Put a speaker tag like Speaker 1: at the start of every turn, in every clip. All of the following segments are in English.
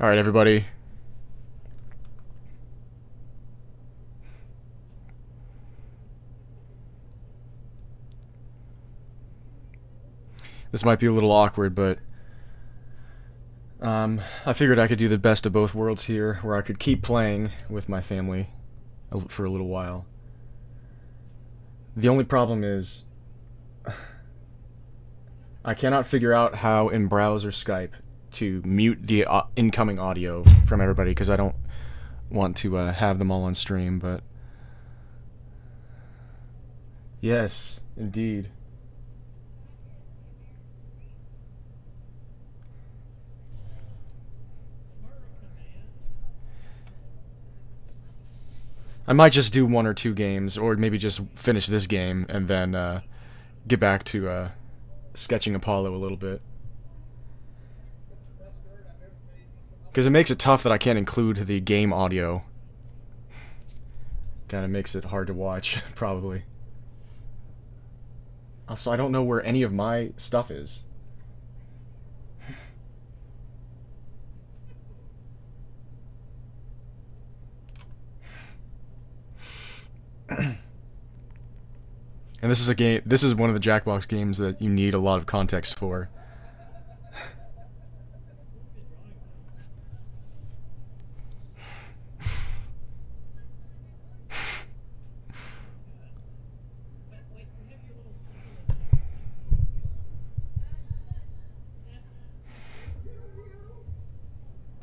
Speaker 1: Alright, everybody. This might be a little awkward, but I figured I could do the best of both worlds here, where I could keep playing with my family for a little while. The only problem is I cannot figure out how in browser Skype to mute the incoming audio from everybody, because I don't want to have them all on stream, but yes, indeed. I might just do 1 or 2 games, or maybe just finish this game and then get back to sketching Apollo a little bit. Because it makes it tough that I can't include the game audio. Kind of makes it hard to watch, probably. Also, I don't know where any of my stuff is. And this is a game. This is one of the Jackbox games that you need a lot of context for.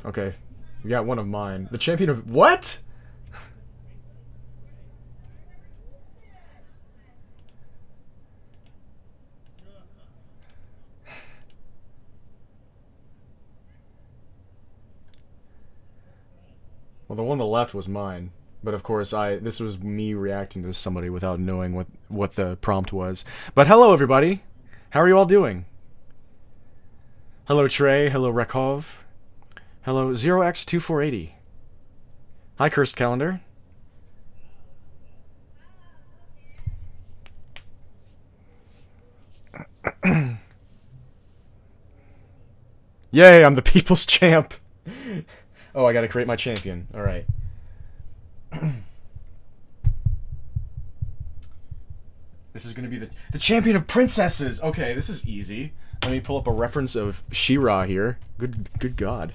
Speaker 1: Okay, we got one of mine. The champion of what? Well, the one on the left was mine, but of course this was me reacting to somebody without knowing what the prompt was. But hello, everybody. How are you all doing? Hello, Trey. Hello, Rekov. Hello, 0x2480. Hi, Cursed Calendar. Yay, I'm the people's champ. Oh, I gotta create my champion. Alright. This is gonna be the champion of princesses! Okay, this is easy. Let me pull up a reference of She-Ra here. Good God.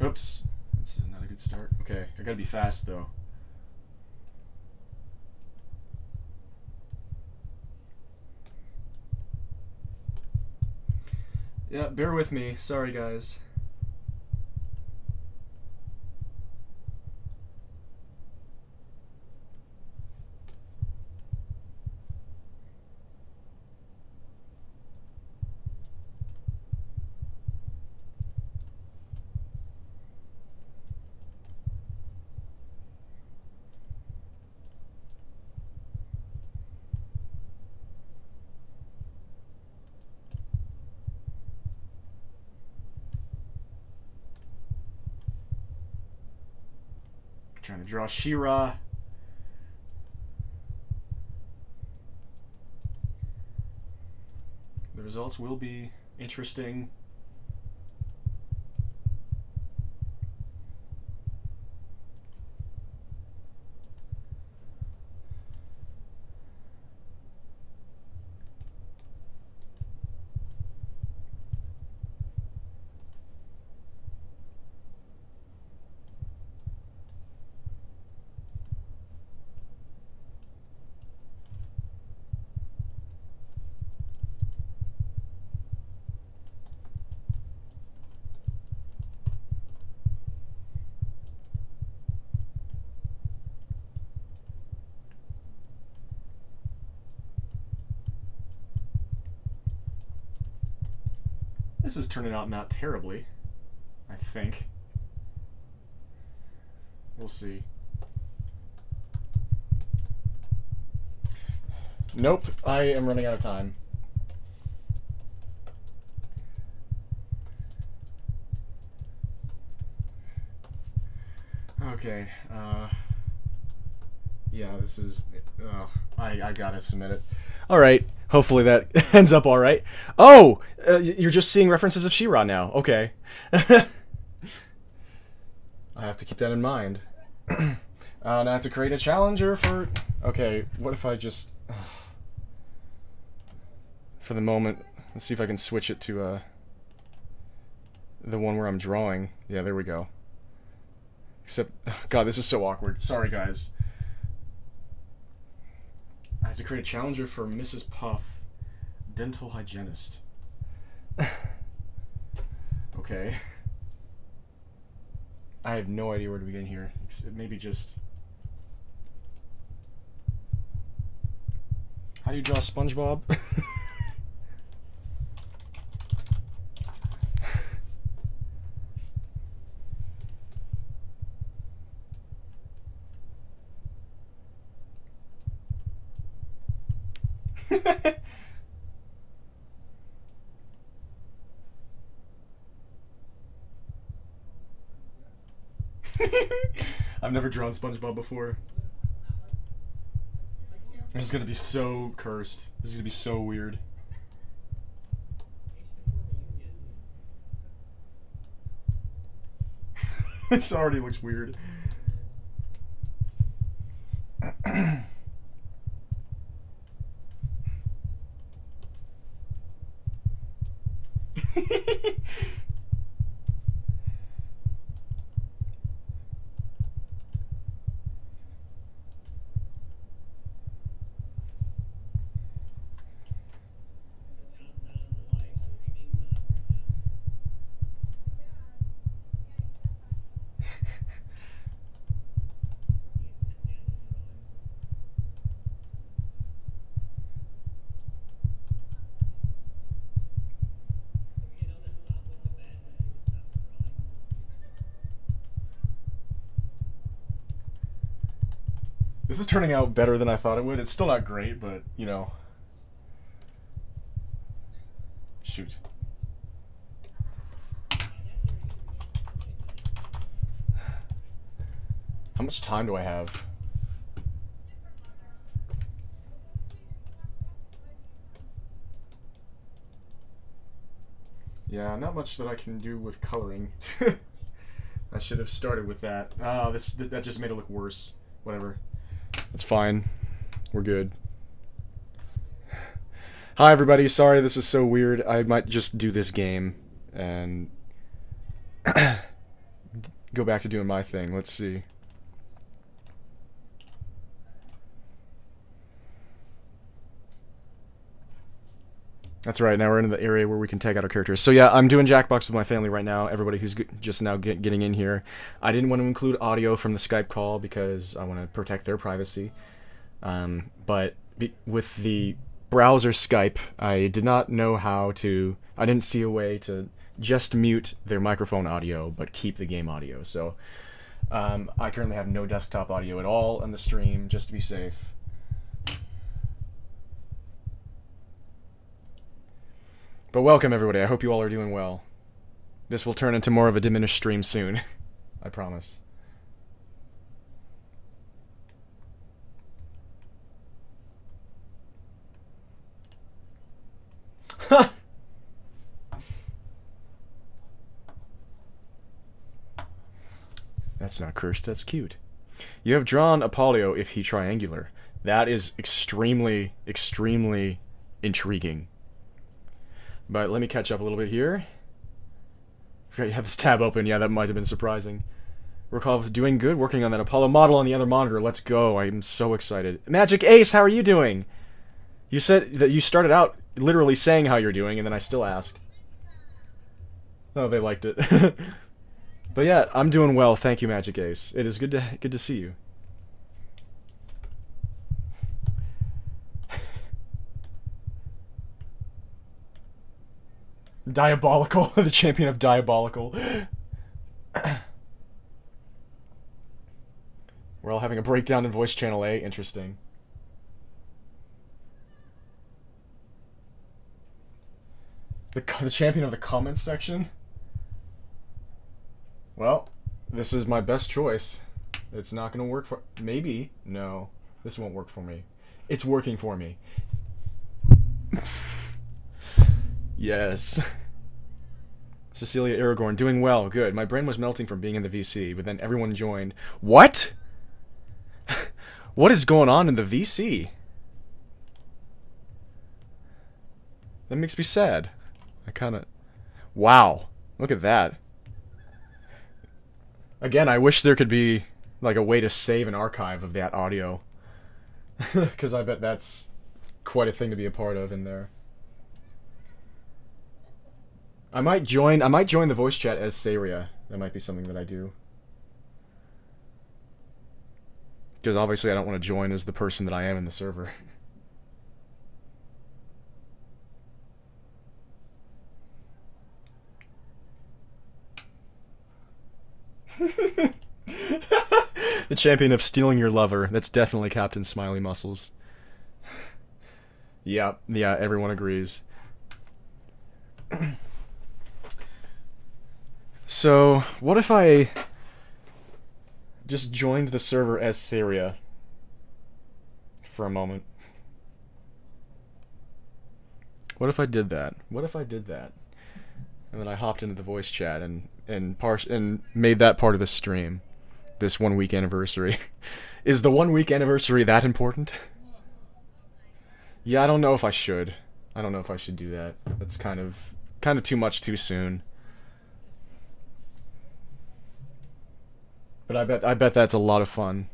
Speaker 1: Oops. That's not a good start. Okay, I gotta be fast, though. Yeah, bear with me. Sorry, guys. Trying to draw She-Ra. The results will be interesting. This is turning out not terribly, I think. We'll see. Nope, I am running out of time. Okay, yeah, this is... I gotta submit it. All right. Hopefully that ends up all right. Oh, you're just seeing references of She-Ra now. Okay. I have to keep that in mind. Now I have to create a challenger for... Okay, what if I just... For the moment, let's see if I can switch it to the one where I'm drawing. Yeah, there we go. Except... God, this is so awkward. Sorry, guys. I have to create a challenger for Mrs. Puff, dental hygienist. Okay. I have no idea where to begin here. Maybe just... How do you draw SpongeBob? I've never drawn SpongeBob before. This is gonna be so cursed. This is gonna be so weird. This already looks weird. This is turning out better than I thought it would. It's still not great, but, you know. Shoot. How much time do I have? Yeah, not much that I can do with coloring. I should have started with that. Oh, that just made it look worse. Whatever. That's fine. We're good. Hi everybody, sorry this is so weird. I might just do this game and go back to doing my thing. Let's see. That's right, now we're in the area where we can take out our characters. So yeah, I'm doing Jackbox with my family right now, everybody who's just now getting in here. I didn't want to include audio from the Skype call because I want to protect their privacy. But with the browser Skype, I did not know how to... I didn't see a way to just mute their microphone audio, but keep the game audio. So I currently have no desktop audio at all on the stream, just to be safe. But welcome, everybody. I hope you all are doing well. This will turn into more of a Diminish stream soon. I promise. Ha! That's not cursed, that's cute. You have drawn Apollio if he triangular. That is extremely, extremely intriguing. But let me catch up a little bit here. You have this tab open. Yeah, that might have been surprising. Recall doing good, working on that Apollo model on the other monitor. Let's go. I'm so excited. Magic Ace, how are you doing? You said that you started out literally saying how you're doing, and then I still asked. Oh, they liked it. But yeah, I'm doing well. Thank you, Magic Ace. It is good to see you. Diabolical, the champion of diabolical. We're all having a breakdown in voice channel A. Interesting. The champion of the comments section? Well, this is my best choice. It's not going to work for... Maybe. No. This won't work for me. It's working for me. Yes. Cecilia Aragorn, doing well, good. My brain was melting from being in the VC, but then everyone joined. What? What is going on in the VC? That makes me sad. I kinda... Wow. Look at that. Again, I wish there could be, like, a way to save an archive of that audio. Because I bet that's quite a thing to be a part of in there. I might join the voice chat as Saria. That might be something that I do. Because obviously I don't want to join as the person that I am in the server. The champion of stealing your lover. That's definitely Captain Smiley Muscles. Yeah, everyone agrees. So, what if I just joined the server as Saria for a moment? What if I did that? What if I did that? And then I hopped into the voice chat and made that part of the stream. This 1 week anniversary. Is the 1 week anniversary that important? Yeah, I don't know if I should. I don't know if I should do that. That's kind of too much too soon. But I bet that's a lot of fun.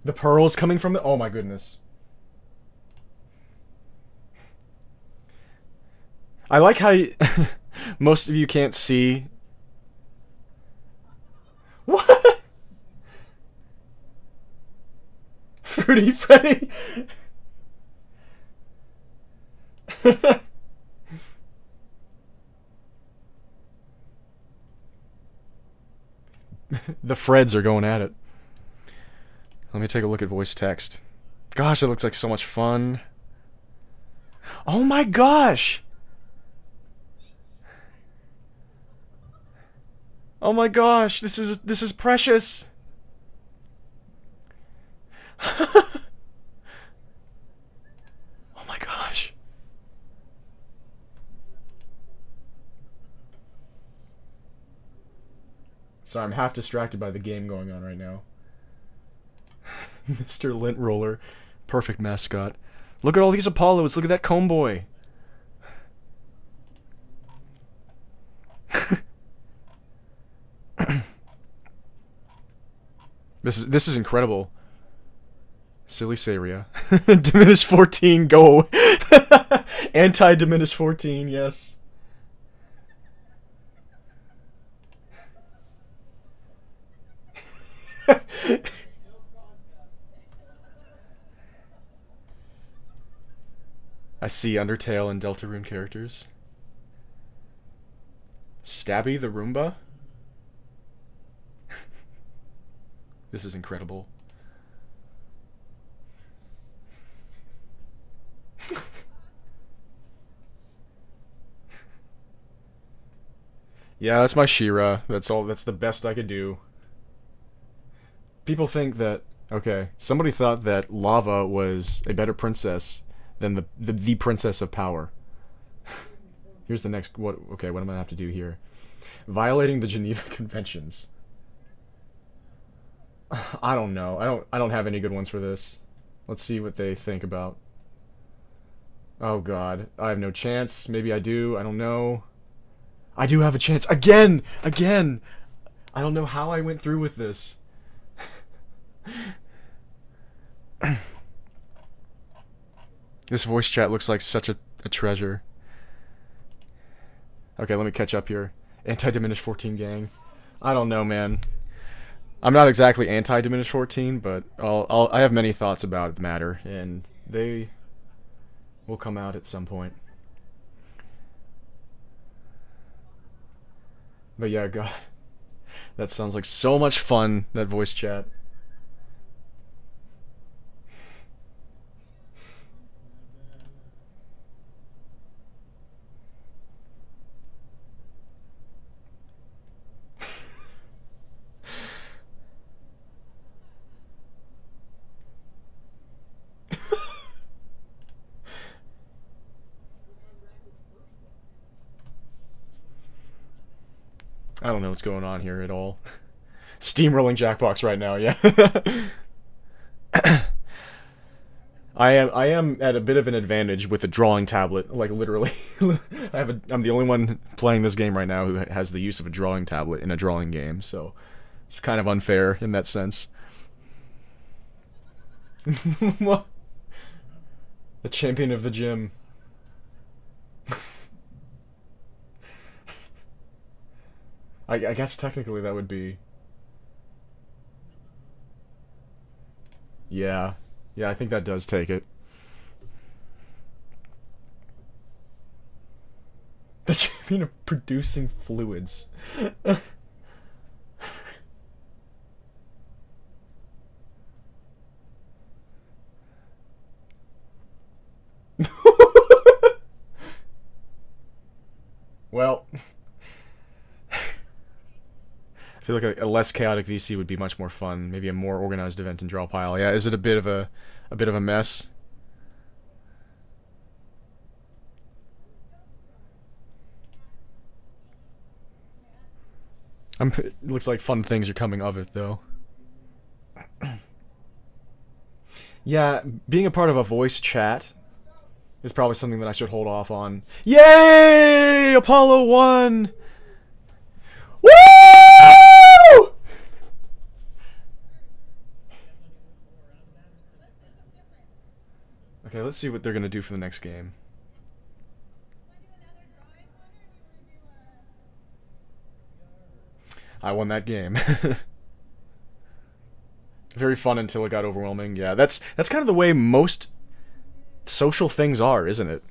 Speaker 1: The pearls coming from the... Oh my goodness. I like how most of you can't see. What? Fruity Freddy? The Freds are going at it. Let me take a look at voice text. Gosh, that looks like so much fun. Oh my gosh! Oh my gosh, this is precious. Oh my gosh. Sorry, I'm half distracted by the game going on right now. Mr. Lint Roller. Perfect mascot. Look at all these Apollos. Look at that comb boy. This is incredible. Silly Saria. Diminish 14, go. Anti-Diminish 14, yes. I see Undertale and Deltarune characters. Stabby the Roomba? This is incredible. Yeah, that's my She-Ra. That's all. That's the best I could do. People think that... Okay, somebody thought that Lava was a better princess than the princess of power. Here's the next... What? Okay, what am I gonna have to do here? Violating the Geneva Conventions. I don't know. I don't have any good ones for this. Let's see what they think about. Oh god, I have no chance. Maybe I do. I don't know. I do have a chance. Again! Again! I don't know how I went through with this. This voice chat looks like such a treasure. Okay, let me catch up here. Anti-Diminish 14 gang. I don't know, man. I'm not exactly anti-Diminish 14, but I have many thoughts about the matter, and they will come out at some point. But yeah, god. That sounds like so much fun, that voice chat. I don't know what's going on here at all. Steamrolling Jackbox right now, yeah. I am at a bit of an advantage with a drawing tablet, like literally. I'm the only one playing this game right now who has the use of a drawing tablet in a drawing game, so it's kind of unfair in that sense. The champion of the gym. I guess technically that would be... Yeah. Yeah, I think that does take it. The champion of producing fluids. Well... I feel like a less chaotic VC would be much more fun. Maybe a more organized event in draw pile. Yeah, is it a bit of a mess? It looks like fun things are coming of it though. Yeah, being a part of a voice chat is probably something that I should hold off on. Yay! Apollo won! Woo! Okay, let's see what they're gonna do for the next game. I won that game. Very fun until it got overwhelming. Yeah, that's kind of the way most social things are, isn't it?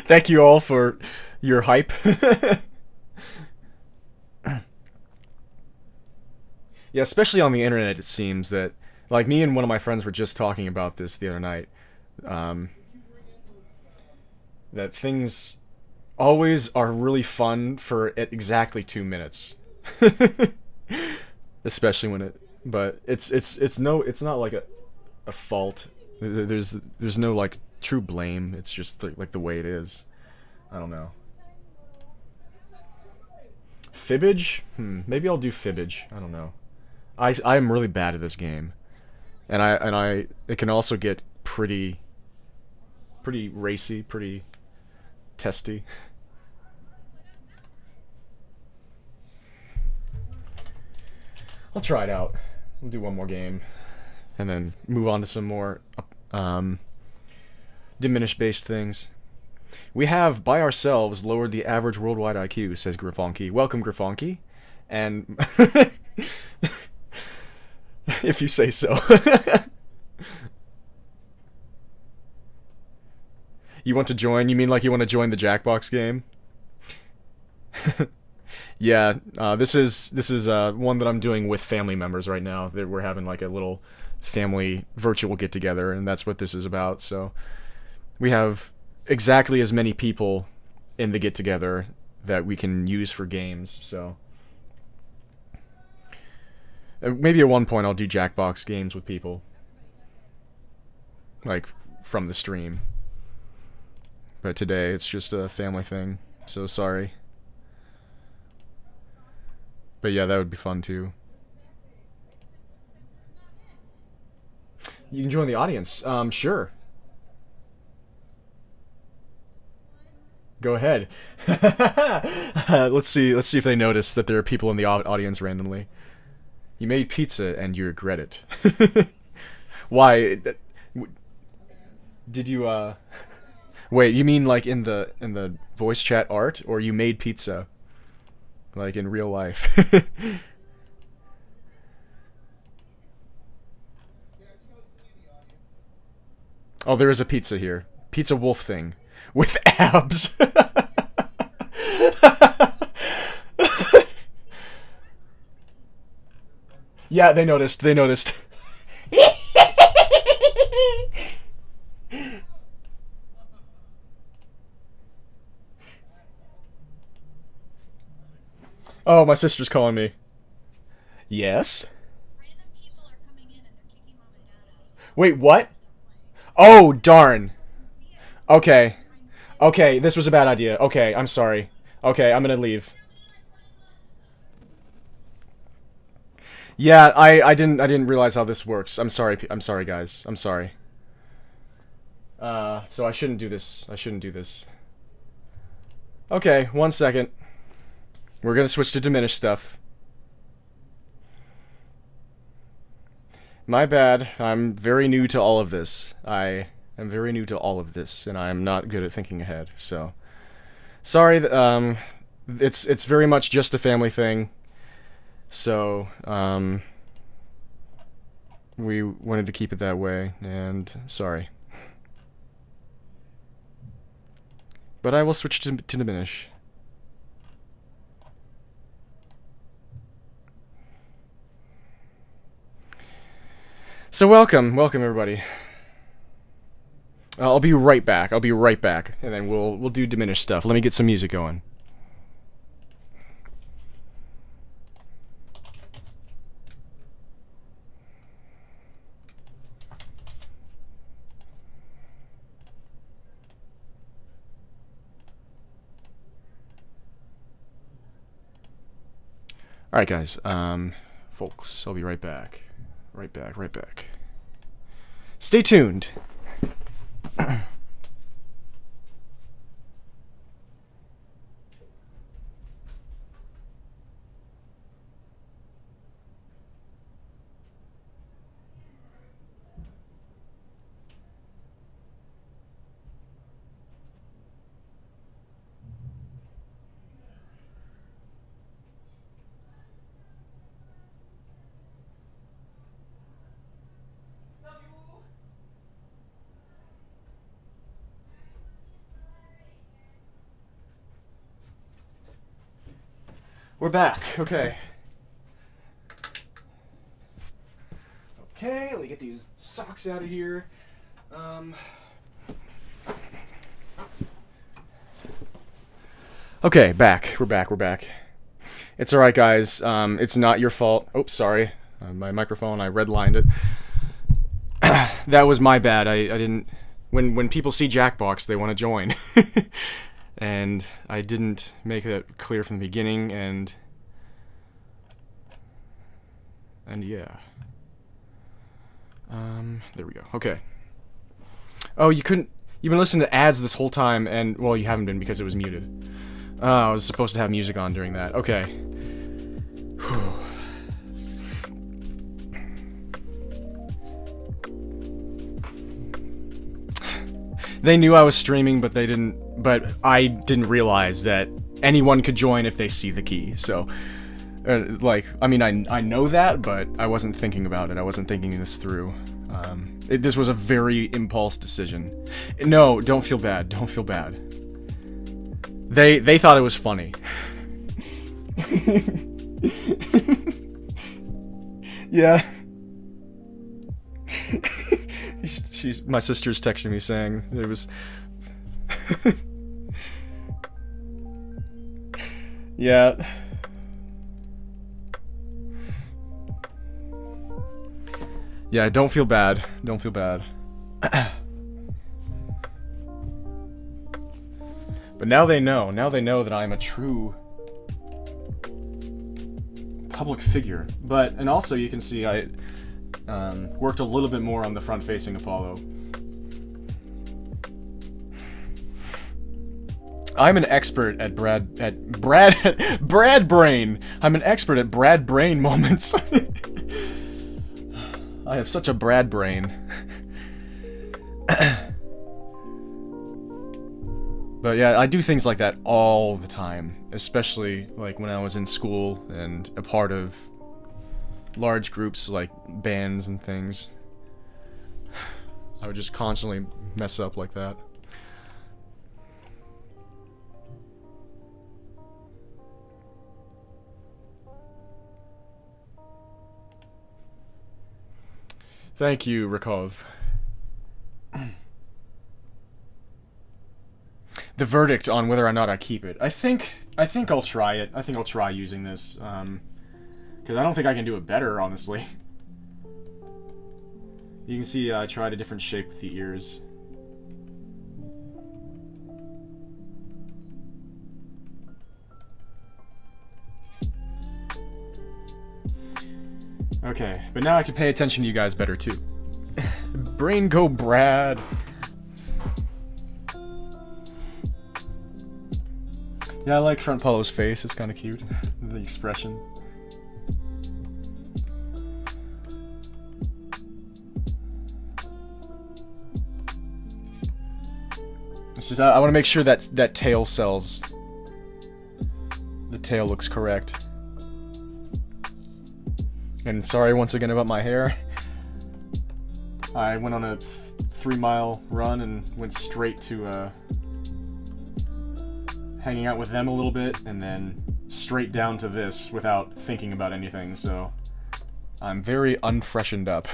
Speaker 1: Thank you all for your hype. Yeah, especially on the internet, it seems that, like, me and one of my friends were just talking about this the other night, that things always are really fun for at exactly 2 minutes. Especially when it, but it's not like a fault. There's no like true blame. It's just like the way it is. I don't know. Fibbage? Maybe I'll do fibbage. I don't know. I'm really bad at this game, and it can also get pretty racy, pretty testy. I'll try it out. We'll do one more game, and then move on to some more Diminish-based things. We have, by ourselves, lowered the average worldwide IQ, says Grifonky. Welcome, Grifonky. And... if you say so. You want to join? You mean like you want to join the Jackbox game? Yeah, this is one that I'm doing with family members right now. That we're having like a little family virtual get together, and that's what this is about. So we have exactly as many people in the get together that we can use for games. So maybe at one point I'll do Jackbox games with people, like from the stream. But today it's just a family thing. So sorry. But yeah, that would be fun too. You can join the audience. Sure. Go ahead. Let's see if they notice that there are people in the audience randomly. You made pizza and you regret it. Why? Did you wait, you mean like in the voice chat art, or you made pizza? Like in real life? Oh, there is a pizza here. Pizza wolf thing. With abs. Yeah, they noticed. They noticed. Oh, my sister's calling me. Yes? Wait, what? Oh, darn. Okay. Okay, this was a bad idea. Okay, I'm sorry. Okay, I'm gonna leave. Yeah, I didn't realize how this works. I'm sorry, guys. I'm sorry. So I shouldn't do this. I shouldn't do this. Okay, 1 second. We're gonna switch to Diminish stuff. My bad. I'm very new to all of this. I am very new to all of this, and I'm not good at thinking ahead. So, sorry. It's very much just a family thing. So, we wanted to keep it that way, and sorry. But I will switch to Diminish. So welcome everybody. I'll be right back. I'll be right back, and then we'll do Diminish stuff. Let me get some music going. All right, guys. Folks, I'll be right back. Right back. Stay tuned. We're back. Okay. Okay, let me get these socks out of here. Okay, back. We're back. It's alright, guys. It's not your fault. Oh, sorry. My microphone, I redlined it. That was my bad. I didn't... When people see Jackbox, they want to join. And I didn't make that clear from the beginning, and yeah. There we go. Okay. Oh, you've been listening to ads this whole time, and, well, you haven't been because it was muted. I was supposed to have music on during that. Okay. Whew. They knew I was streaming, but I didn't realize that anyone could join if they see the key, so... like, I mean, I know that, but I wasn't thinking about it. I wasn't thinking this through. This was a very impulse decision. No, don't feel bad. Don't feel bad. They thought it was funny. Yeah. My sister's texting me saying it was... Yeah. Yeah, don't feel bad. Don't feel bad. But now they know. Now they know that I'm a true public figure. And also you can see I worked a little bit more on the front-facing Apollo. I'm an expert at Brad Brain. I'm an expert at Brad Brain moments. I have such a Brad brain. But yeah, I do things like that all the time, especially like when I was in school and a part of large groups like bands and things. I would just constantly mess up like that. Thank you, Rakov. The verdict on whether or not I keep it. I think I'll try it. I think I'll try using this. Because I don't think I can do it better, honestly. You can see I tried a different shape with the ears. Okay, but now I can pay attention to you guys better too. Brain go Brad. Yeah, I like Front Polo's face, it's kind of cute. The expression. It's just, I want to make sure that that tail sells. The tail looks correct. And sorry once again about my hair. I went on a 3-mile run and went straight to hanging out with them a little bit, and then straight down to this without thinking about anything, so I'm very unfreshened up.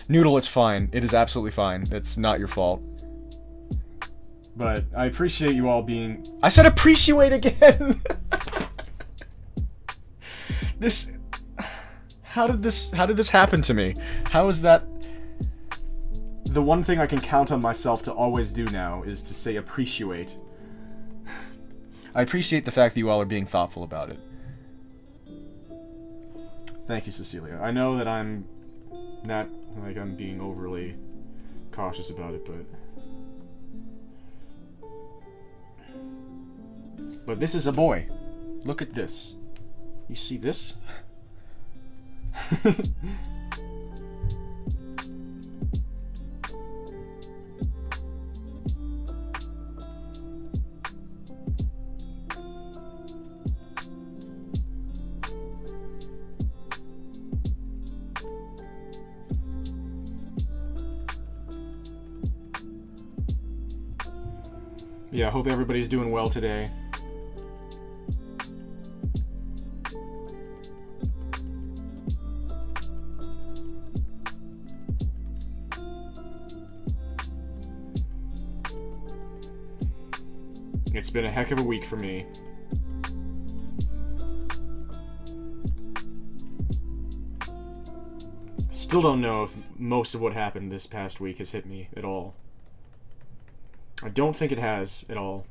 Speaker 1: Noodle, it's fine. It is absolutely fine. It's not your fault. But I appreciate you all being... I said appreciate again! This... How did this happen to me? How is that... The one thing I can count on myself to always do now is to say appreciate. I appreciate the fact that you all are being thoughtful about it. Thank you, Cecilia. I know that I'm not, like, I'm being overly cautious about it, but this is a boy. Look at this. You see this? Yeah, I hope everybody's doing well today. It's been a heck of a week for me. Still don't know if most of what happened this past week has hit me at all. I don't think it has at all.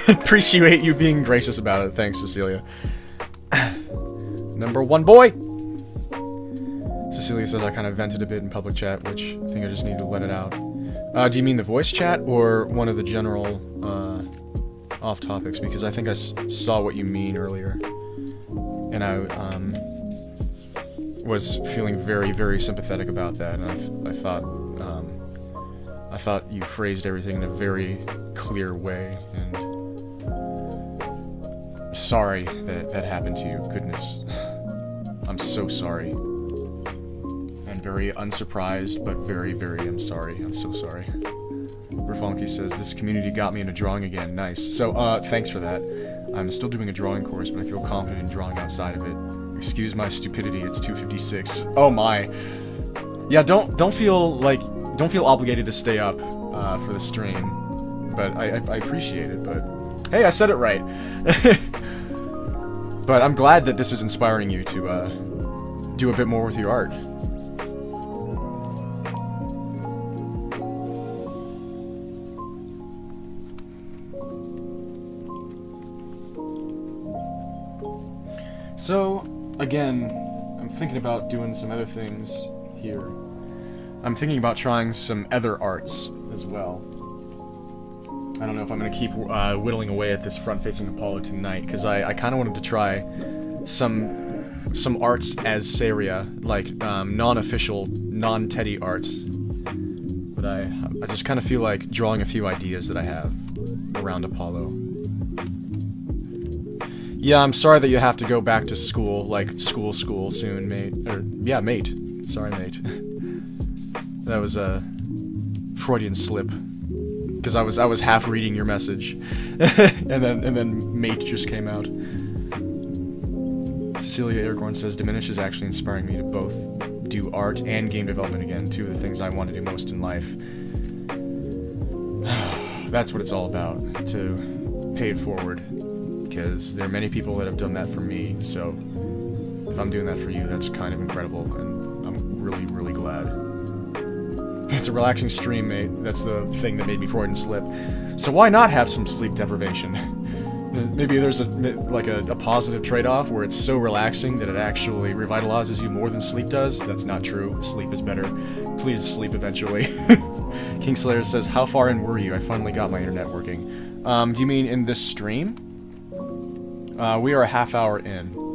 Speaker 1: Appreciate you being gracious about it. Thanks, Cecilia. Number 1 boy! Cecilia says I kind of vented a bit in public chat, which I think I just need to let it out. Do you mean the voice chat or one of the general off topics? Because I think I saw what you mean earlier. And I was feeling very, very sympathetic about that, and I thought you phrased everything in a very clear way, and sorry that that happened to you. Goodness. I'm so sorry. And very unsurprised, but very, very I'm sorry. I'm so sorry. Rafonky says, this community got me into drawing again. Nice. So, thanks for that. I'm still doing a drawing course, but I feel confident in drawing outside of it. Excuse my stupidity, it's 2:56. Oh my. Yeah, don't feel obligated to stay up for the stream. But I appreciate it, but... Hey, I said it right! But I'm glad that this is inspiring you to do a bit more with your art. So, again, I'm thinking about doing some other things here. I'm thinking about trying some other arts as well. I don't know if I'm gonna keep whittling away at this front-facing Apollo tonight, because I kind of wanted to try some arts as Saria, like non-official, non-Teddy arts. But I just kind of feel like drawing a few ideas that I have around Apollo. Yeah, I'm sorry that you have to go back to school, like school soon, mate. Or yeah, mate. Sorry, mate. That was a Freudian slip. Because I was half reading your message, and then mate just came out. Cecilia Aragorn says Diminish is actually inspiring me to both do art and game development again, two of the things I want to do most in life. That's what it's all about, to pay it forward, because there are many people that have done that for me. So if I'm doing that for you, that's kind of incredible, and I'm really, really glad. It's a relaxing stream, mate. That's the thing that made me Freudian slip. So why not have some sleep deprivation? Maybe there's a positive trade-off where it's so relaxing that it actually revitalizes you more than sleep does. That's not true. Sleep is better. Please sleep eventually. Kingslayer says, how far in were you? I finally got my internet working. Do you mean in this stream? We are a half hour in.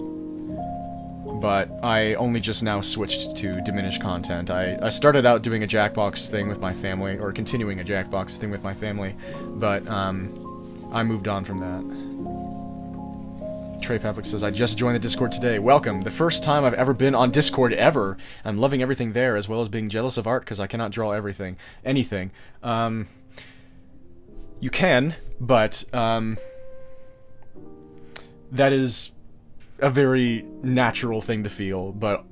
Speaker 1: But I only just now switched to Diminish content. I started out doing a Jackbox thing with my family, or continuing a Jackbox thing with my family, but I moved on from that. Trey Pavlik says, I just joined the Discord today. Welcome. The first time I've ever been on Discord ever. I'm loving everything there, as well as being jealous of art because I cannot draw everything. Anything. You can, but that is a very natural thing to feel, but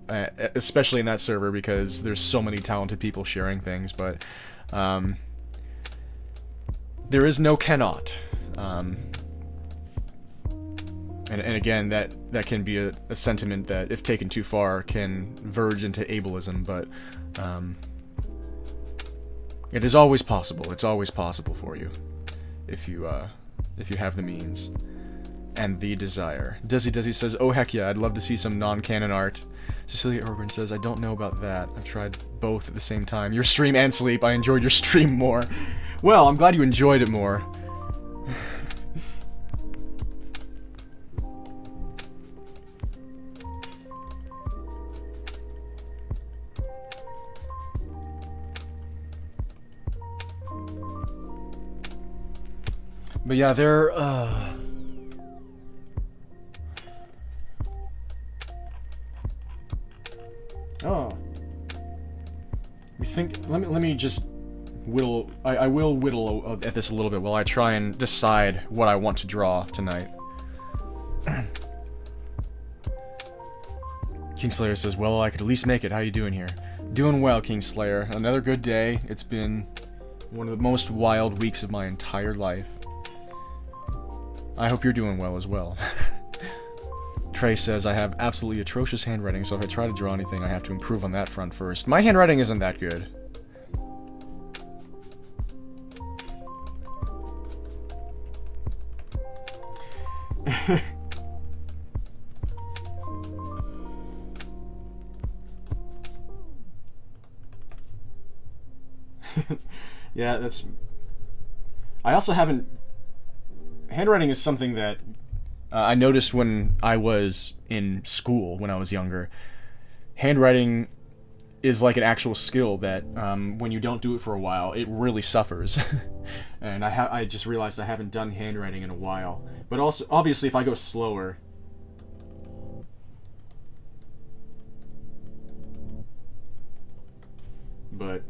Speaker 1: especially in that server because there's so many talented people sharing things, but there is no cannot. And again, that can be a sentiment that, if taken too far, can verge into ableism, but it is always possible. It's always possible for you if you have the means and the desire. Desi says, oh heck yeah, I'd love to see some non-canon art. Cecilia Orban says, I don't know about that. I've tried both at the same time. Your stream and sleep. I enjoyed your stream more. Well, I'm glad you enjoyed it more. But yeah, they're, Oh. We think, let me just whittle, I will whittle at this a little bit while I try and decide what I want to draw tonight. Kingslayer says, well, I could at least make it. How you doing here? Doing well, Kingslayer. Another good day. It's been one of the most wild weeks of my entire life. I hope you're doing well as well. Trey says, I have absolutely atrocious handwriting, so if I try to draw anything, I have to improve on that front first. My handwriting isn't that good. Yeah, that's... I also haven't... Handwriting is something that I noticed when I was in school, when I was younger. Handwriting is like an actual skill that when you don't do it for a while, it really suffers. And I just realized I haven't done handwriting in a while. But also, obviously, if I go slower... But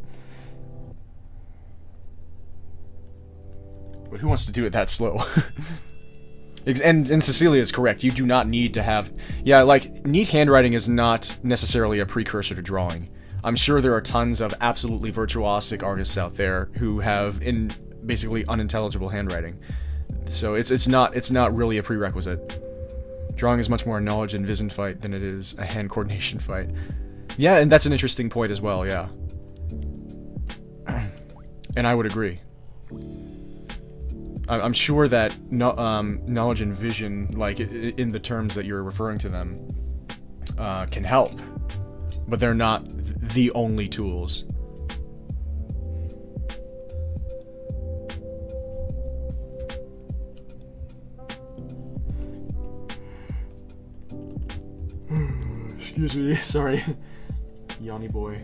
Speaker 1: who wants to do it that slow? And Cecilia is correct. You do not need to have... Yeah, like, neat handwriting is not necessarily a precursor to drawing. I'm sure there are tons of absolutely virtuosic artists out there who have basically unintelligible handwriting. So it's not really a prerequisite. Drawing is much more a knowledge and vision fight than it is a hand coordination fight. Yeah, and that's an interesting point as well, yeah. And I would agree. I'm sure that knowledge and vision, like in the terms that you're referring to them, can help, but they're not the only tools. Excuse me, sorry. Yanni boy.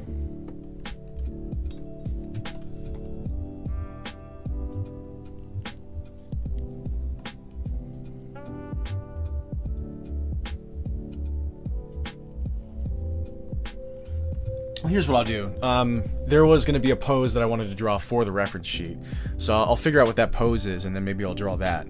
Speaker 1: Here's what I'll do. There was going to be a pose that I wanted to draw for the reference sheet. So I'll figure out what that pose is, and then maybe I'll draw that.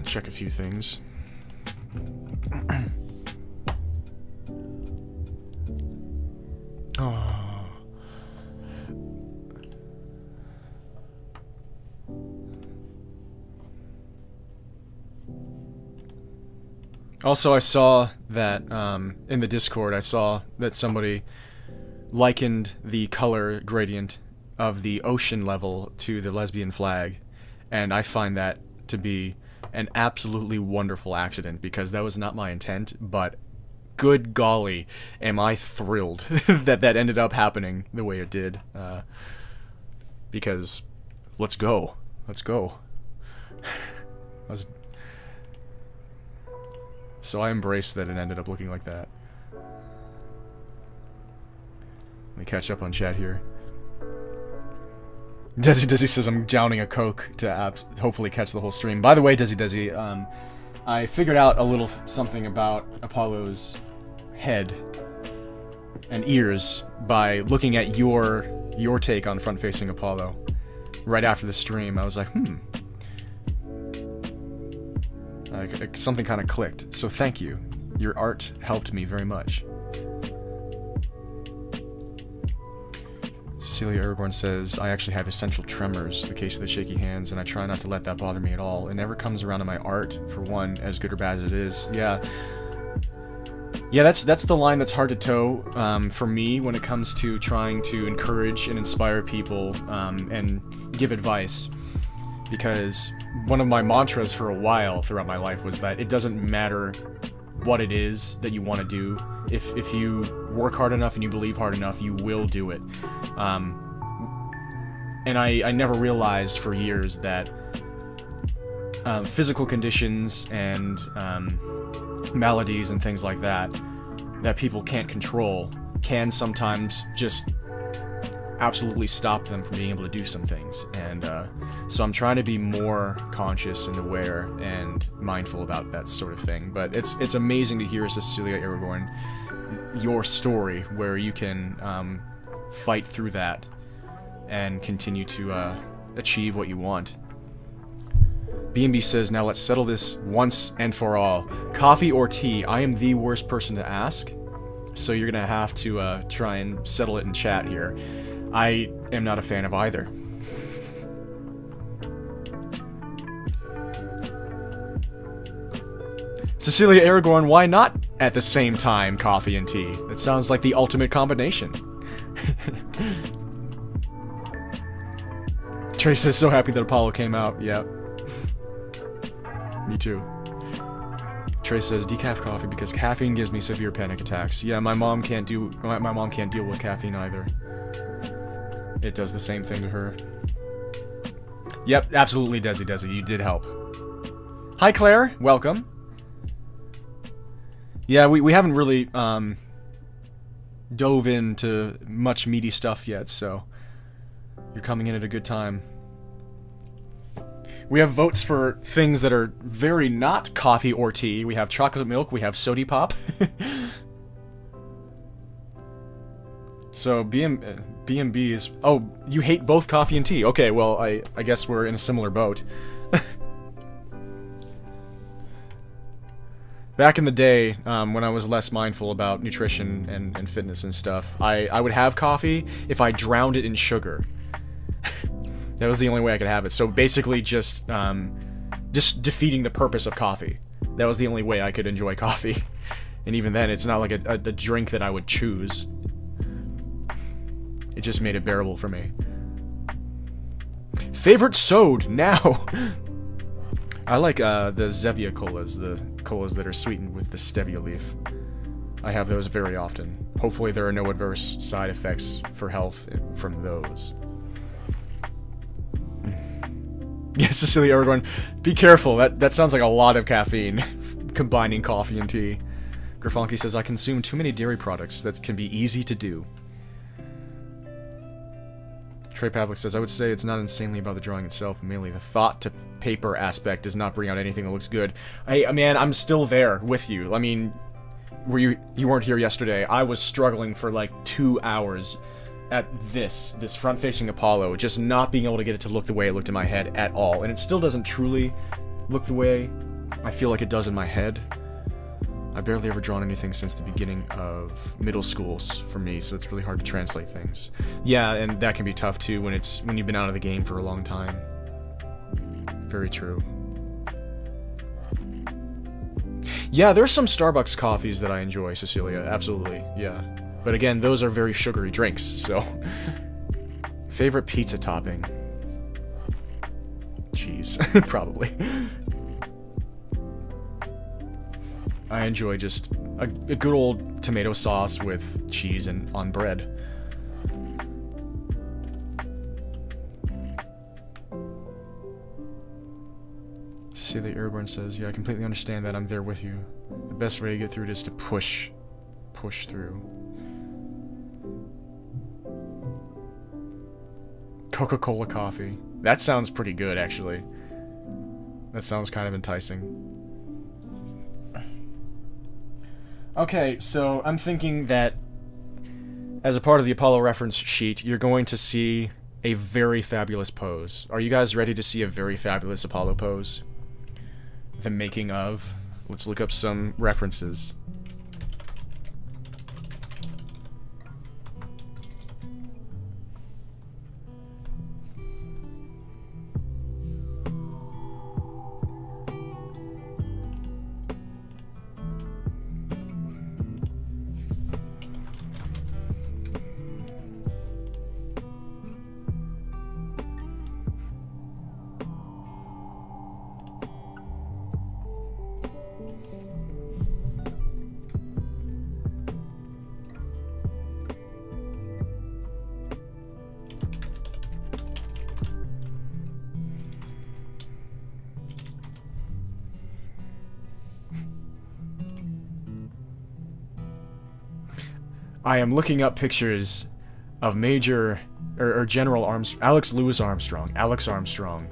Speaker 1: Check a few things. Oh. Also, I saw that in the Discord, I saw that somebody likened the color gradient of the ocean level to the lesbian flag, and I find that to be an absolutely wonderful accident, because that was not my intent, but good golly, am I thrilled that that ended up happening the way it did. Because, let's go. Let's go. So I embraced that it ended up looking like that. Let me catch up on chat here. Desi says I'm downing a Coke to hopefully catch the whole stream. By the way, Desi, I figured out a little something about Apollo's head and ears by looking at your take on front-facing Apollo. Right after the stream, I was like, something kind of clicked. So thank you. Your art helped me very much. Cecilia Aragorn says, I actually have essential tremors, the case of the shaky hands, and I try not to let that bother me at all. It never comes around in my art, for one, as good or bad as it is. Yeah. Yeah, that's the line that's hard to toe for me when it comes to trying to encourage and inspire people and give advice. Because one of my mantras for a while throughout my life was that it doesn't matter what it is that you want to do. If you work hard enough and you believe hard enough, you will do it. And I never realized for years that physical conditions and maladies and things like that people can't control can sometimes just absolutely stop them from being able to do some things. And so I'm trying to be more conscious and aware and mindful about that sort of thing. But it's amazing to hear, Cecilia Aragorn, your story where you can fight through that and continue to achieve what you want. B&B says, now let's settle this once and for all. Coffee or tea? I am the worst person to ask, so you're gonna have to try and settle it in chat here. I am not a fan of either. Cecilia Aragorn, why not at the same time coffee and tea? It sounds like the ultimate combination. Trey says, so happy that Apollo came out. Yep. Me too. Trey says, decaf coffee because caffeine gives me severe panic attacks. Yeah, my mom can't deal with caffeine either. It does the same thing to her. Yep, absolutely, Desi, you did help. Hi, Claire. Welcome. Yeah, we haven't really dove into much meaty stuff yet, so you're coming in at a good time. We have votes for things that are very not coffee or tea. We have chocolate milk, we have sody pop. So B&B is... Oh, you hate both coffee and tea. Okay, well, I guess we're in a similar boat. Back in the day, when I was less mindful about nutrition and fitness and stuff, I would have coffee if I drowned it in sugar. That was the only way I could have it. So basically just defeating the purpose of coffee. That was the only way I could enjoy coffee. And even then, it's not like a drink that I would choose. It just made it bearable for me. Favorite sode, now! I like the Zevia colas, the colas that are sweetened with the stevia leaf. I have those very often. Hopefully there are no adverse side effects for health from those. Yeah, Cecilia Aragorn, be careful. That sounds like a lot of caffeine, combining coffee and tea. Grafonky says, I consume too many dairy products. That can be easy to do. Trey Pavlik says, I would say it's not insanely about the drawing itself, but mainly the thought-to-paper aspect does not bring out anything that looks good. Man, I'm still there with you. I mean, you weren't here yesterday. I was struggling for like 2 hours at this front-facing Apollo, just not being able to get it to look the way it looked in my head at all. And it still doesn't truly look the way I feel like it does in my head. I've barely ever drawn anything since the beginning of middle schools for me, so it's really hard to translate things. Yeah, and that can be tough too when you've been out of the game for a long time. Very true. Yeah, there's some Starbucks coffees that I enjoy, Cecilia, absolutely, yeah. But again, those are very sugary drinks, so... Favorite pizza topping? Cheese, probably. I enjoy just a good old tomato sauce with cheese and on bread. Cecilia Aragorn says, yeah, I completely understand that. I'm there with you. The best way to get through it is to push through. Coca-Cola coffee. That sounds pretty good, actually. That sounds kind of enticing. Okay, so I'm thinking that as a part of the Apollo reference sheet, you're going to see a very fabulous pose. Are you guys ready to see a very fabulous Apollo pose? The making of. Let's look up some references. I am looking up pictures of Major or General Alex Louis Armstrong. Alex Armstrong.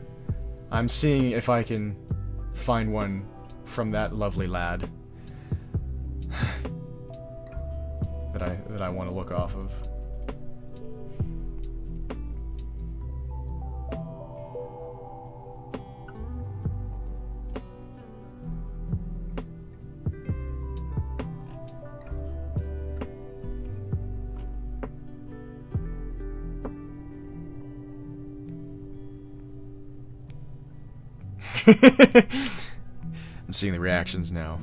Speaker 1: I'm seeing if I can find one from that lovely lad that I want to look off of. I'm seeing the reactions now.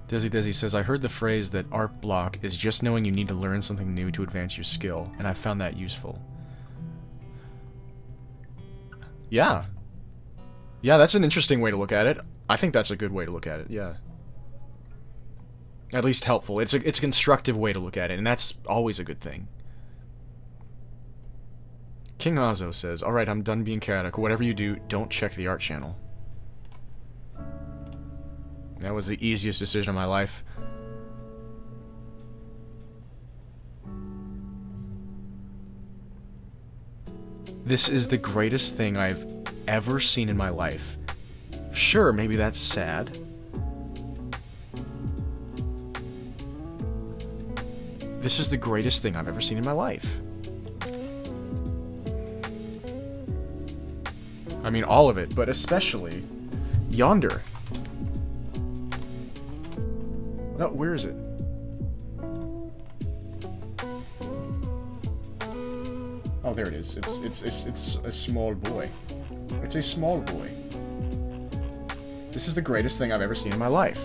Speaker 1: Desi says, I heard the phrase that art block is just knowing you need to learn something new to advance your skill, and I found that useful. Yeah. Yeah, that's an interesting way to look at it. I think that's a good way to look at it, yeah. At least helpful. It's a constructive way to look at it, and that's always a good thing. King Azo says, alright, I'm done being chaotic. Whatever you do, don't check the art channel. That was the easiest decision of my life. This is the greatest thing I've ever seen in my life. Sure, maybe that's sad. This is the greatest thing I've ever seen in my life. I mean, all of it, but especially yonder. Oh, where is it? Oh, there it is. It's a small boy. It's a small boy. This is the greatest thing I've ever seen in my life.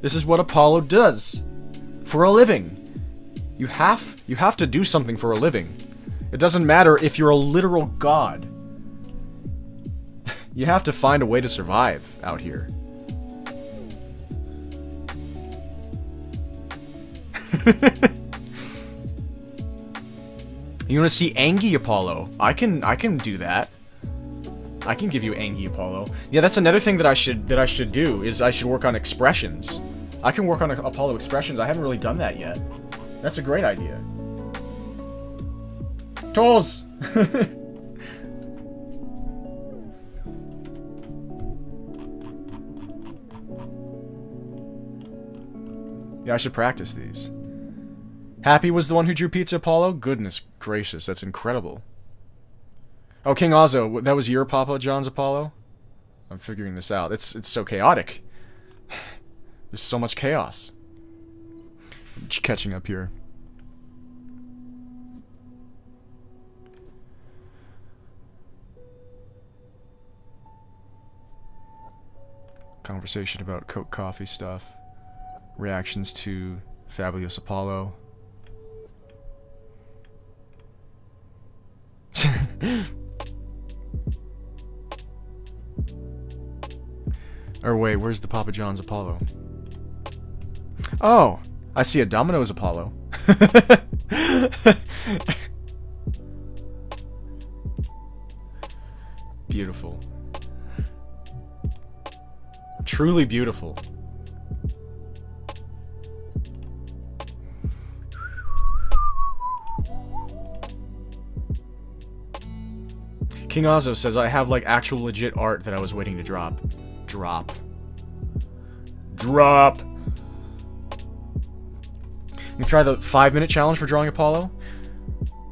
Speaker 1: This is what Apollo does for a living. You have to do something for a living. It doesn't matter if you're a literal god. You have to find a way to survive out here. You want to see Angie Apollo? I can do that. I can give you Angie Apollo. Yeah, that's another thing that I should do, is I should work on expressions. I can work on Apollo expressions. I haven't really done that yet. That's a great idea. Tools! Yeah, I should practice these. Happy was the one who drew Pizza Apollo? Goodness gracious, that's incredible. Oh, King Ozzo, that was your Papa John's Apollo? I'm figuring this out. It's so chaotic. There's so much chaos. I'm just catching up here. Conversation about Coke coffee stuff. Reactions to Fabulous Apollo. Or wait, where's the Papa John's Apollo? Oh, I see a Domino's Apollo. Beautiful. Truly beautiful. King Ozzo says, I have like actual legit art that I was waiting to drop. Drop. You try the 5-minute challenge for drawing Apollo?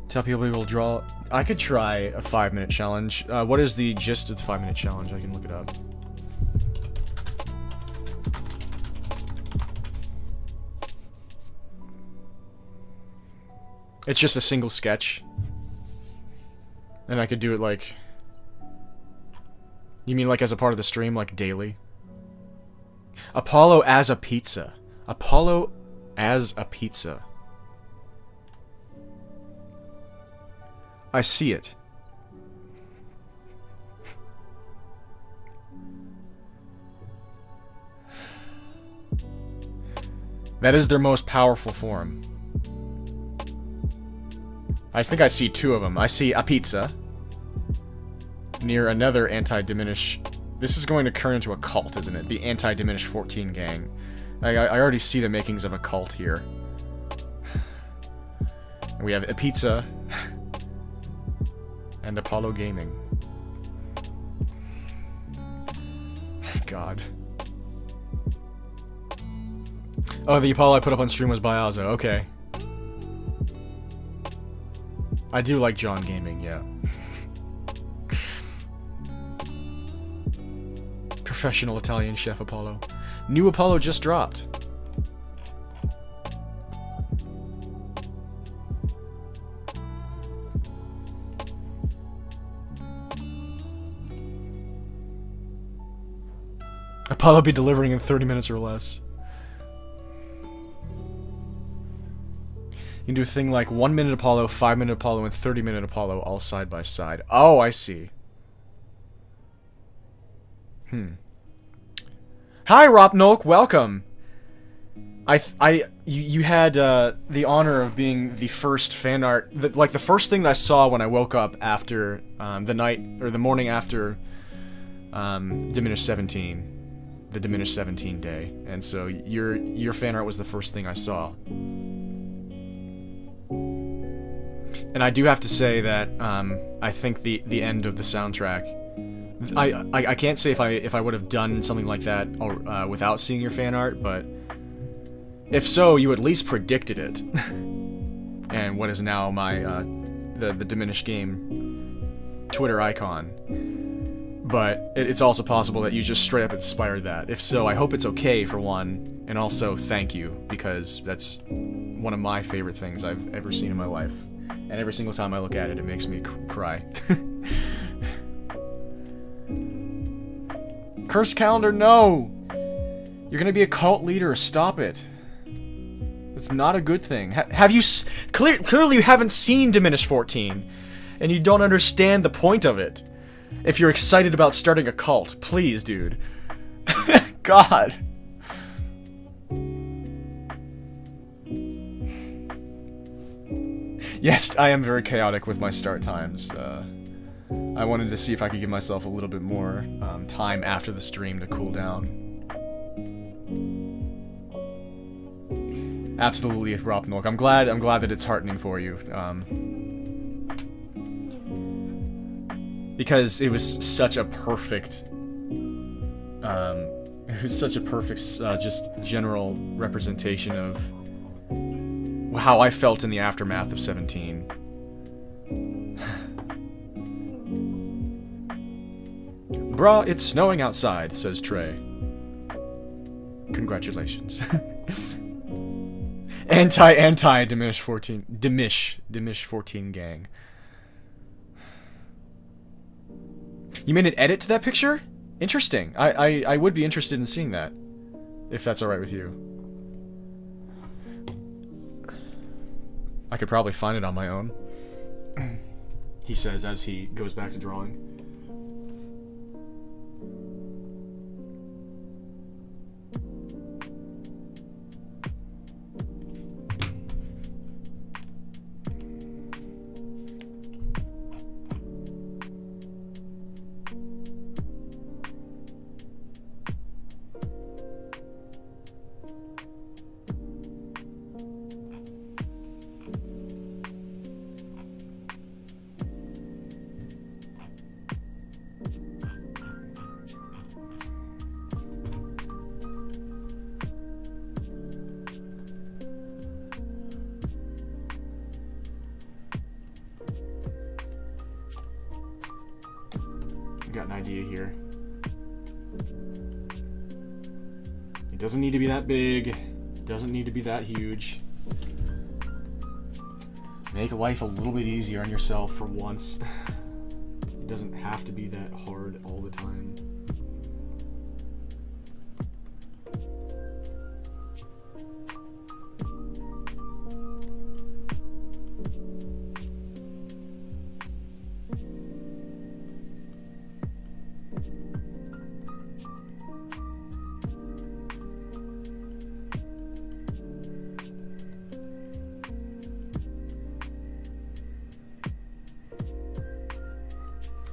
Speaker 1: Tell people will draw. I could try a 5-minute challenge. What is the gist of the 5-minute challenge? I can look it up. It's just a single sketch. And I could do it like... You mean like as a part of the stream, like daily? Apollo as a pizza. Apollo as a pizza. I see it. That is their most powerful form. I think I see two of them. I see a pizza near another anti-Diminish. This is going to turn into a cult, isn't it? The anti-Diminish 14 gang. I already see the makings of a cult here. And we have a pizza and Apollo Gaming. God. Oh, the Apollo I put up on stream was by Ozzo. Okay. I do like John Gaming, yeah. Professional Italian chef Apollo. New Apollo just dropped. Apollo be delivering in 30 minutes or less. You can do a thing like 1-minute Apollo, 5-minute Apollo, and 30-minute Apollo all side by side. Oh, I see. Hi, Ropnolk, welcome. You had the honor of being the first fan art, like the first thing that I saw when I woke up after the morning after Diminish 17, the Diminish 17 day, and so your fan art was the first thing I saw. And I do have to say that I think the end of the soundtrack. I can't say if I would have done something like that without seeing your fan art, but if so, you at least predicted it. And what is now my the Diminish game Twitter icon. But it's also possible that you just straight up inspired that. If so, I hope it's okay for one, and also thank you, because that's one of my favorite things I've ever seen in my life. And every single time I look at it, it makes me cry. Cursed calendar, no! You're gonna be a cult leader, stop it. It's not a good thing. Have you... Clearly you haven't seen Diminish 14, and you don't understand the point of it. If you're excited about starting a cult, please, dude. God. Yes, I am very chaotic with my start times. I wanted to see if I could give myself a little bit more time after the stream to cool down. Absolutely, Rob Milk. I'm glad that it's heartening for you. Because it was such a perfect just general representation of how I felt in the aftermath of 17. Bruh, it's snowing outside, says Trey. Congratulations. Diminish 14 Diminish 14 gang. You made an edit to that picture? Interesting. I would be interested in seeing that. If that's alright with you. I could probably find it on my own. He says as he goes back to drawing. Got an idea here. It doesn't need to be that big. It doesn't need to be that huge. Make life a little bit easier on yourself for once. It doesn't have to be that hard all the time.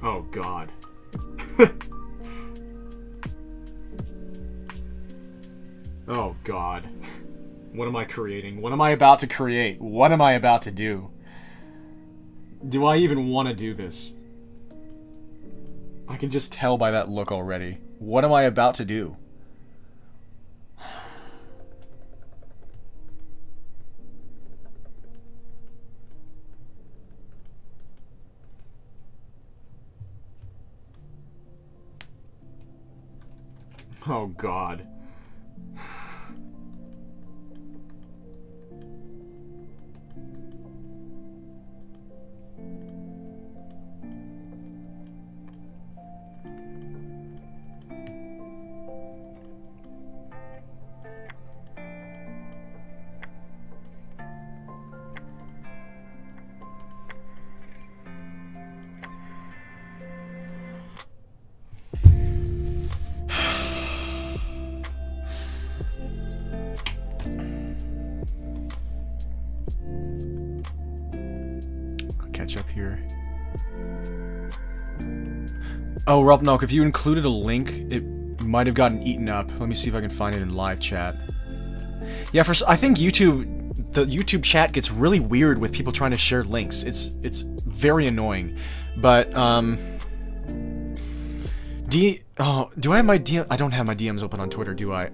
Speaker 1: Oh, God. Oh, God. What am I creating? What am I about to create? What am I about to do? Do I even want to do this? I can just tell by that look already. What am I about to do? Oh, God. Up here. Oh, Rob Knock, if you included a link, it might have gotten eaten up. Let me see if I can find it in live chat. Yeah, I think the YouTube chat gets really weird with people trying to share links. It's very annoying. But do I have my DM? I don't have my DMs open on Twitter, do I?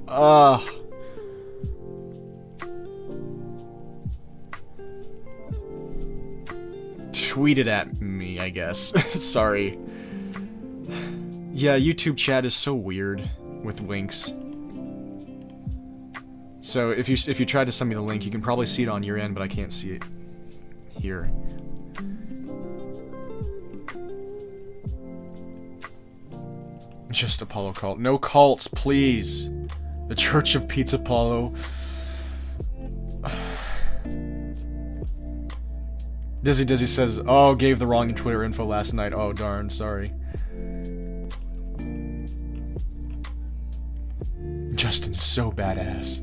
Speaker 1: Tweet it at me, I guess. Sorry. Yeah, YouTube chat is so weird with links. So if you try to send me the link, you can probably see it on your end, but I can't see it here. Just Apollo cult. No cults, please. The Church of Pizza Apollo. Dizzy says, oh, gave the wrong Twitter info last night. Oh, darn, sorry. Justin is so badass.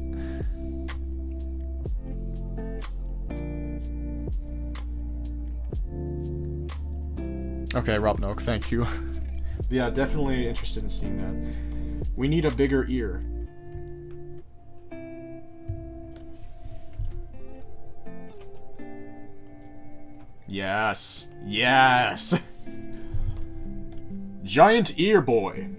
Speaker 1: Okay, Rob Noak, thank you. Yeah, definitely interested in seeing that. We need a bigger ear. Yes. Yes. Giant ear boy.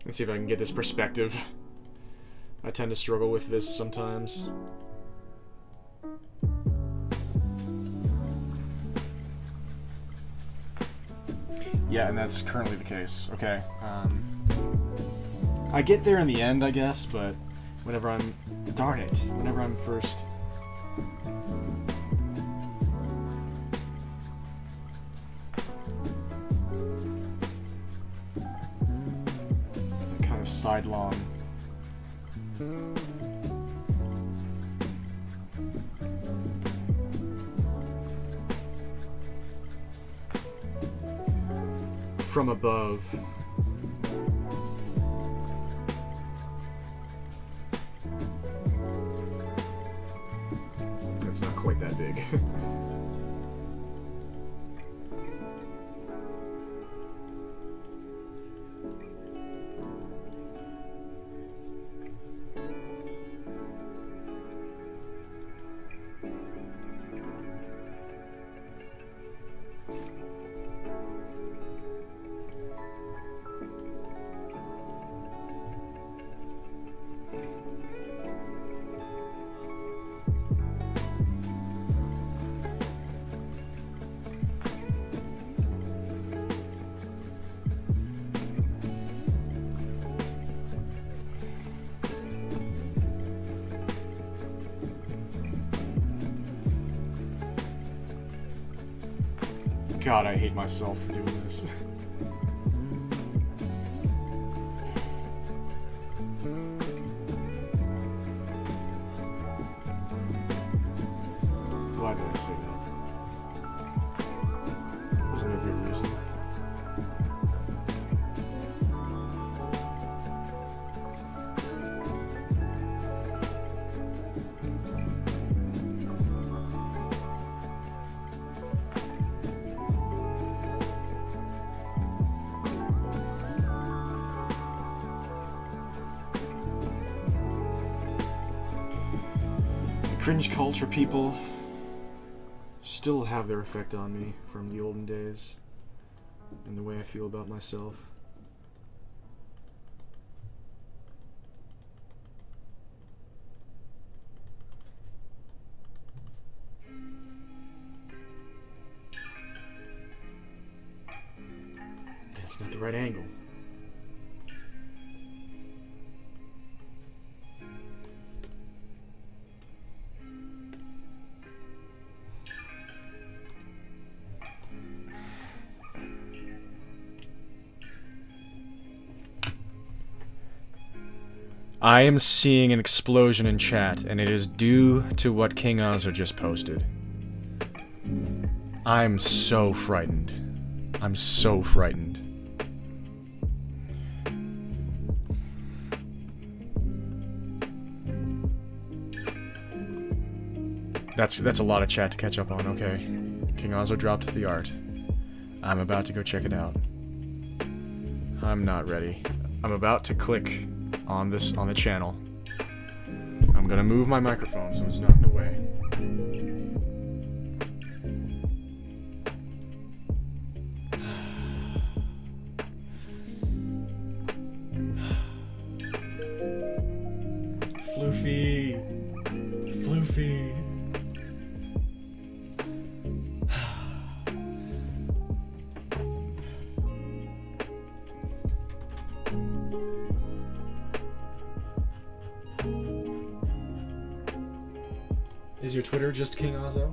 Speaker 1: Let's see if I can get this perspective. I tend to struggle with this sometimes. Yeah, and that's currently the case. Okay. I get there in the end, I guess, but whenever I'm... Darn it. Whenever I'm first... sidelong. From above. It's not quite that big. God, I hate myself for doing this. Why did I say that? There's no good reason. Cringe culture people still have their effect on me from the olden days and the way I feel about myself. That's not the right angle. I am seeing an explosion in chat, and it is due to what King Ozzo just posted. I'm so frightened. I'm so frightened. That's a lot of chat to catch up on, okay. King Ozzo dropped the art. I'm about to go check it out. I'm not ready. I'm about to click on the channel. I'm gonna move my microphone so it's not in the way. Floofy. Floofy. Is your Twitter just King Ozo?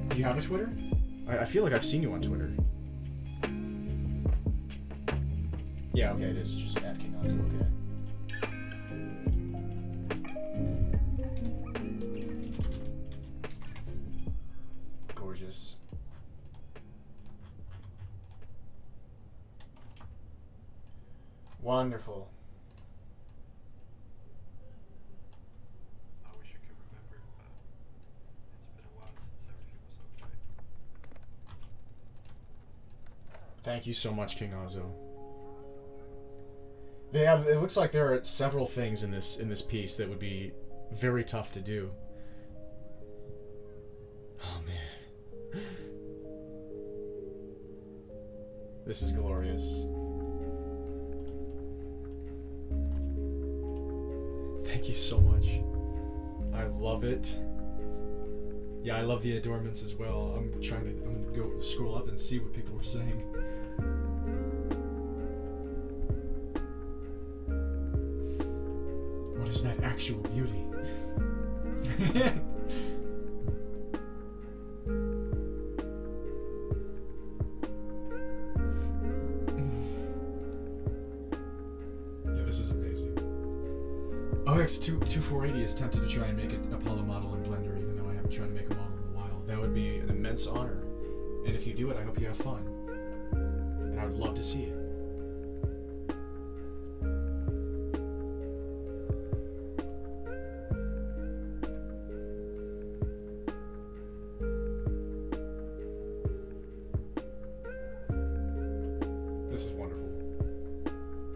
Speaker 1: Do you have a Twitter? I feel like I've seen you on Twitter. Yeah, okay, it is just at King Ozo, okay. Gorgeous. Wonderful.
Speaker 2: I wish I could remember, but it's been a while since everything was okay.
Speaker 1: Thank you so much, King Ozo. It looks like there are several things in this piece that would be very tough to do. Oh man. This is glorious. Thank you so much. I love it. Yeah, I love the adornments as well. I'm gonna go scroll up and see what people are saying. What is that actual beauty? Yeah, this is amazing. OX2480 is tempted to try and make an Apollo model in Blender, even though I haven't tried to make a model in a while. That would be an immense honor. And if you do it, I hope you have fun. And I would love to see it. This is wonderful.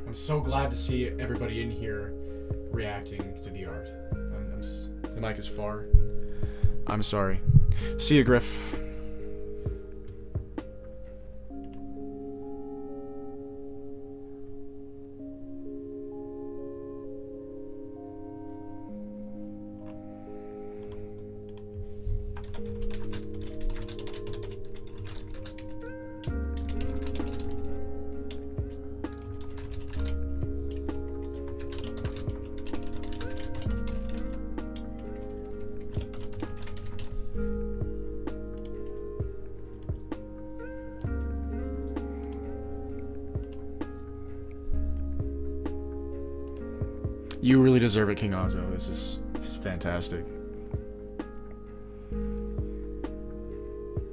Speaker 1: I'm so glad to see everybody in here reacting to the art. The mic is far. I'm sorry. See you, Griff. You really deserve it, King Ozo. This is fantastic.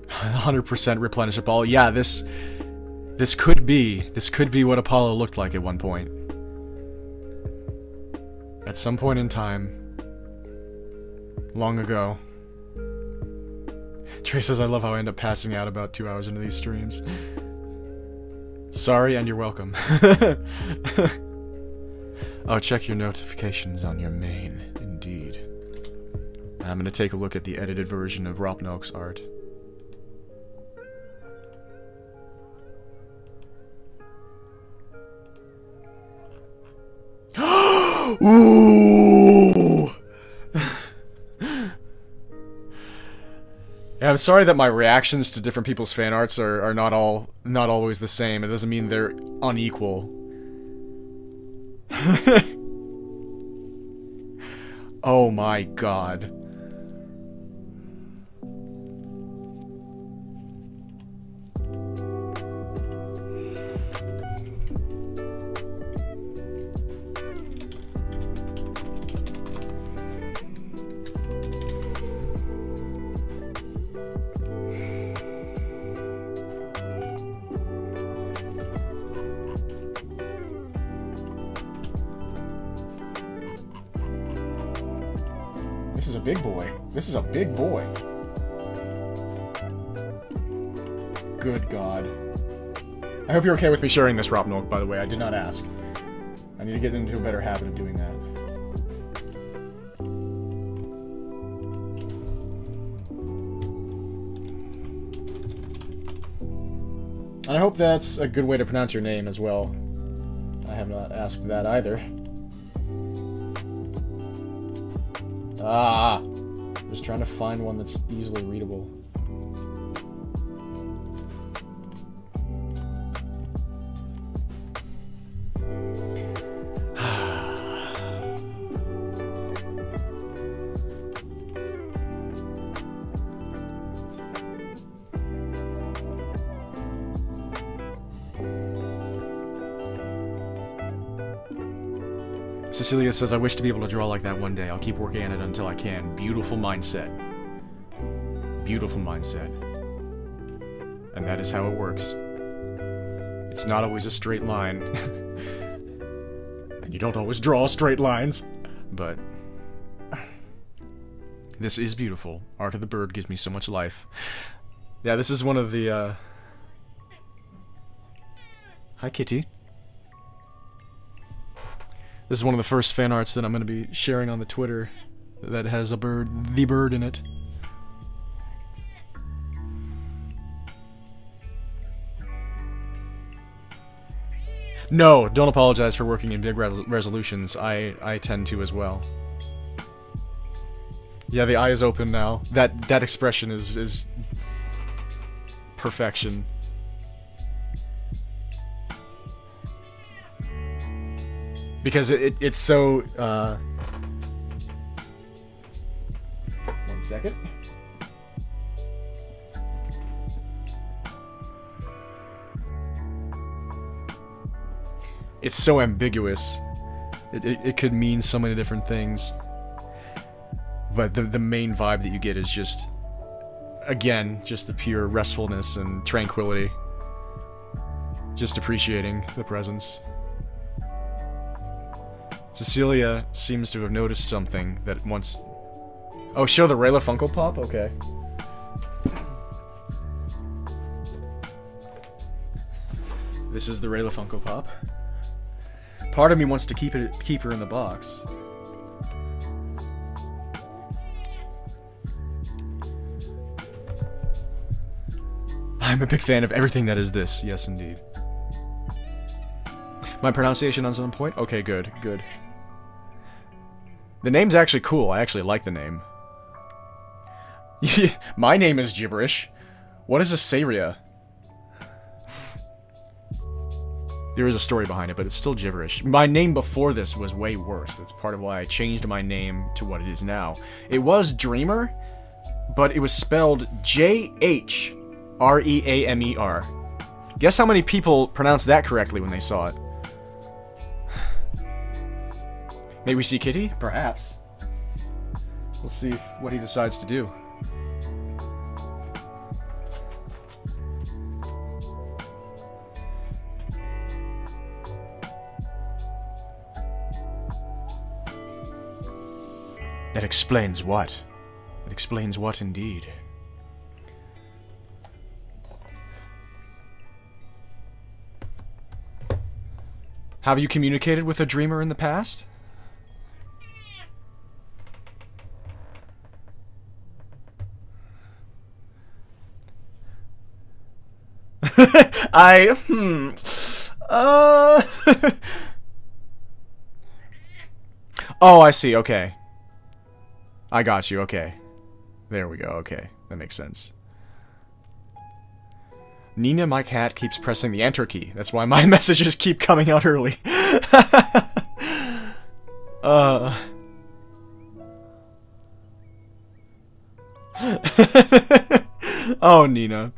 Speaker 1: 100% replenish Apollo. Yeah, this could be what Apollo looked like at one point. At some point in time, long ago. Trey says, I love how I end up passing out about 2 hours into these streams. Sorry, and you're welcome. Oh, check your notifications on your main. Indeed. I'm gonna take a look at the edited version of Ropnok's art. Ooh! Yeah, I'm sorry that my reactions to different people's fan arts are not always the same. It doesn't mean they're unequal. Oh my god. This is a big boy. This is a big boy. Good God. I hope you're okay with me sharing this, Rob Milk, by the way. I did not ask. I need to get into a better habit of doing that. And I hope that's a good way to pronounce your name as well. I have not asked that either. Ah! I'm just trying to find one that's easily readable. Cecilia says, I wish to be able to draw like that one day. I'll keep working at it until I can. Beautiful mindset. Beautiful mindset. And that is how it works. It's not always a straight line. And you don't always draw straight lines. But this is beautiful. Art of the Bird gives me so much life. Yeah, this is one of the, Hi, Kitty. This is one of the first fan arts that I'm going to be sharing on the Twitter that has a bird, the bird in it. No, don't apologize for working in big resolutions. I tend to as well. Yeah, the eye is open now. That expression is perfection. Because it's so, 1 second. It's so ambiguous. It could mean so many different things. But the main vibe that you get is just, again, just the pure restfulness and tranquility. Just appreciating the presence. Cecilia seems to have noticed something that once... Oh, show the Rayla Funko Pop? Okay. This is the Rayla Funko Pop. Part of me wants to keep her in the box. I'm a big fan of everything that is this. Yes, indeed. My pronunciation on some point? Okay, good, good. The name's actually cool. I actually like the name. My name is gibberish. What is a Saria? There is a story behind it, but it's still gibberish. My name before this was way worse. That's part of why I changed my name to what it is now. It was Dreamer, but it was spelled J-H-R-E-A-M-E-R. Guess how many people pronounced that correctly when they saw it? May we see Kitty? Perhaps. We'll see what he decides to do. That explains what? It explains what indeed. Have you communicated with a dreamer in the past? Oh, I see, okay. I got you, okay. There we go, okay. That makes sense. Nina, my cat, keeps pressing the enter key. That's why my messages keep coming out early. Oh, Nina.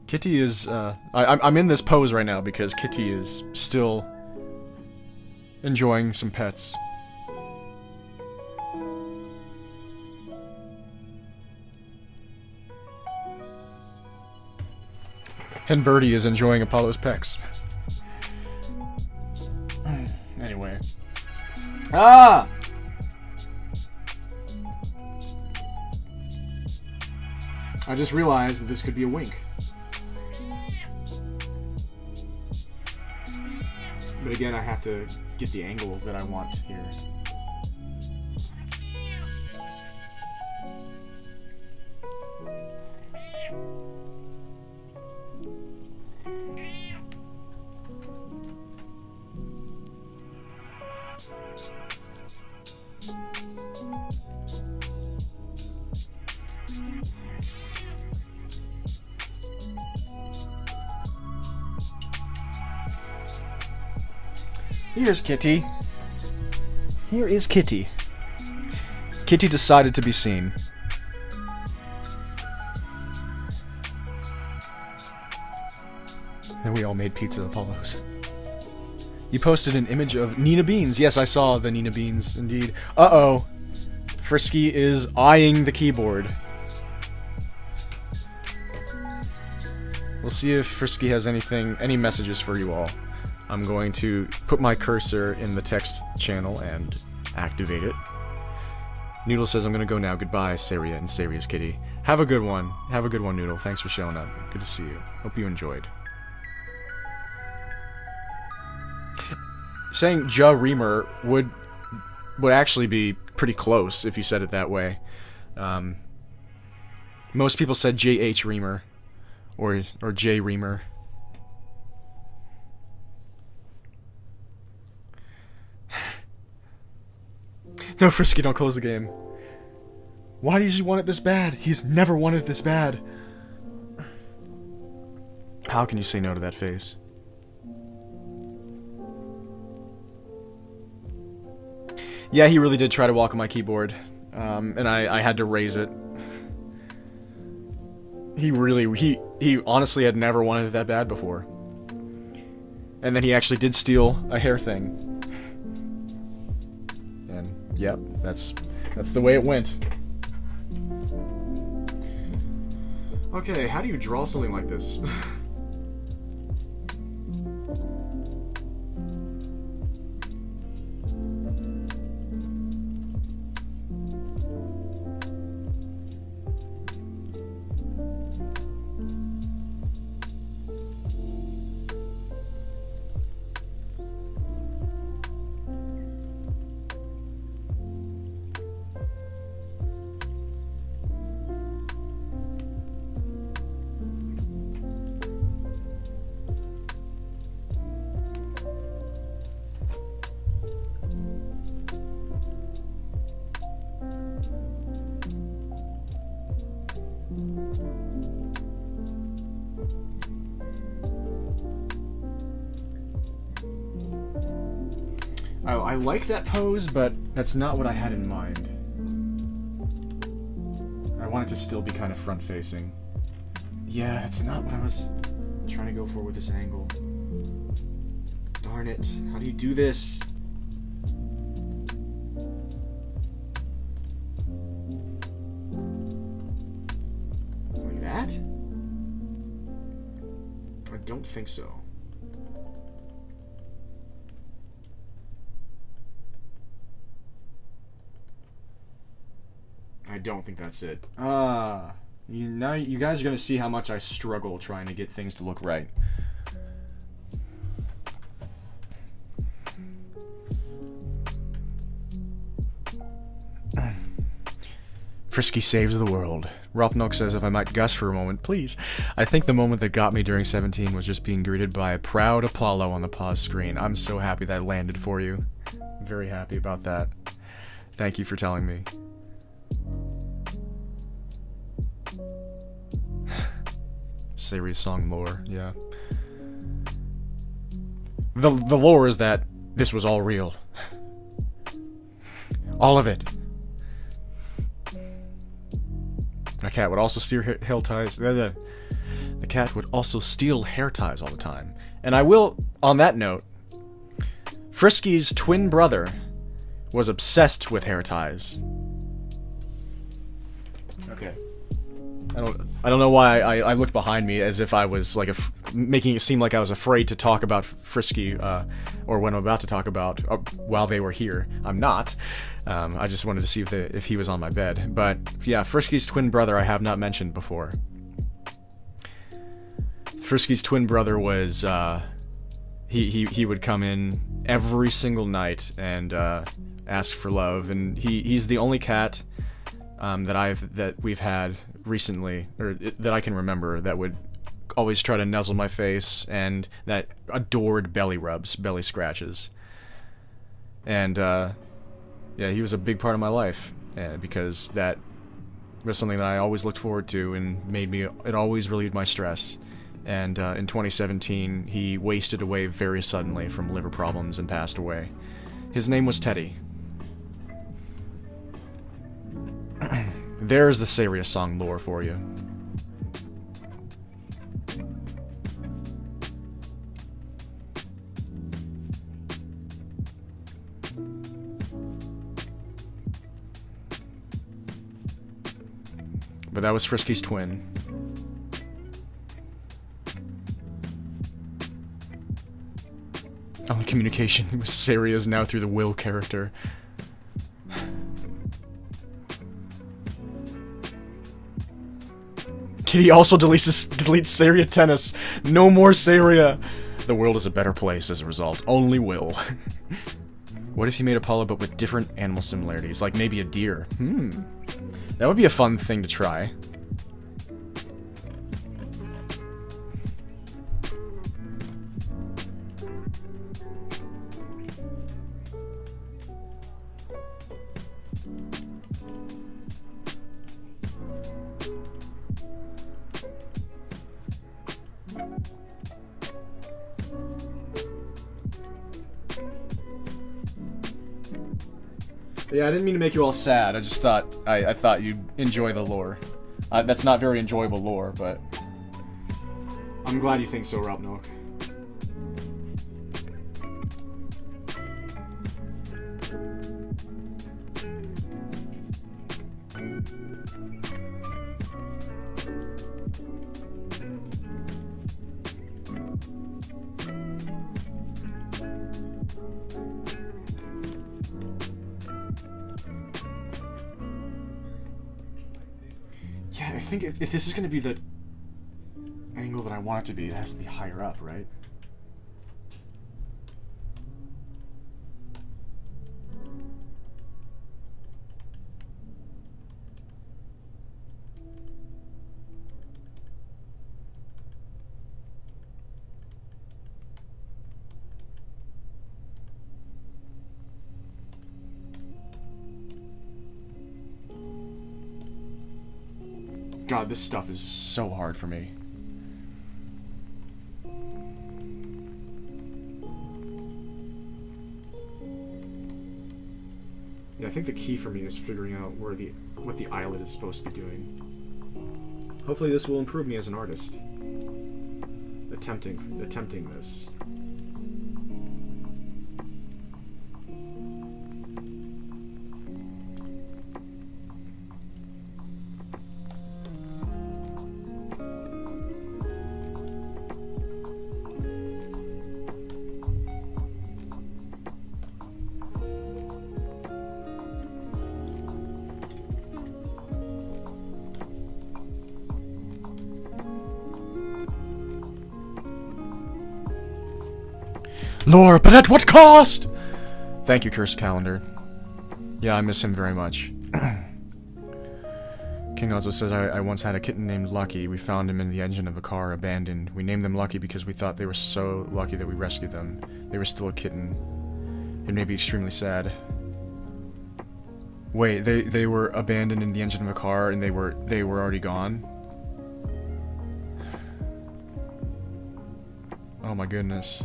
Speaker 1: Kitty is, I'm in this pose right now because Kitty is still enjoying some pets. And Birdie is enjoying Apollo's pecs. Anyway. Ah! I just realized that this could be a wink. But again, I have to get the angle that I want here. Here's Kitty. Here is Kitty. Kitty decided to be seen. Then we all made pizza Apollos. You posted an image of Nina Beans. Yes, I saw the Nina Beans, indeed. Uh-oh. Frisky is eyeing the keyboard. We'll see if Frisky has any messages for you all. I'm going to put my cursor in the text channel and activate it. Noodle says, I'm going to go now. Goodbye, Saria and Saria's kitty. Have a good one. Have a good one, Noodle. Thanks for showing up. Good to see you. Hope you enjoyed. Saying Ja Reamer would actually be pretty close if you said it that way. Most people said J.H. Reamer or J. Reamer. No, Frisky, don't close the game. Why does he want it this bad? He's never wanted it this bad. How can you say no to that face? Yeah, he really did try to walk on my keyboard. And I had to raise it. He honestly had never wanted it that bad before. And then he actually did steal a hair thing. And yep, that's the way it went. Okay, how do you draw something like this? I like that pose, but that's not what I had in mind. I want it to still be kind of front-facing. Yeah, that's not what I was trying to go for with this angle. Darn it. How do you do this? Like that? I don't think so. I don't think that's it. Now you guys are gonna see how much I struggle trying to get things to look right. Frisky saves the world. Ralph says, if I might gush for a moment, please. I think the moment that got me during 17 was just being greeted by a proud Apollo on the pause screen. I'm so happy that landed for you. I'm very happy about that. Thank you for telling me. Serious song lore, yeah. The lore is that this was all real. All of it. The cat would also steal hair ties. The cat would also steal hair ties all the time. And I will, on that note, Frisky's twin brother was obsessed with hair ties. Okay. I don't know why I looked behind me as if I was like making it seem like I was afraid to talk about Frisky, or what I'm about to talk about, while they were here. I'm not. I just wanted to see if he was on my bed. But, yeah, Frisky's twin brother I have not mentioned before. Frisky's twin brother was, he would come in every single night and, ask for love, and he's the only cat, that we've had recently, or that I can remember, that would always try to nuzzle my face, and that adored belly rubs, belly scratches. And, yeah, he was a big part of my life, because that was something that I always looked forward to, and it always relieved my stress. And, in 2017, he wasted away very suddenly from liver problems and passed away. His name was Teddy. There's the Serious Song lore for you. But that was Frisky's twin. Only communication with Sari is now through the Will character. Kitty also deletes Saria Tennis. No more Saria. The world is a better place as a result. Only Will. What if you made Apollo but with different animal similarities? Like maybe a deer. That would be a fun thing to try. Yeah, I didn't mean to make you all sad. I just thought I thought you'd enjoy the lore. That's not very enjoyable lore, but I'm glad you think so, Ralph. Yeah, I think if this is going to be the angle that I want it to be, it has to be higher up, right? God, this stuff is so hard for me. Yeah, I think the key for me is figuring out what the eyelid is supposed to be doing. Hopefully this will improve me as an artist. Attempting this. Lore, but at what cost? Thank you, Cursed Calendar. Yeah, I miss him very much. King also says, I once had a kitten named Lucky. We found him in the engine of a car, abandoned. We named them Lucky because we thought they were so lucky that we rescued them. They were still a kitten. It made me extremely sad. Wait, they were abandoned in the engine of a car and they were already gone? Oh my goodness.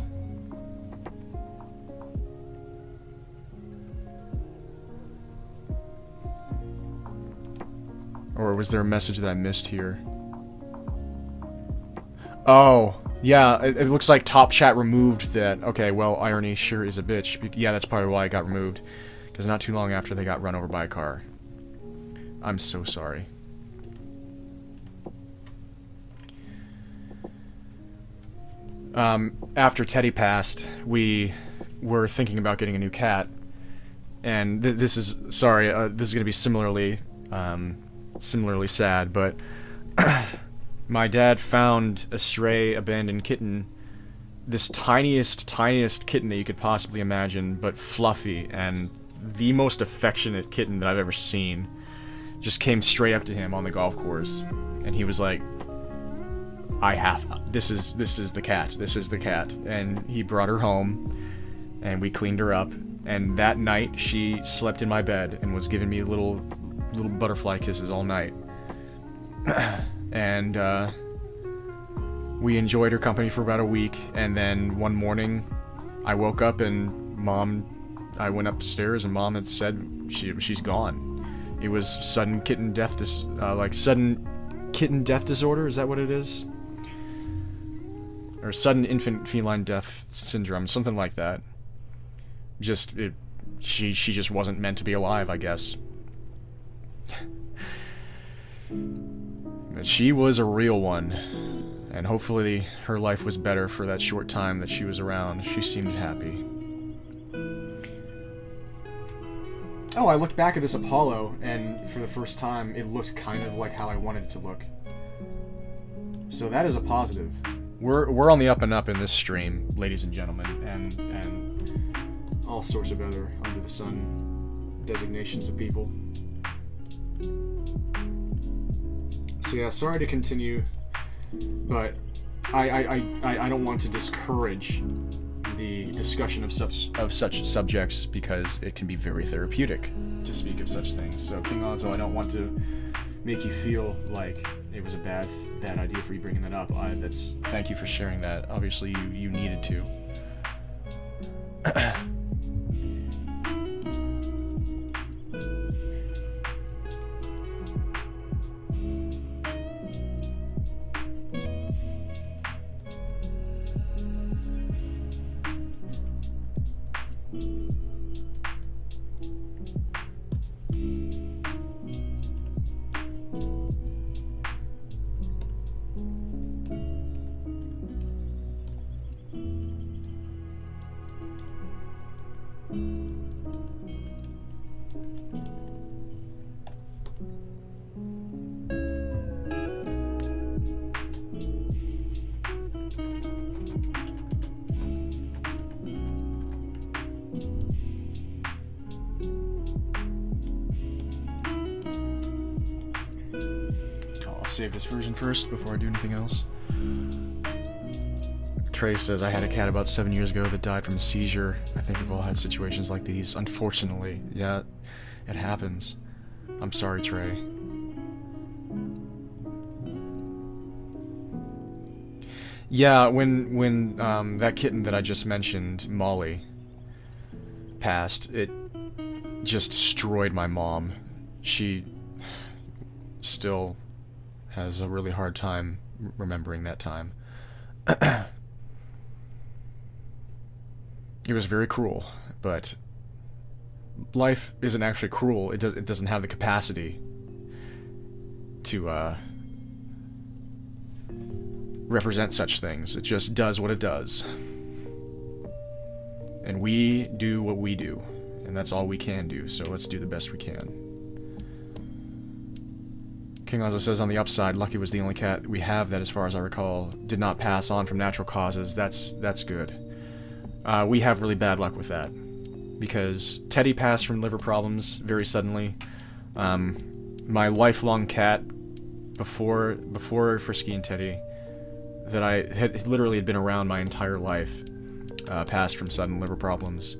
Speaker 1: Or was there a message that I missed here? Oh, yeah, it looks like Top Chat removed that. Okay, well, irony sure is a bitch. Yeah, that's probably why it got removed. Because not too long after they got run over by a car. I'm so sorry. After Teddy passed, we were thinking about getting a new cat, and this is sorry. This is going to be similarly sad, but my dad found a stray abandoned kitten, this tiniest kitten that you could possibly imagine, but fluffy, and the most affectionate kitten that I've ever seen. Just came straight up to him on the golf course, and he was like, this is the cat, this is the cat. And he brought her home, and we cleaned her up, and that night she slept in my bed and was giving me little butterfly kisses all night. And we enjoyed her company for about a week, and then one morning I woke up and I went upstairs and Mom had said she's gone. It was sudden kitten death sudden kitten death disorder, is that what it is? Or sudden infant feline death syndrome, something like that. She just wasn't meant to be alive, I guess. But she was a real one, and hopefully her life was better for that short time that she was around. She seemed happy. Oh, I looked back at this Apollo, and for the first time, it looked kind of like how I wanted it to look. So that is a positive. We're on the up and up in this stream, ladies and gentlemen, and all sorts of other under the sun designations of people. So yeah, sorry to continue, but I don't want to discourage the discussion of such subjects because it can be very therapeutic to speak of such things. So King Ozzo, I don't want to make you feel like it was a bad idea for you bringing that up. Thank you for sharing that. Obviously you needed to. Save this version first before I do anything else. Trey says, I had a cat about 7 years ago that died from a seizure. I think we've all had situations like these, unfortunately. Yeah, it happens. I'm sorry, Trey. Yeah, when that kitten that I just mentioned, Molly, passed, it just destroyed my mom. She still has a really hard time remembering that time. It was very cruel, but life isn't actually cruel. It doesn't have the capacity to represent such things. It just does what it does. And we do what we do, and that's all we can do, so let's do the best we can. King Ozzo says, on the upside, Lucky was the only cat we have that, as far as I recall, did not pass on from natural causes. That's good. We have really bad luck with that, because Teddy passed from liver problems very suddenly. My lifelong cat, before Frisky and Teddy, that I had literally been around my entire life, passed from sudden liver problems.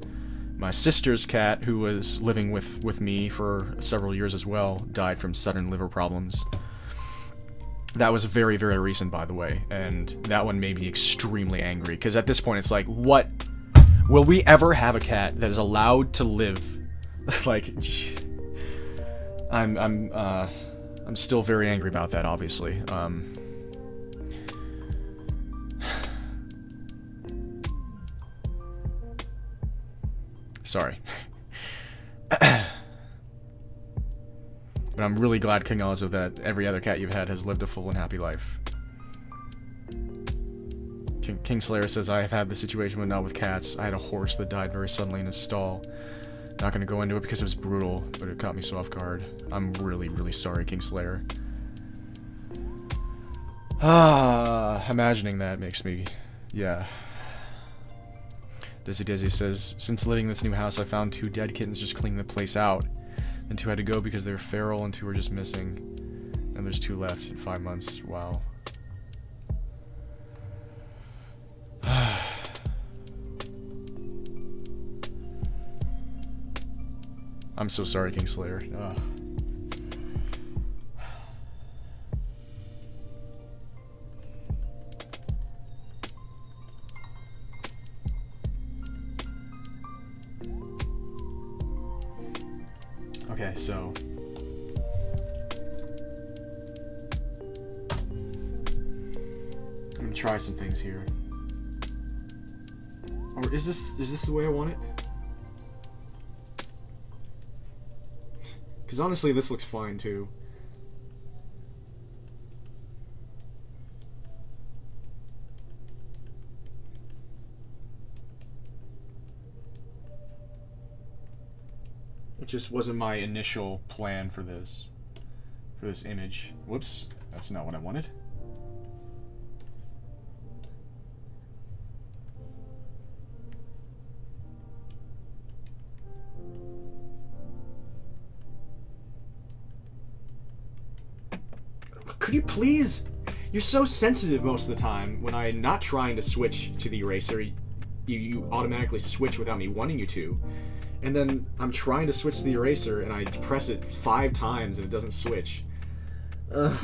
Speaker 1: My sister's cat, who was living with me for several years as well, died from sudden liver problems. That was very, very recent, by the way, and that one made me extremely angry, because at this point it's like, what? Will we ever have a cat that is allowed to live? Like, I'm still very angry about that, obviously. Sorry. But I'm really glad, King Ozzo, that every other cat you've had has lived a full and happy life. Kingslayer says, I have had this situation, but not with cats. I had a horse that died very suddenly in his stall. Not gonna go into it because it was brutal, but it caught me so off guard. I'm really, really sorry, Kingslayer. Ah, imagining that makes me... yeah. Dizzy says, since living in this new house, I found 2 dead kittens just cleaning the place out. Then 2 had to go because they were feral and 2 were just missing. And there's 2 left in 5 months. Wow. I'm so sorry, Kingslayer. Ugh. Okay, so I'm gonna try some things here. Or is this the way I want it? Because honestly, this looks fine too. It just wasn't my initial plan for this image. Whoops, that's not what I wanted. Could you please? You're so sensitive most of the time. When I'm not trying to switch to the eraser, you automatically switch without me wanting you to. And then I'm trying to switch to the eraser and I press it 5 times and it doesn't switch. Ugh.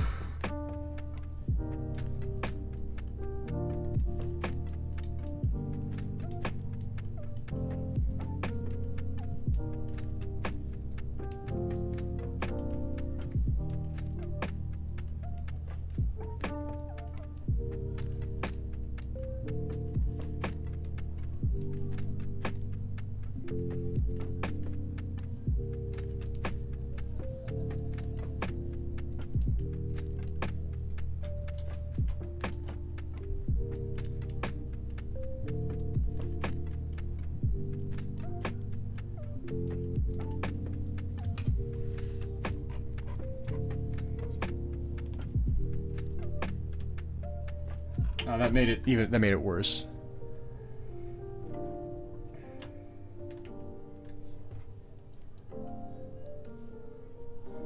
Speaker 1: That made it worse.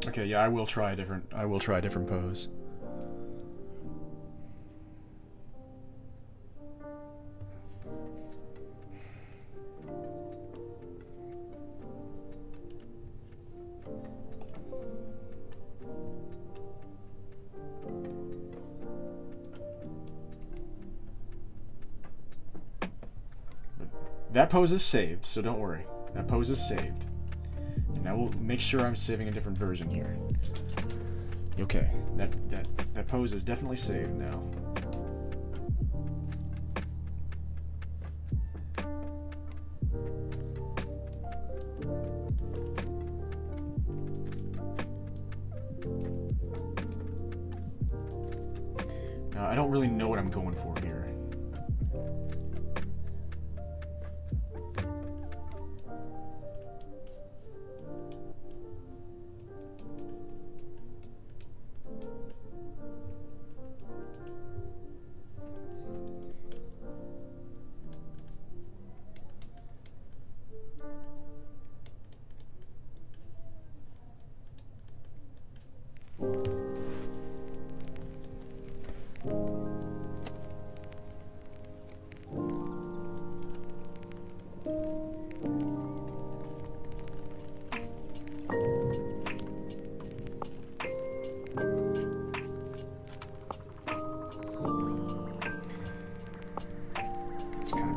Speaker 1: Okay, yeah, I will try a different pose. That pose is saved, so don't worry. That pose is saved. And I will make sure I'm saving a different version here. Okay, that pose is definitely saved now. Now, I don't really know what I'm going for here.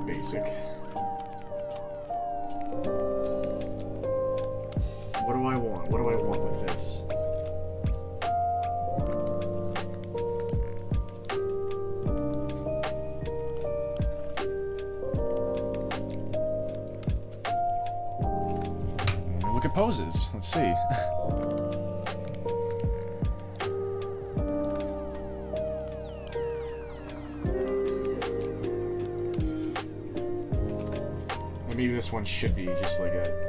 Speaker 1: Basic. What do I want? What do I want with this? Let me look at poses. Let's see. maybe this one should be just like a...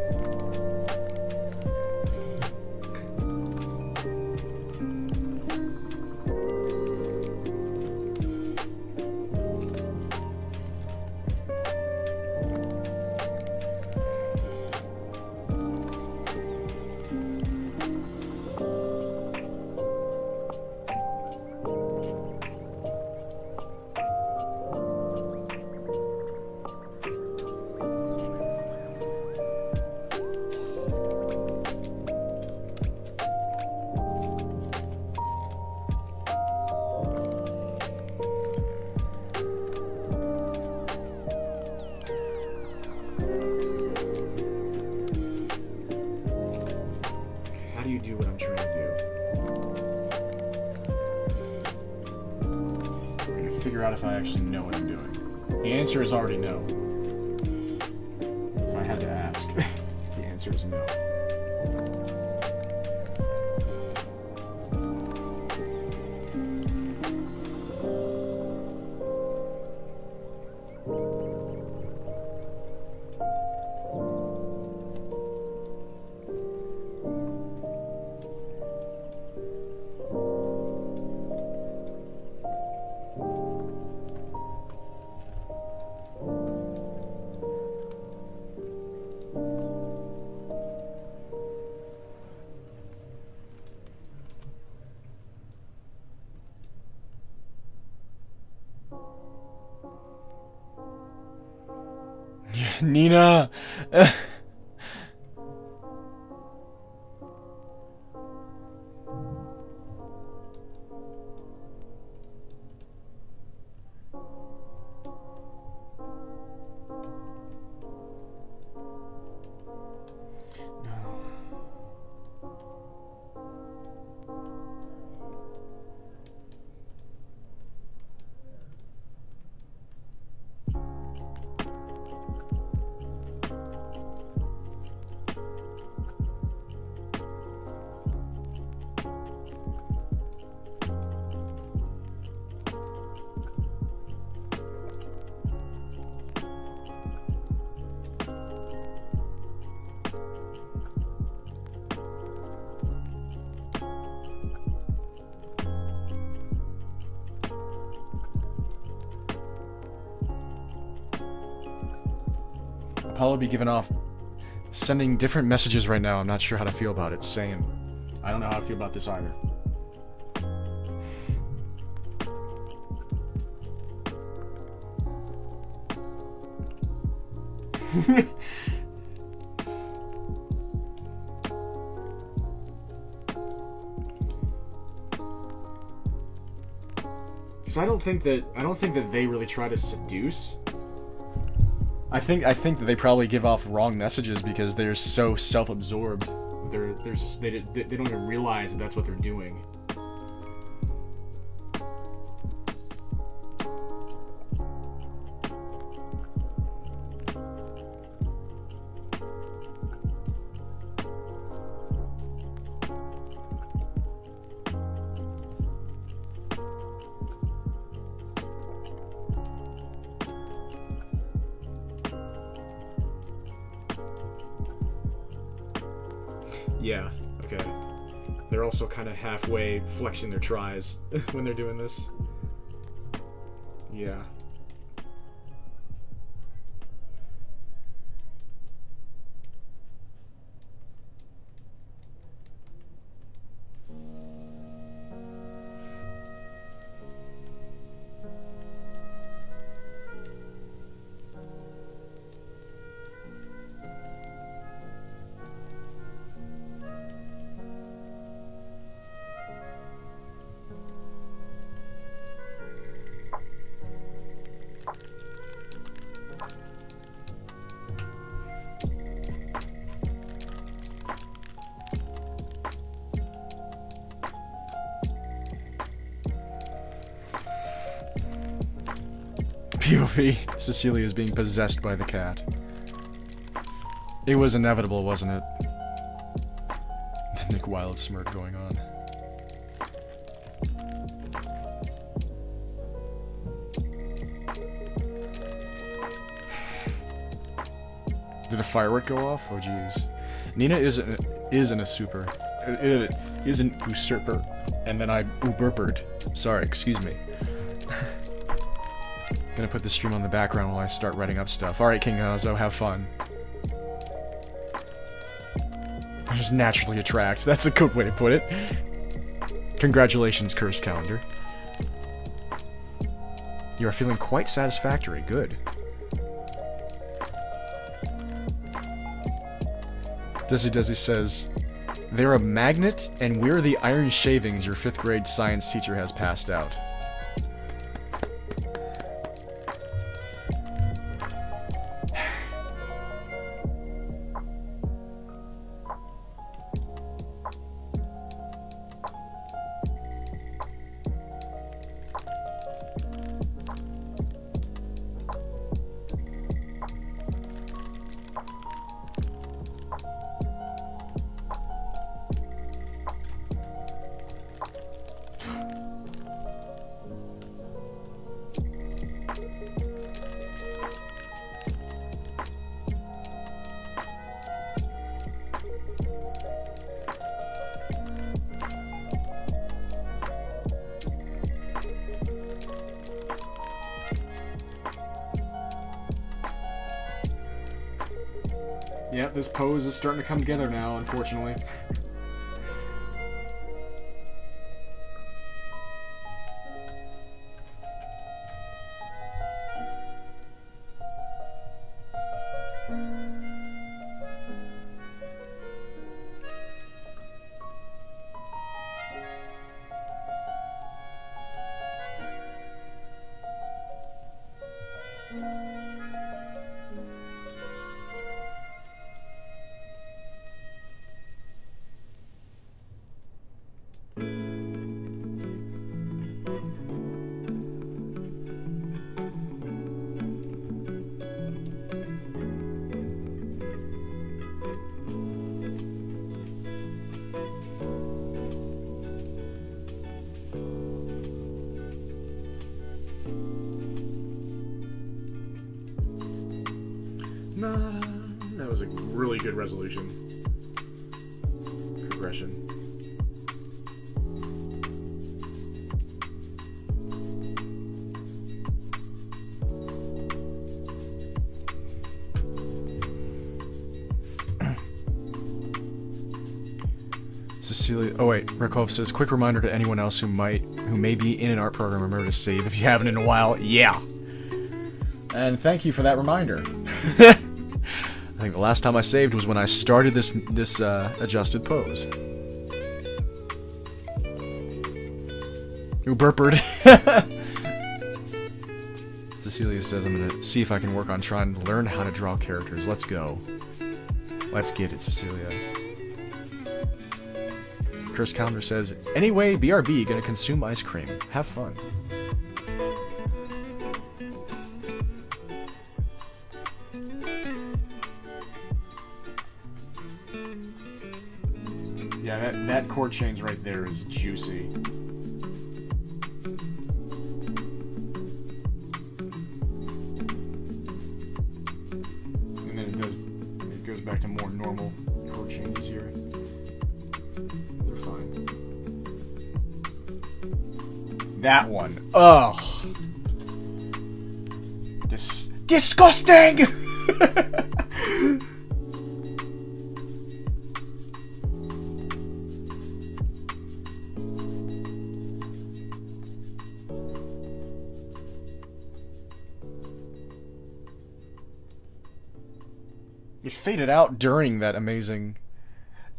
Speaker 1: How do you do what I'm trying to do? I'm gonna figure out if I actually know what I'm doing. The answer is already no. If I had to ask, the answer is no. Nina! Apollo be giving off, sending different messages right now. I'm not sure how to feel about it. Saying, I don't know how to feel about this either. Because I don't think that they really try to seduce. I think that they probably give off wrong messages because they're so self-absorbed. They don't even realize that that's what they're doing. Yeah, okay. They're also kind of halfway flexing their tries when they're doing this. Yeah. POV, Cecilia is being possessed by the cat. It was inevitable, wasn't it? The Nick Wilde smirk going on. Did a firework go off? Oh jeez. Nina isn't a super. Is an usurper. And then I uburpered. Sorry, excuse me. Gonna put the stream on the background while I start writing up stuff. Alright, King Hazo, have fun. I just naturally attract. That's a good way to put it. Congratulations, Cursed Calendar. You are feeling quite satisfactory. Good. Desi says, they're a magnet, and we're the iron shavings your 5th grade science teacher has passed out. Yep, this pose is starting to come together now, unfortunately. That was a really good resolution. Progression. Cecilia. Oh wait, Rekov says, quick reminder to anyone else who may be in an art program, remember to save if you haven't in a while. Yeah. And thank you for that reminder. I think the last time I saved was when I started this adjusted pose. Ooh, burpered. Cecilia says, I'm gonna see if I can work on trying to learn how to draw characters. Let's go. Let's get it, Cecilia. Cursed Calendar says, anyway, BRB, gonna consume ice cream. Have fun. Yeah, that chord change right there is juicy. And then it goes back to more normal chord changes here. They're fine. That one. Ugh. Disgusting! It faded out during that amazing...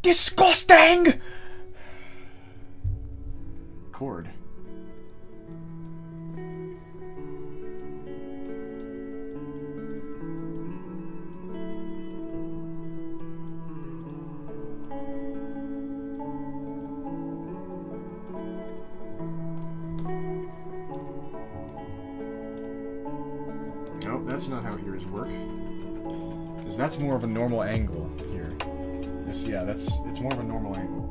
Speaker 1: disgusting! Chord. Nope, that's not how ears work. Because that's more of a normal angle here. Yeah, it's more of a normal angle.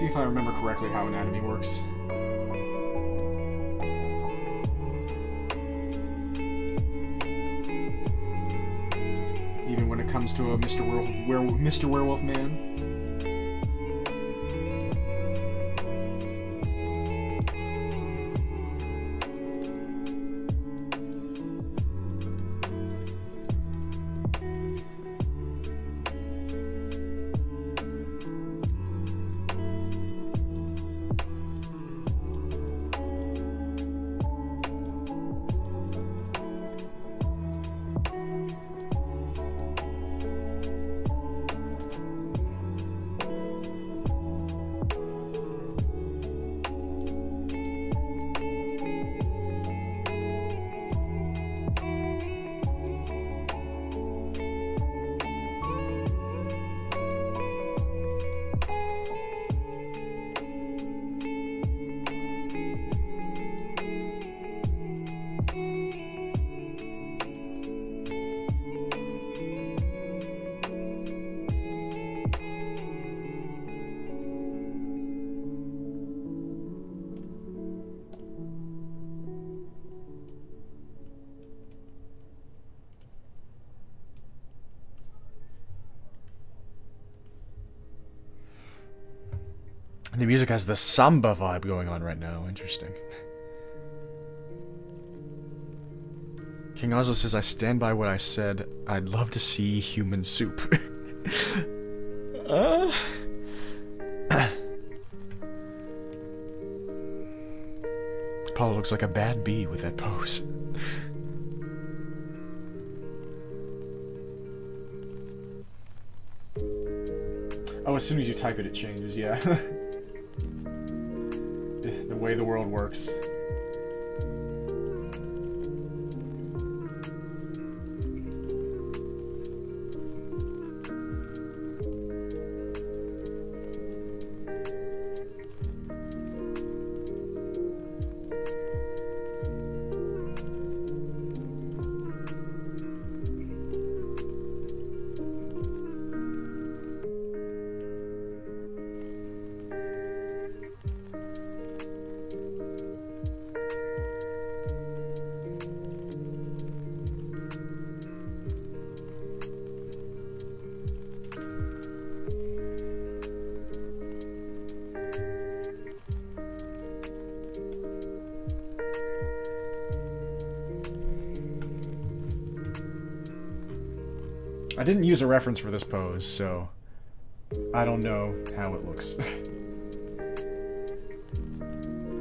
Speaker 1: see if I remember correctly how anatomy works. Even when it comes to a Mr. Werewolf Man. The music has the samba vibe going on right now. Interesting. King Oslo says, I stand by what I said. I'd love to see human soup. Paul looks like a bad bee with that pose. Oh, as soon as you type it, it changes, yeah. The way the world works. I didn't use a reference for this pose, so I don't know how it looks. And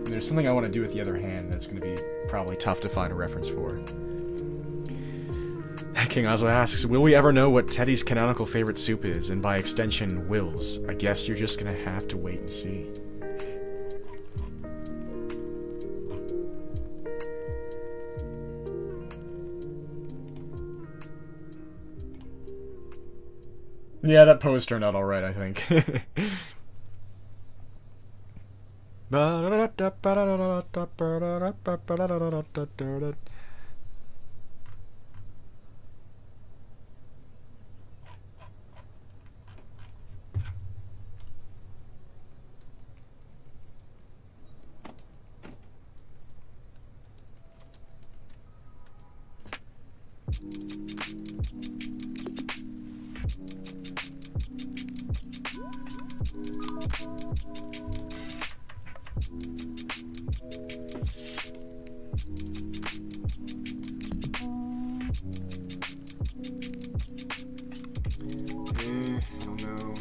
Speaker 1: there's something I want to do with the other hand that's going to be probably tough to find a reference for. King Oslo asks, will we ever know what Teddy's canonical favorite soup is, and by extension, Will's? I guess you're just going to have to wait and see. Yeah, that pose turned out alright, I think. I don't know.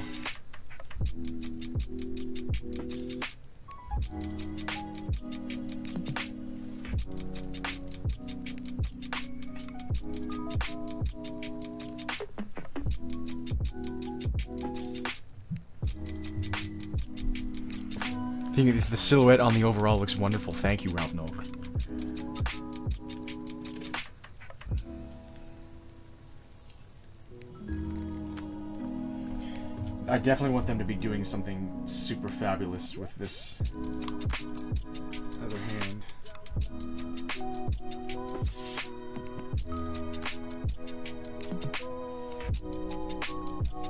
Speaker 1: I think the silhouette on the overall looks wonderful. Thank you, Ralph Noak. I definitely want them to be doing something super fabulous with this other hand.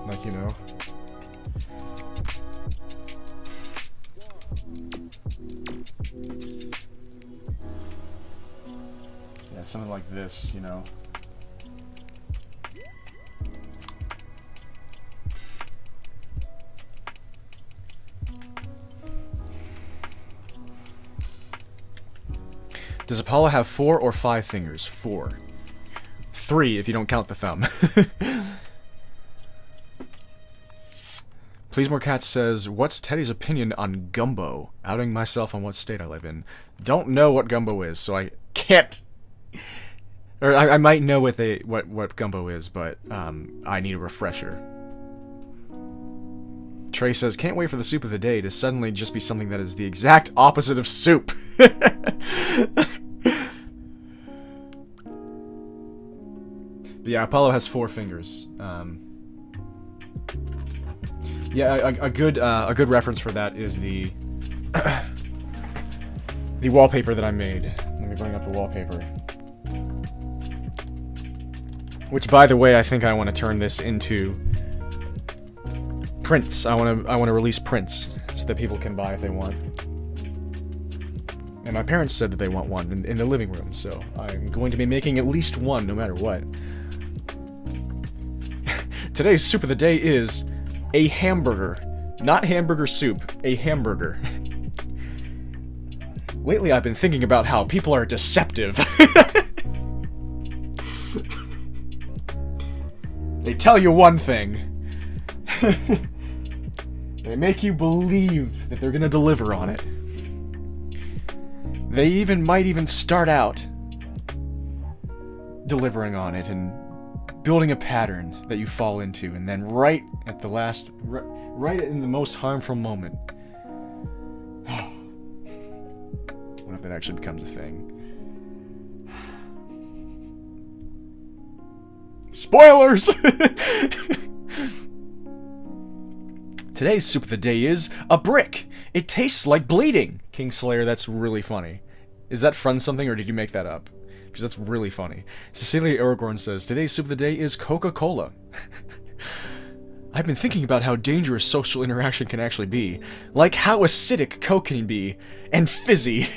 Speaker 1: Like, you know. Yeah, something like this, you know. Does Apollo have 4 or 5 fingers? 4. 3 if you don't count the thumb. Please More Cats says, what's Teddy's opinion on gumbo? Outing myself on what state I live in. Don't know what gumbo is, so I can't... Or I might know what gumbo is, but I need a refresher. Trey says, can't wait for the soup of the day to suddenly just be something that is the exact opposite of soup. But yeah, Apollo has 4 fingers. Yeah, a good reference for that is the the wallpaper that I made. Let me bring up the wallpaper. Which, by the way, I think I want to turn this into prints. I want to release prints so that people can buy if they want. And my parents said that they want one in the living room, so I'm going to be making at least one, no matter what. Today's soup of the day is a hamburger. Not hamburger soup, a hamburger. Lately I've been thinking about how people are deceptive. They tell you one thing. They make you believe that they're gonna deliver on it. They might even start out delivering on it and building a pattern that you fall into, and then right at the last, right in the most harmful moment, what if that actually becomes a thing? Spoilers! Today's soup of the day is a brick. It tastes like bleeding. Kingslayer, that's really funny. Is that from something, or did you make that up? Because that's really funny. Cecilia Aragorn says, today's soup of the day is Coca-Cola. I've been thinking about how dangerous social interaction can actually be. Like how acidic Coke can be. And fizzy.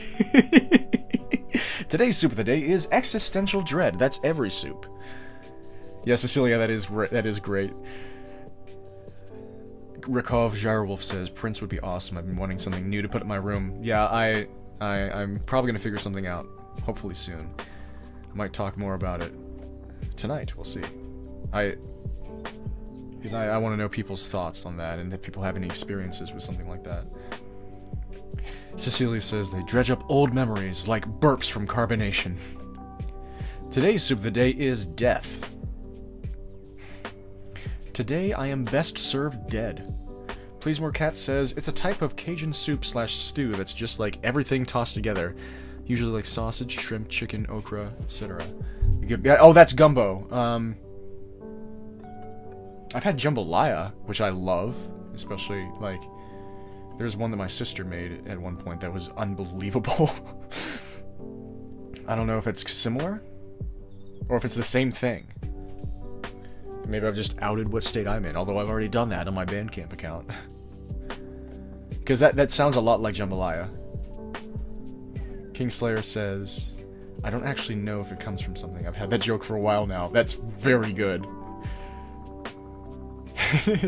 Speaker 1: Today's soup of the day is existential dread. That's every soup. Yeah, Cecilia, that is great. Rakov Jarwolf says, Prince would be awesome. I've been wanting something new to put in my room. Yeah, I'm probably going to figure something out. Hopefully soon. I might talk more about it tonight. We'll see. Because I want to know people's thoughts on that, and if people have any experiences with something like that. Cecilia says they dredge up old memories like burps from carbonation. Today's soup of the day is death. Today I am best served dead. Please More Cat says it's a type of Cajun soup / stew that's just like everything tossed together. Usually like sausage, shrimp, chicken, okra, etc. Oh, that's gumbo. I've had jambalaya, which I love, especially, like, there's one that my sister made at one point that was unbelievable. I don't know if it's similar, or if it's the same thing. Maybe I've just outed what state I'm in, although I've already done that on my Bandcamp account. Because that sounds a lot like jambalaya. Kingslayer says, I don't actually know if it comes from something. I've had that joke for a while now. That's very good.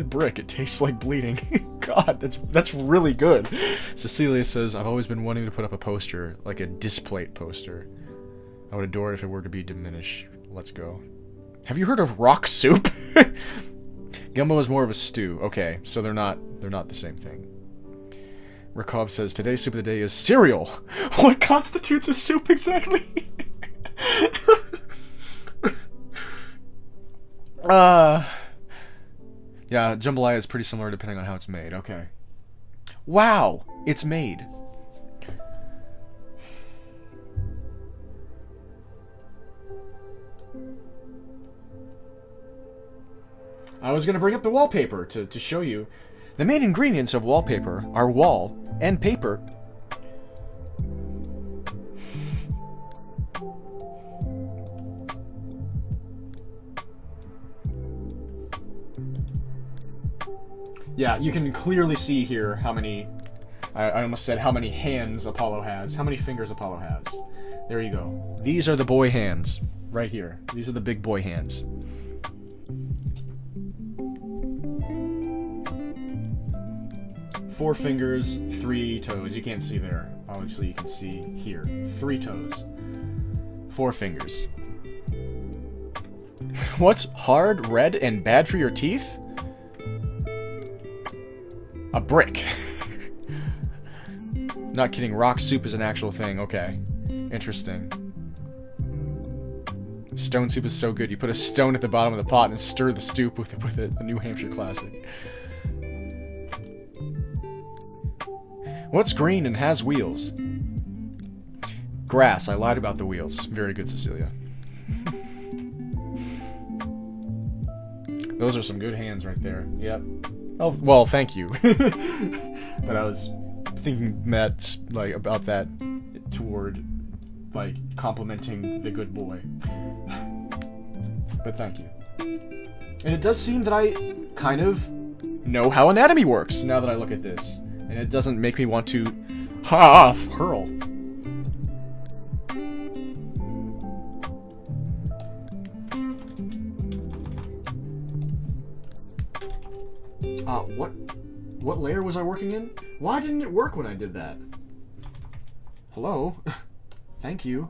Speaker 1: Brick, it tastes like bleeding. God, that's really good. Cecilia says, I've always been wanting to put up a poster, like a displate poster. I would adore it if it were to be Diminish. Let's go. Have you heard of rock soup? Gumbo is more of a stew. Okay, so they're not the same thing. Rakov says, today's soup of the day is cereal. What constitutes a soup exactly? Yeah, jambalaya is pretty similar depending on how it's made. Okay. Wow! It's made. I was gonna bring up the wallpaper to show you. The main ingredients of wallpaper are wall and paper. Yeah, you can clearly see here how many... I almost said how many hands Apollo has. How many fingers Apollo has. There you go. These are the boy hands. Right here. These are the big boy hands. Four fingers, 3 toes. You can't see there. Obviously, you can see here. 3 toes. 4 fingers. What's hard, red, and bad for your teeth? A brick. Not kidding, rock soup is an actual thing. Okay. Interesting. Stone soup is so good. You put a stone at the bottom of the pot and stir the soup with it. A New Hampshire classic. What's green and has wheels? Grass. I lied about the wheels. Very good, Cecilia. Those are some good hands right there. Yep. Oh, well, thank you. But I was thinking that, like, about that toward, like, complimenting the good boy. But thank you. And it does seem that I kind of know how anatomy works now that I look at this. And it doesn't make me want to hurl. What layer was I working in? Why didn't it work when I did that? Hello? Thank you.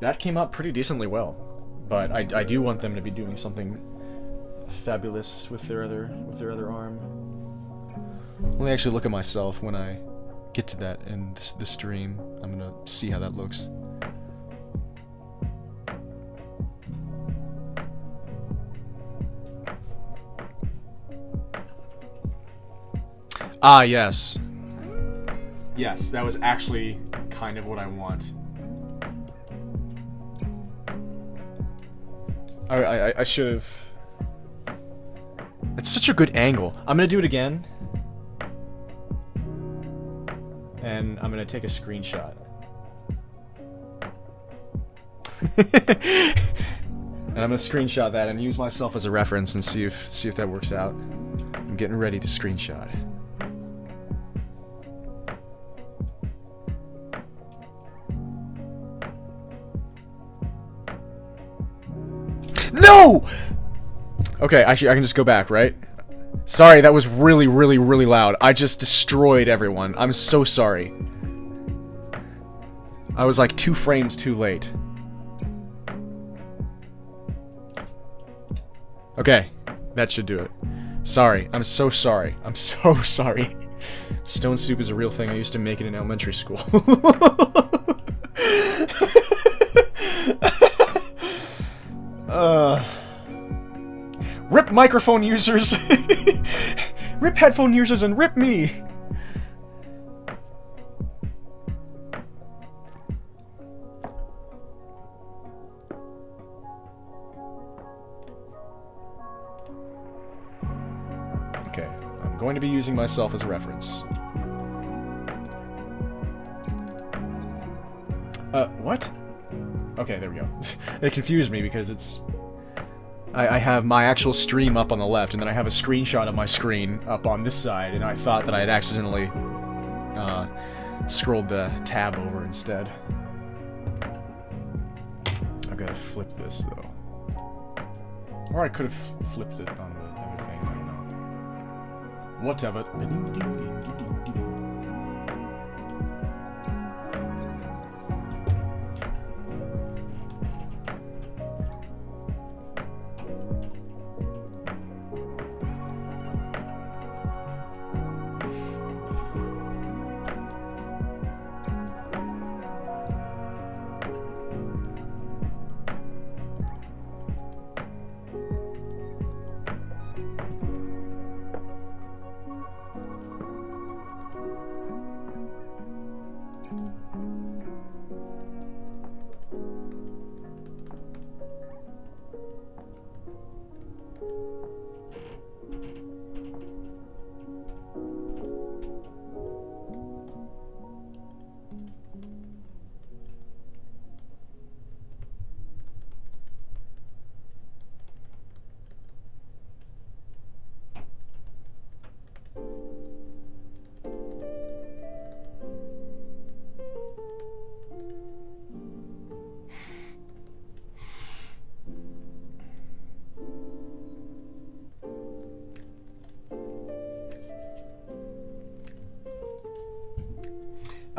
Speaker 1: That came out pretty decently well. But I do want them to be doing something fabulous with their other arm. Let me actually look at myself when I get to that in the stream. I'm gonna see how that looks. Ah, yes. Yes, that was actually kind of what I want. I should have... It's such a good angle. I'm gonna do it again. And I'm gonna take a screenshot. And I'm gonna screenshot that and use myself as a reference and see if that works out. I'm getting ready to screenshot. No! Okay, actually, I can just go back, right? Sorry, that was really, really, really loud. I just destroyed everyone. I'm so sorry. I was like 2 frames too late. Okay, that should do it. Sorry, I'm so sorry. I'm so sorry. Stone soup is a real thing. I used to make it in elementary school. Rip microphone users! Rip headphone users and rip me! Okay, I'm going to be using myself as a reference. What? Okay, there we go. It confused me because it's... I have my actual stream up on the left, and then I have a screenshot of my screen up on this side, and I thought that I had accidentally scrolled the tab over instead. I've got to flip this, though. Or I could have flipped it on the other thing, I don't know. Whatever.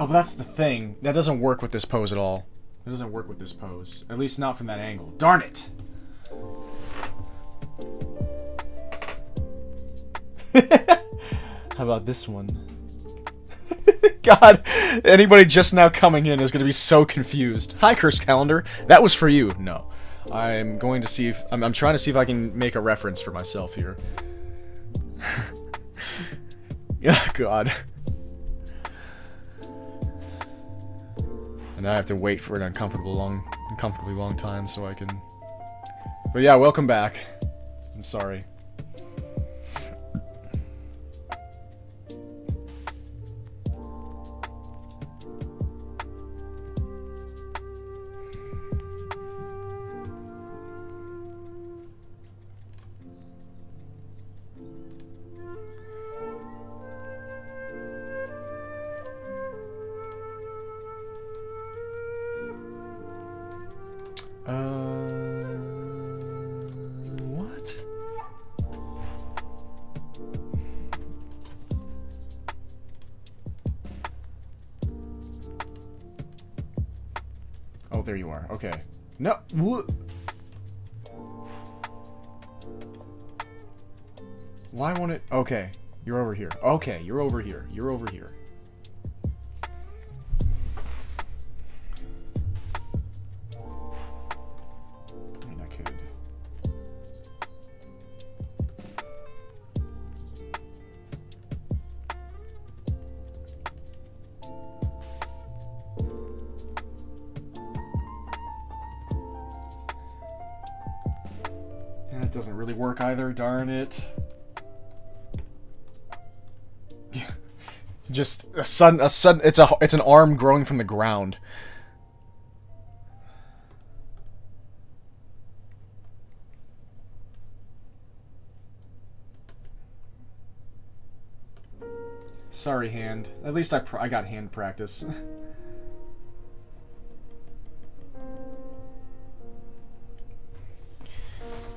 Speaker 1: Oh, but that's the thing. That doesn't work with this pose at all. It doesn't work with this pose. At least not from that angle. Darn it! How about this one? God, anybody just now coming in is going to be so confused. Hi, Curse Calendar. That was for you. No. I'm going to see if... I'm trying to see if I can make a reference for myself here. Oh, God. And I have to wait for an uncomfortably long time so I can... But yeah, welcome back. I'm sorry. What? Oh, there you are. Okay. No. Why won't it? Okay. You're over here. Okay, you're over here. You're over here. That doesn't really work either, darn it. Just a sudden, it's an arm growing from the ground. Sorry, hand. At least I got hand practice.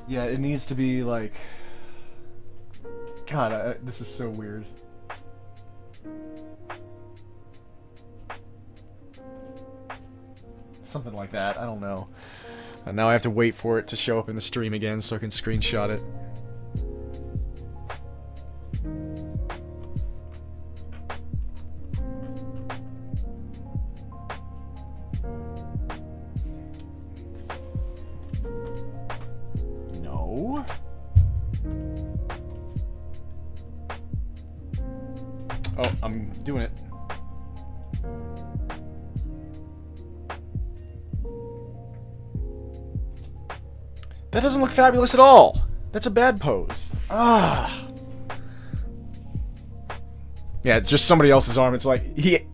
Speaker 1: Yeah, it needs to be like... God, this is so weird. Something like that, I don't know. And now I have to wait for it to show up in the stream again so I can screenshot it. No. Oh, I'm doing it. That doesn't look fabulous at all. That's a bad pose. Ah. Yeah, it's just somebody else's arm. It's like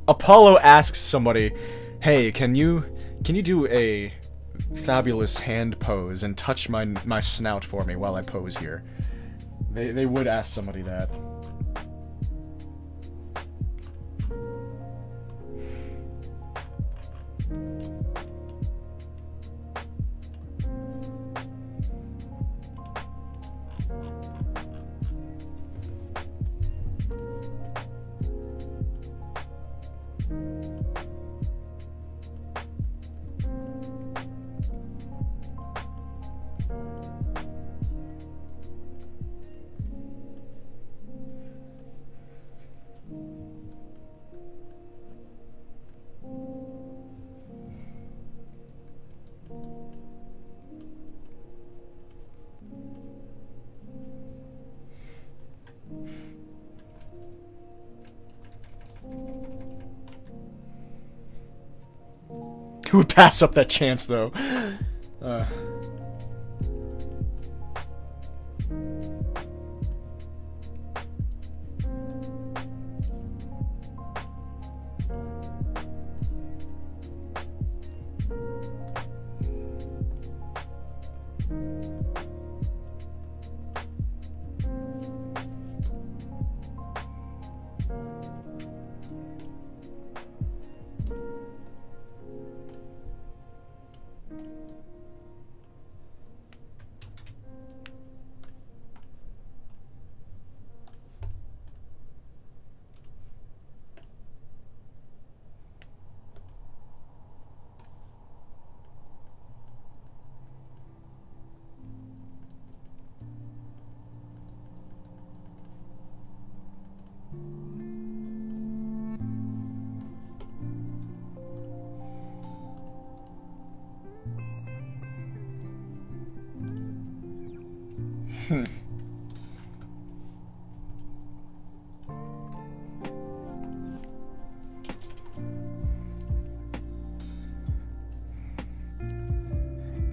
Speaker 1: Apollo asks somebody, "Hey, can you do a fabulous hand pose and touch my snout for me while I pose here?" They would ask somebody that. Who would pass up that chance, though?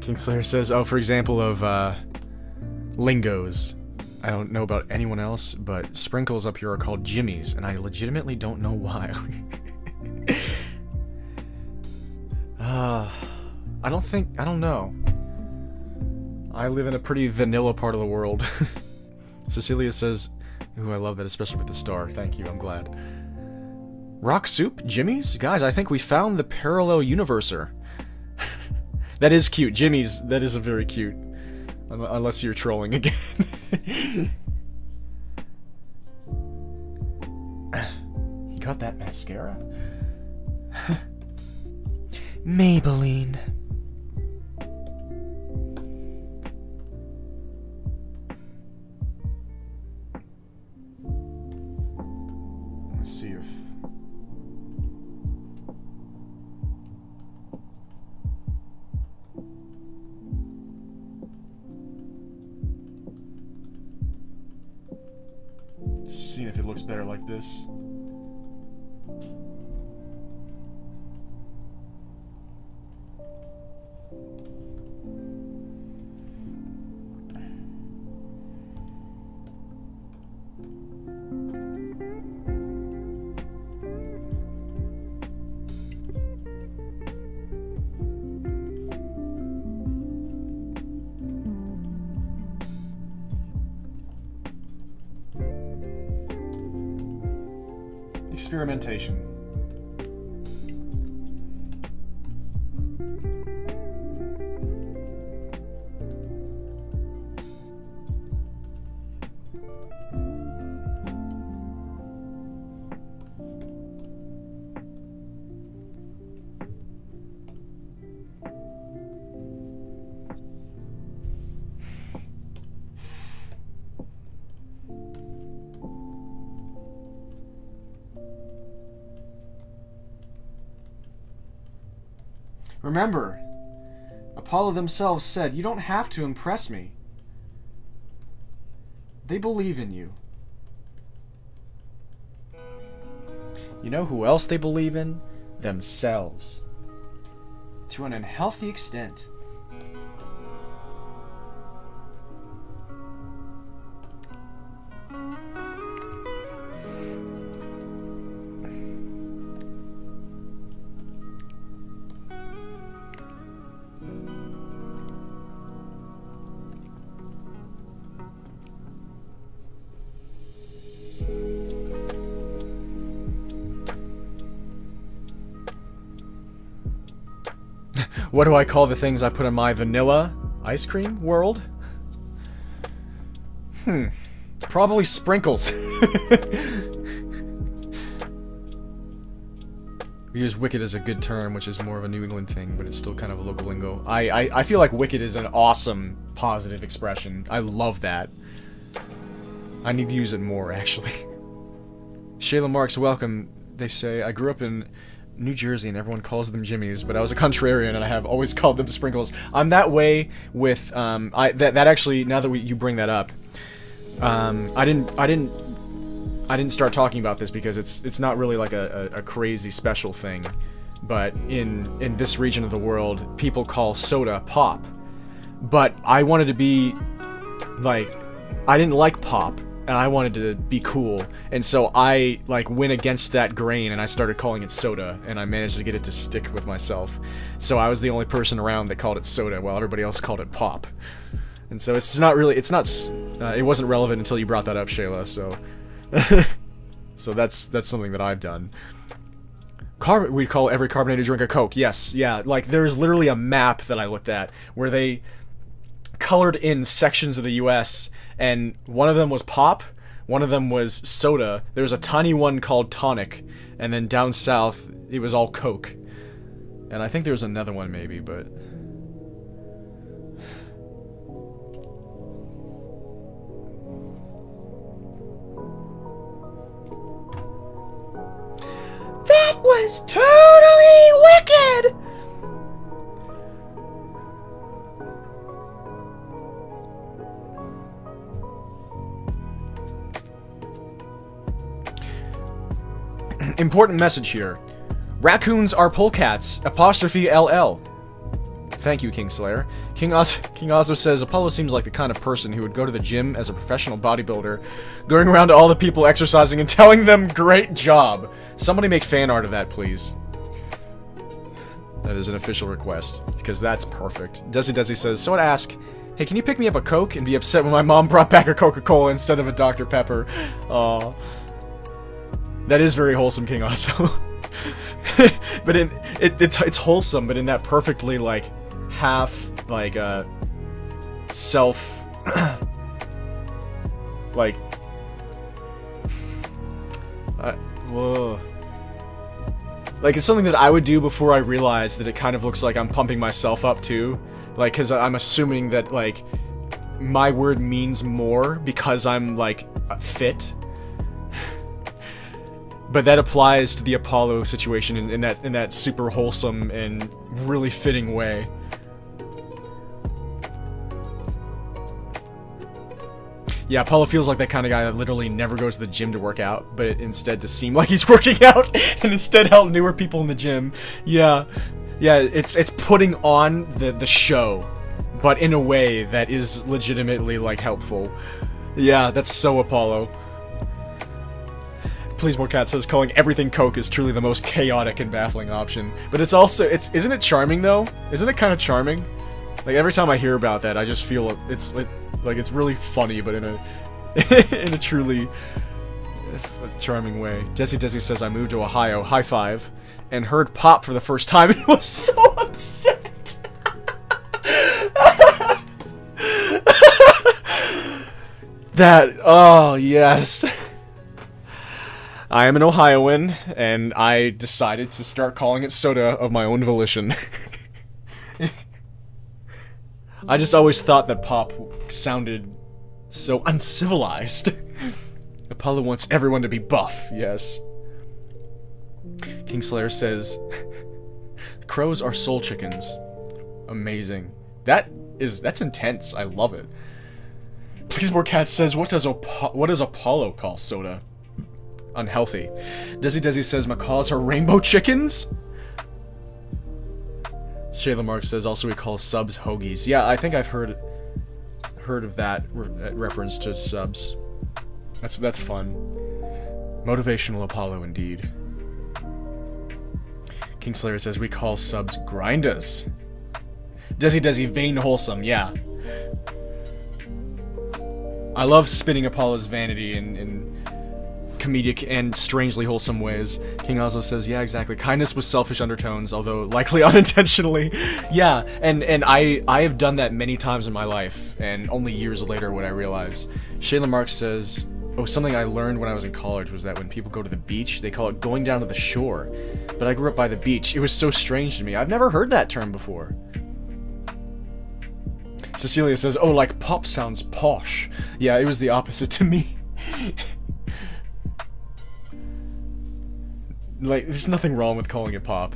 Speaker 1: Kingslayer says, oh, for example of, lingos. I don't know about anyone else, but sprinkles up here are called jimmies, and I legitimately don't know why. I don't know. I live in a pretty vanilla part of the world. Cecilia says, ooh, I love that, especially with the star. Thank you, I'm glad. Rock soup? Jimmy's? Guys, I think we found the parallel universer. That is cute. Jimmy's, that is a very cute. Unless you're trolling again. You got that mascara? Maybelline. Let's see if... Seeing if it looks better like this. Experimentation. Remember, Apollo themselves said, you don't have to impress me. They believe in you. You know who else they believe in? Themselves. To an unhealthy extent. What do I call the things I put in my vanilla ice cream world? Probably sprinkles. We use wicked as a good term, which is more of a New England thing, but it's still kind of a local lingo. I feel like wicked is an awesome, positive expression. I love that. I need to use it more, actually. Shayla Marks, welcome. They say, I grew up in New Jersey and everyone calls them Jimmies, but I was a contrarian and I have always called them sprinkles. I'm that way with that actually, now that you bring that up, I didn't start talking about this because it's not really like a crazy special thing, but in this region of the world, people call soda pop. But I wanted to be like, I didn't like pop. And I wanted to be cool, and so I, like, went against that grain, and I started calling it soda, and I managed to get it to stick with myself. So I was the only person around that called it soda, while everybody else called it pop. And so it's not really, it wasn't relevant until you brought that up, Shayla, so... So that's something that I've done. We'd call every carbonated drink a Coke, yes, yeah, like, there's literally a map that I looked at, where they colored in sections of the US, and one of them was pop, one of them was soda, there was a tiny one called tonic, and then down south it was all Coke. And I think there was another one maybe, but... That was totally wicked! Important message here. Raccoons are polecats, apostrophe LL. Thank you, Kingslayer. King Ozo says, Apollo seems like the kind of person who would go to the gym as a professional bodybuilder, going around to all the people exercising and telling them, great job. Somebody make fan art of that, please. That is an official request, because that's perfect. Desi says, so I'd ask, hey, can you pick me up a Coke and be upset when my mom brought back a Coca-Cola instead of a Dr. Pepper? Aw. That is very wholesome, King Ozo. But it's wholesome, but in that perfectly, like, half, like, self... like... whoa... Like, it's something that I would do before I realize that it kind of looks like I'm pumping myself up, too. Like, because I'm assuming that, like, my word means more because I'm, like, fit. But that applies to the Apollo situation in that super wholesome and really fitting way. Yeah, Apollo feels like that kind of guy that literally never goes to the gym to work out, but instead to seem like he's working out, and instead help newer people in the gym. Yeah, yeah, it's putting on the show, but in a way that is legitimately, like, helpful. Yeah, that's so Apollo. Please More Cat says, calling everything Coke is truly the most chaotic and baffling option. But it's also, isn't it charming, though? Isn't it kind of charming? Like, every time I hear about that, I just feel it's really funny, but in a truly charming way. Desi says, I moved to Ohio, high five, and heard Pop for the first time and was so upset. That, oh, yes. I am an Ohioan, and I decided to start calling it soda of my own volition. I just always thought that Pop sounded so uncivilized. Apollo wants everyone to be buff, yes. Kingslayer says, crows are soul chickens. Amazing. That's intense. I love it. Please More Cat says, what does Apollo call soda? Unhealthy. Desi says, macaws are rainbow chickens? Shayla Mark says, also we call subs hoagies. Yeah, I think I've heard of that reference to subs. That's fun. Motivational Apollo indeed. Kingslayer says, we call subs grinders. Desi vain wholesome, yeah. I love spinning Apollo's vanity in comedic and strangely wholesome ways. King Ozo says, yeah, exactly. Kindness with selfish undertones, although likely unintentionally. Yeah, and I have done that many times in my life, and only years later would I realize. Shayla Mark says, oh, something I learned when I was in college was that when people go to the beach, they call it going down to the shore. But I grew up by the beach. It was so strange to me. I've never heard that term before. Cecilia says, oh, like pop sounds posh. Yeah, it was the opposite to me. Like, there's nothing wrong with calling it pop.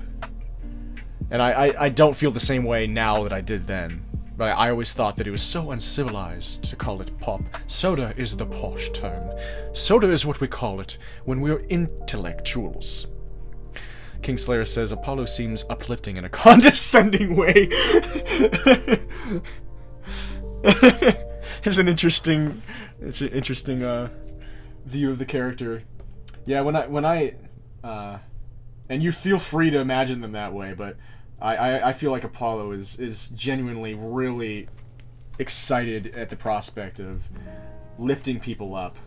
Speaker 1: And I don't feel the same way now that I did then. But I always thought that it was so uncivilized to call it pop. Soda is the posh term. Soda is what we call it when we're intellectuals. Kingslayer says, Apollo seems uplifting in a condescending way. It's an interesting view of the character. Yeah, when I and you feel free to imagine them that way, but I feel like Apollo is genuinely really excited at the prospect of lifting people up.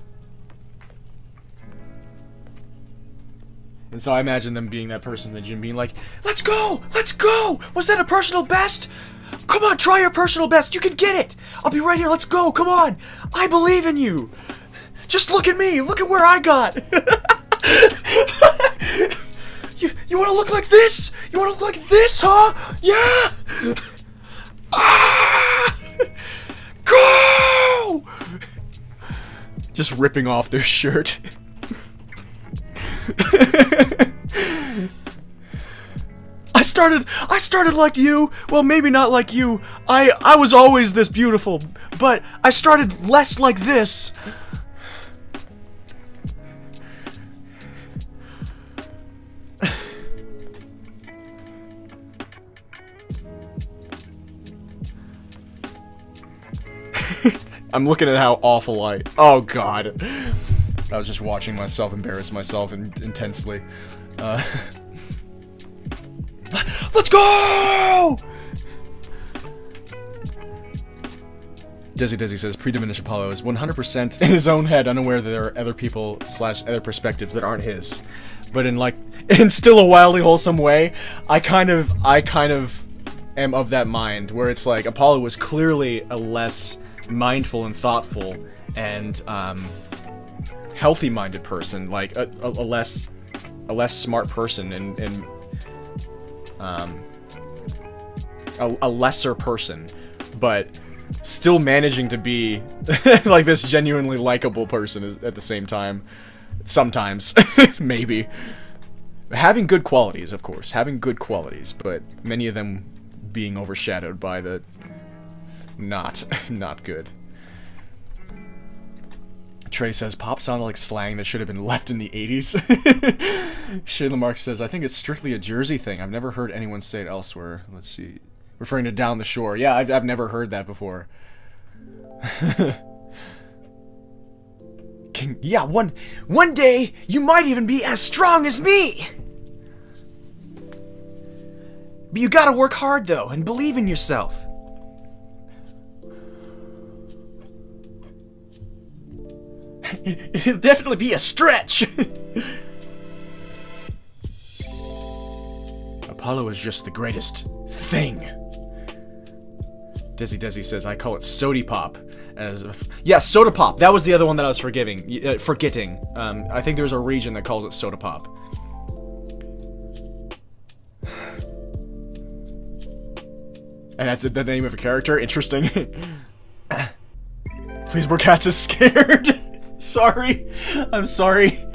Speaker 1: And so I imagine them being that person in the gym being like, let's go! Let's go! Was that a personal best? Come on, try your personal best. You can get it. I'll be right here. Let's go. Come on. I believe in you. Just look at me. Look at where I got. You want to look like this? You want to look like this, huh? Yeah. Ah! Go! Just ripping off their shirt. I started like you. Well, maybe not like you. I was always this beautiful, but I started less like this. I'm looking at how awful I... Oh, God. I was just watching myself embarrass myself intensely. Let's go! Desi says, pre-Diminish Apollo is 100% in his own head, unaware that there are other people / other perspectives that aren't his. But in still a wildly wholesome way, I kind of am of that mind, where it's like, Apollo was clearly a less mindful and thoughtful and, healthy-minded person, like, a less smart person, and a lesser person, but still managing to be like this genuinely likable person at the same time. Sometimes. Maybe. Having good qualities, of course. Having good qualities, but many of them being overshadowed by the not good. Trey says, pop sounded like slang that should have been left in the 80s. Shayla Mark says, I think it's strictly a Jersey thing. I've never heard anyone say it elsewhere. Let's see. Referring to down the shore. Yeah, I've never heard that before. Yeah, one day, you might even be as strong as me! But you gotta work hard, though, and believe in yourself. It'll definitely be a stretch! Apollo is just the greatest thing. Desi says, I call it Sody Pop. Yeah, Soda Pop. That was the other one that I was forgetting. I think there's a region that calls it Soda Pop. And that's the name of a character? Interesting. Please, Borkatz is scared. Sorry. I'm sorry.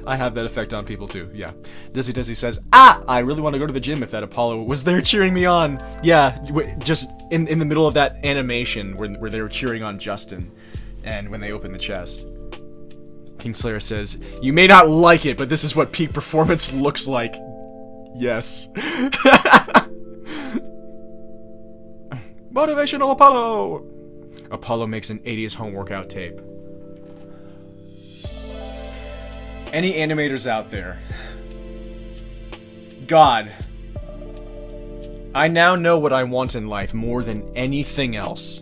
Speaker 1: I have that effect on people too, yeah. Desi says, I really want to go to the gym if that Apollo was there cheering me on. Yeah, just in the middle of that animation where they were cheering on Justin, and when they opened the chest. Kingslayer says, you may not like it, but this is what peak performance looks like. Yes. Motivational Apollo! Apollo makes an 80s home workout tape. Any animators out there? God. I now know what I want in life more than anything else.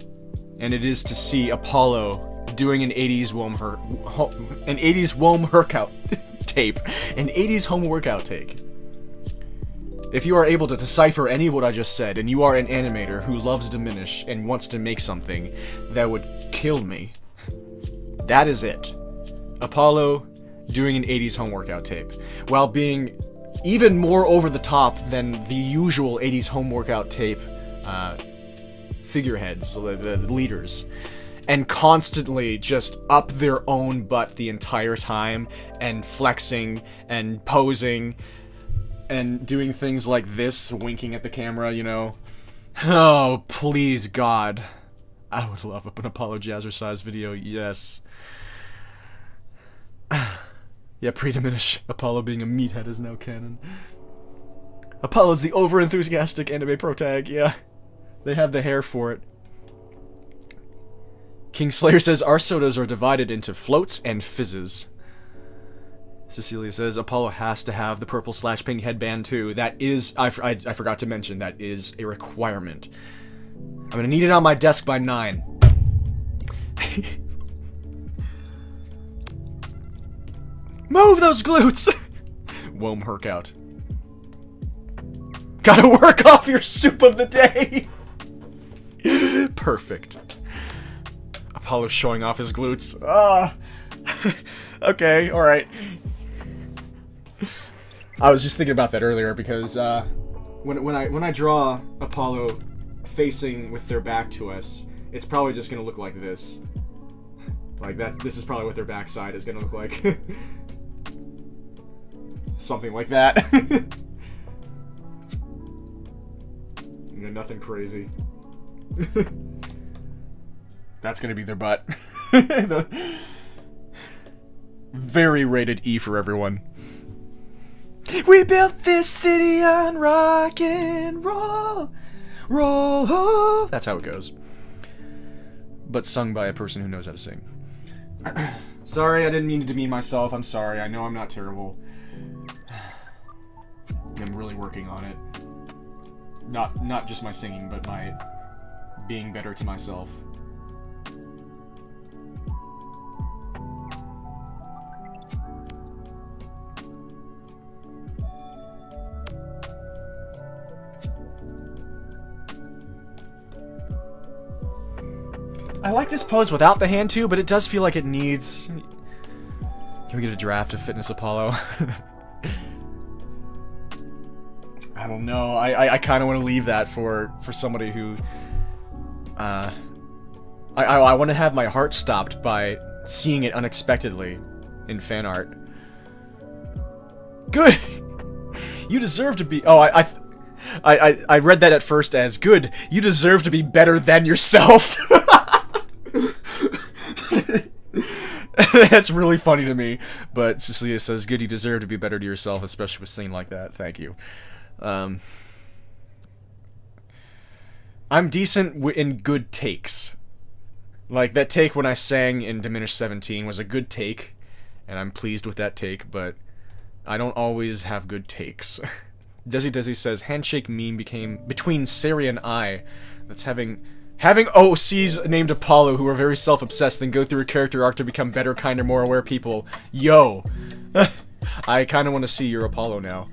Speaker 1: And it is to see Apollo doing an 80s home workout tape. An 80s home workout take. If you are able to decipher any of what I just said, and you are an animator who loves Diminish and wants to make something that would kill me, that is it. Apollo doing an 80s home workout tape, while being even more over the top than the usual 80s home workout tape figureheads, so the leaders, and constantly just up their own butt the entire time, and flexing, and posing, and doing things like this, winking at the camera, you know. Oh, please, God. I would love an Apollo Jazzercise video, yes. Yeah, pre-Diminish. Apollo being a meathead is now canon. Apollo's the over-enthusiastic anime protag, yeah. They have the hair for it. Kingslayer says, our sodas are divided into floats and fizzes. Cecilia says, Apollo has to have the purple/pink headband too. That is, I forgot to mention, that is a requirement. I'm gonna need it on my desk by 9. Move those glutes! Wom workout. Gotta work off your soup of the day! Perfect. Apollo showing off his glutes. Ah! Okay, alright. I was just thinking about that earlier because when I draw Apollo facing with their back to us, it's probably just gonna look like this. Like that. This is probably what their backside is gonna look like. Something like that. You know, nothing crazy. That's gonna be their butt. Very rated E for everyone. We built this city on rock and roll. Roll. That's how it goes. but sung by a person who knows how to sing. Sorry, I didn't mean to demean myself. I'm sorry. I know I'm not terrible. I'm really working on it. Not just my singing, but my being better to myself. I like this pose without the hand too, but it does feel like it needs... Can we get a draft of Fitness Apollo? I don't know. I kind of want to leave that for somebody who... I want to have my heart stopped by seeing it unexpectedly in fan art. Good! You deserve to be... Oh, I read that at first as, good, you deserve to be better than yourself! That's really funny to me, but Cecilia says, good, you deserve to be better to yourself, especially with singing like that. Thank you. I'm decent in good takes. Like, that take when I sang in Diminish 17 was a good take, and I'm pleased with that take, but I don't always have good takes. Desi says, handshake meme became between Sari and I. That's having OCs named Apollo who are very self-obsessed, then go through a character arc to become better, kinder, more aware people. Yo! I kind of want to see your Apollo now.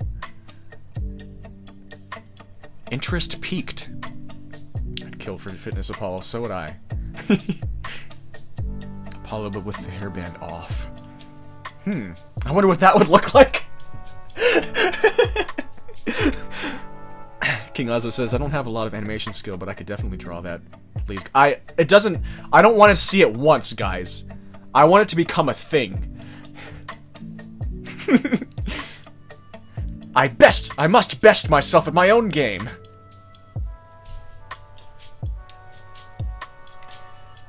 Speaker 1: Interest peaked. I'd kill for Fitness Apollo, so would I. Apollo, but with the hairband off. I wonder what that would look like. King Lazo says, I don't have a lot of animation skill, but I could definitely draw that. Please. I don't want to see it once, guys. I want it to become a thing. I must best myself at my own game.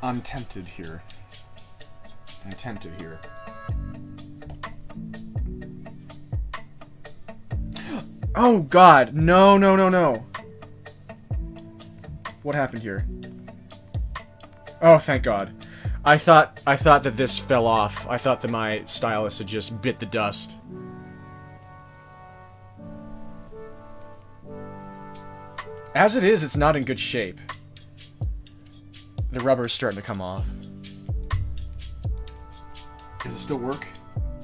Speaker 1: I'm tempted here. I'm tempted here. Oh god, no, no, no, no. What happened here? Oh, thank god. I thought that this fell off. I thought that my stylus had just bit the dust. As it is, it's not in good shape. The rubber's starting to come off. Does it still work?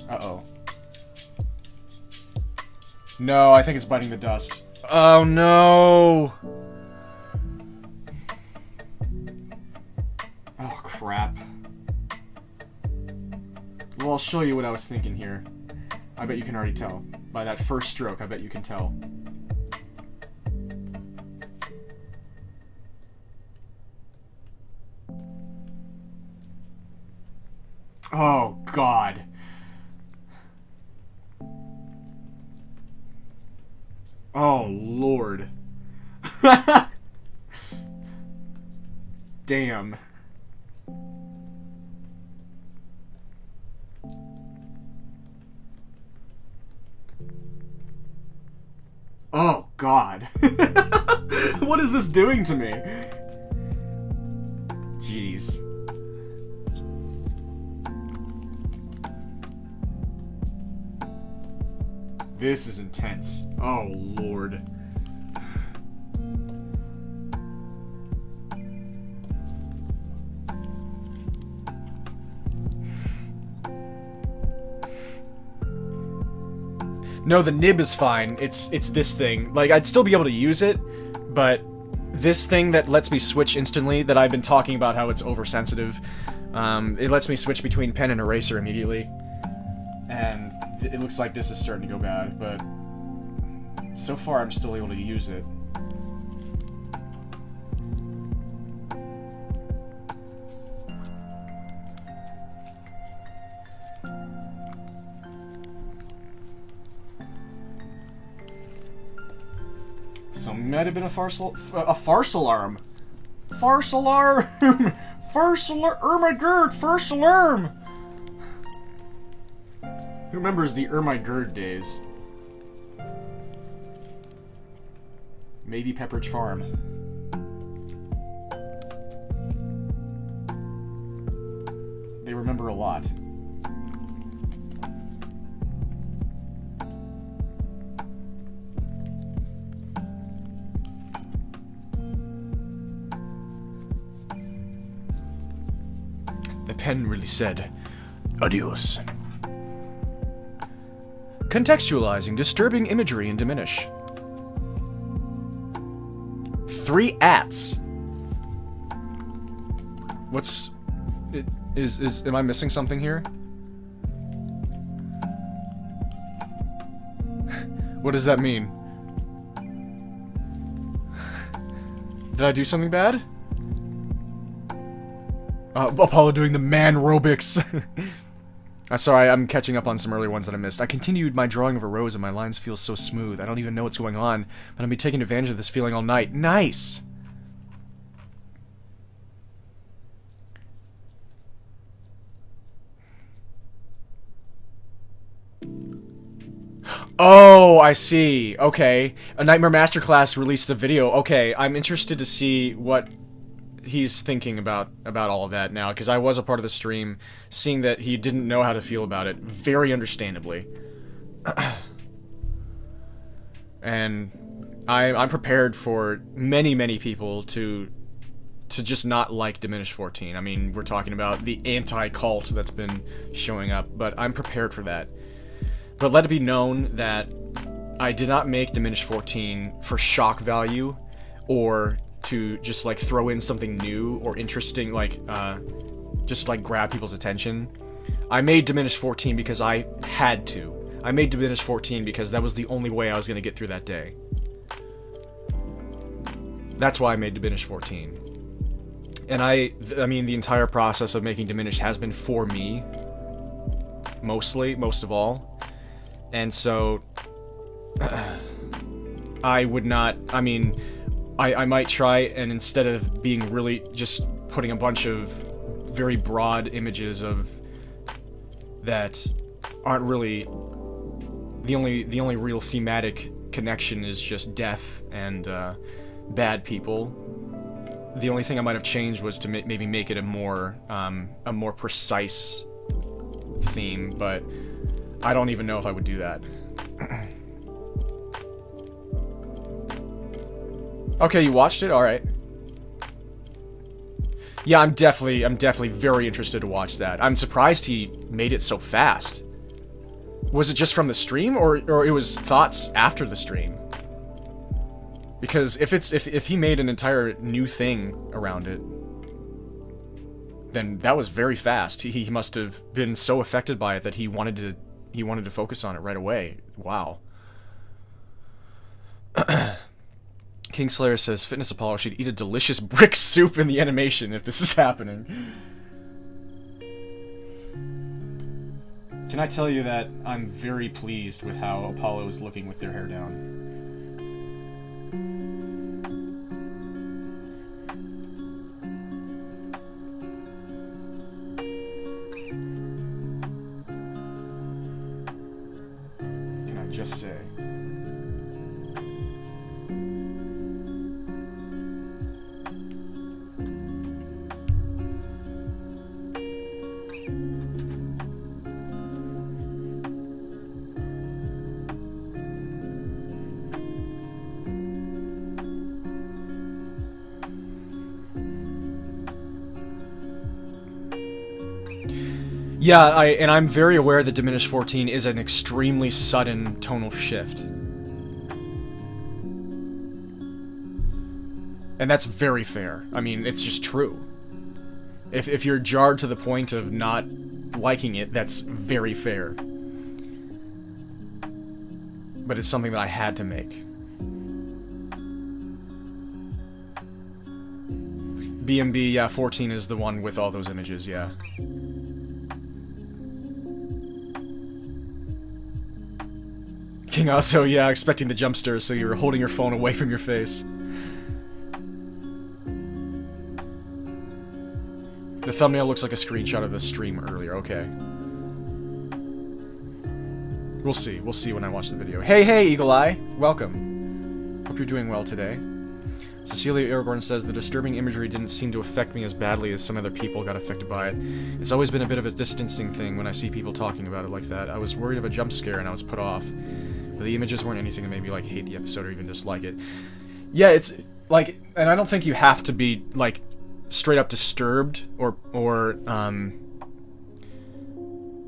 Speaker 1: Uh-oh. No, I think it's biting the dust. Oh, no! Oh, crap. Well, I'll show you what I was thinking here. I bet you can already tell. By that first stroke, I bet you can tell. Oh, God. Oh, Lord. Damn. Oh, God. What is this doing to me? Jeez. This is intense. Oh, Lord. No, the nib is fine. It's this thing. Like, I'd still be able to use it, but this thing that lets me switch instantly, that I've been talking about how it's oversensitive, it lets me switch between pen and eraser immediately. And it looks like this is starting to go bad, but so far I'm still able to use it. So it might have been a farce alarm. Farce alarm! Farce alarm! Oh my god, farce alarm! Who remembers the Gerd days? Maybe Pepperidge Farm. they remember a lot. The pen really said, adios. Contextualizing disturbing imagery in Diminish. 3 ats. What's... Am I missing something here? What does that mean? Did I do something bad? Apollo doing the man aerobics. Sorry, I'm catching up on some earlier ones that I missed. I continued my drawing of a rose and my lines feel so smooth. I don't even know what's going on, but I'll be taking advantage of this feeling all night. Nice! Oh, I see. Okay. A Nightmare Masterclass released a video. Okay, I'm interested to see what he's thinking about all of that now, because I was a part of the stream, seeing that he didn't know how to feel about it, very understandably. And I'm prepared for many people to just not like Diminish 14. I mean, we're talking about the anti-cult that's been showing up, but I'm prepared for that. But let it be known that I did not make Diminish 14 for shock value, or to just, like, throw in something new or interesting, like, just, like, grab people's attention. I made Diminish 14 because I had to. I made Diminish 14 because that was the only way I was going to get through that day. That's why I made Diminish 14. And I mean, the entire process of making Diminish has been for me. Mostly, most of all. And so... I would not... I mean... I might try, and instead of being really just putting a bunch of very broad images of that aren't really the only real thematic connection is just death and bad people. The only thing I might have changed was to maybe make it a more precise theme, but I don't even know if I would do that. Okay, you watched it? Alright. Yeah, I'm definitely very interested to watch that. I'm surprised he made it so fast. Was it just from the stream, or it was thoughts after the stream? Because if he made an entire new thing around it, then that was very fast. He must have been so affected by it that he wanted to focus on it right away. Wow. Kingslayer says, Fitness Apollo should eat a delicious brick soup in the animation if this is happening. Can I tell you that I'm very pleased with how Apollo is looking with their hair down? Can I just say? Yeah, I'm very aware that Diminish 14 is an extremely sudden tonal shift. And that's very fair. I mean, it's just true. If you're jarred to the point of not liking it, that's very fair. But it's something that I had to make. BMB, yeah, 14 is the one with all those images, yeah. King also, yeah, expecting the jump scare, so you're holding your phone away from your face. The thumbnail looks like a screenshot of the stream earlier, okay. We'll see when I watch the video. Hey, Eagle Eye! Welcome. Hope you're doing well today. Cecilia Aragorn says, the disturbing imagery didn't seem to affect me as badly as some other people got affected by it. It's always been a bit of a distancing thing when I see people talking about it like that. I was worried of a jump scare and I was put off. But the images weren't anything that made me, like, hate the episode or even dislike it. Yeah, it's, like, and I don't think you have to be, like, straight up disturbed or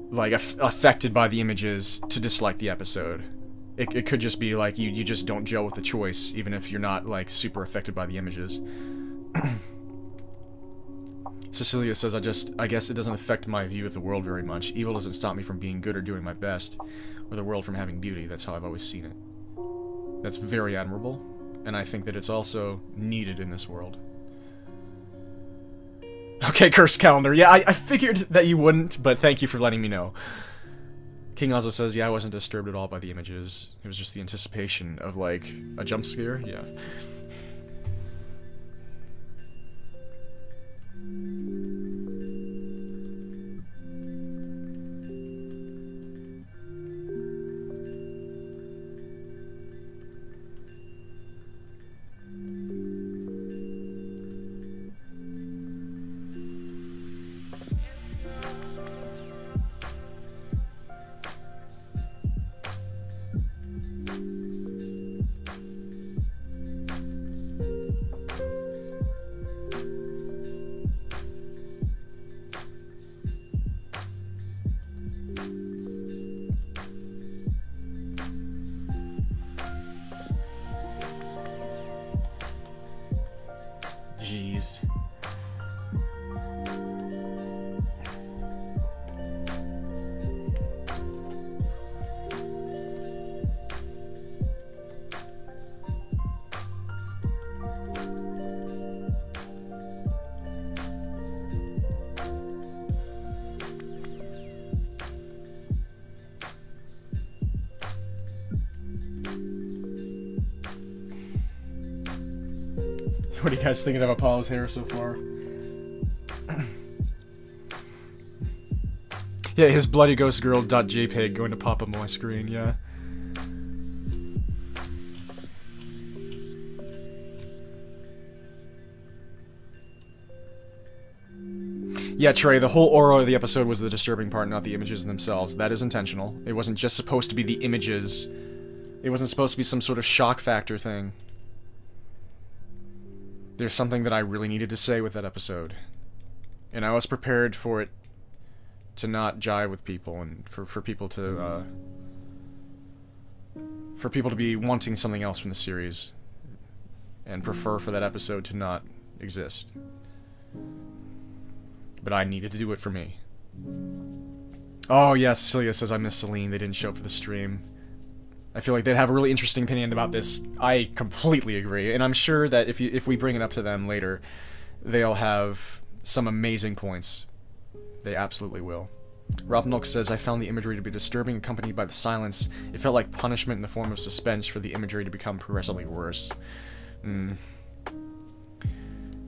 Speaker 1: like, affected by the images to dislike the episode. It could just be like you just don't gel with the choice, even if you're not like super affected by the images. Cecilia says, I guess it doesn't affect my view of the world very much. Evil doesn't stop me from being good or doing my best, or the world from having beauty. That's how I've always seen it. That's very admirable, and I think that it's also needed in this world. Okay, Curse Calendar. Yeah, I figured that you wouldn't, but thank you for letting me know. King also says, yeah, I wasn't disturbed at all by the images. It was just the anticipation of, like, a jump scare. Yeah. Jeez. What are you guys thinking of Apollo's hair so far? Yeah, his bloody ghost girl.jpg going to pop up on my screen, yeah. Yeah, Trey, the whole aura of the episode was the disturbing part, not the images themselves. That is intentional. It wasn't just supposed to be the images. It wasn't supposed to be some sort of shock factor thing. There's something that I really needed to say with that episode. And I was prepared for it to not jive with people, and for people to be wanting something else from the series. And prefer for that episode to not exist. But I needed to do it for me. Oh yes, Celia says I miss Celine, they didn't show up for the stream. I feel like they'd have a really interesting opinion about this. I completely agree, and I'm sure that if we bring it up to them later, they'll have some amazing points. They absolutely will. Rob Nook says, I found the imagery to be disturbing, accompanied by the silence. It felt like punishment in the form of suspense for the imagery to become progressively worse.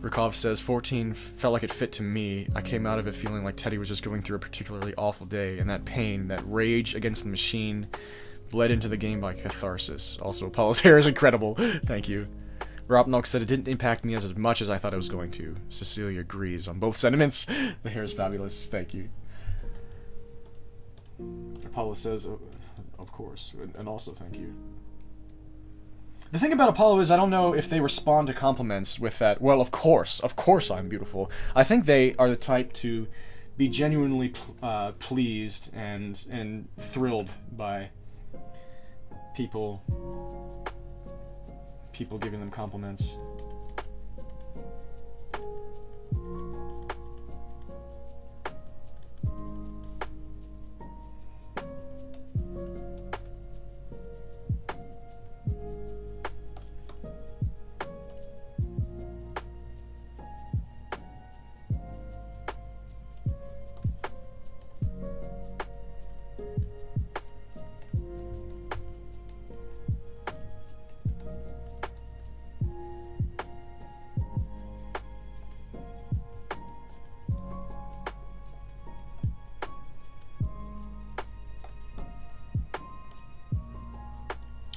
Speaker 1: Rukov says, 14 felt like it fit to me. I came out of it feeling like Teddy was just going through a particularly awful day, and that pain, that rage against the machine, bled into the game by catharsis. Also, Apollo's hair is incredible. Thank you. Rob Nook said, it didn't impact me as much as I thought it was going to. Cecilia agrees on both sentiments. The hair is fabulous. Thank you. Apollo says, of course, and also thank you. The thing about Apollo is I don't know if they respond to compliments with that, well, of course I'm beautiful. I think they are the type to be genuinely pleased and thrilled by people giving them compliments.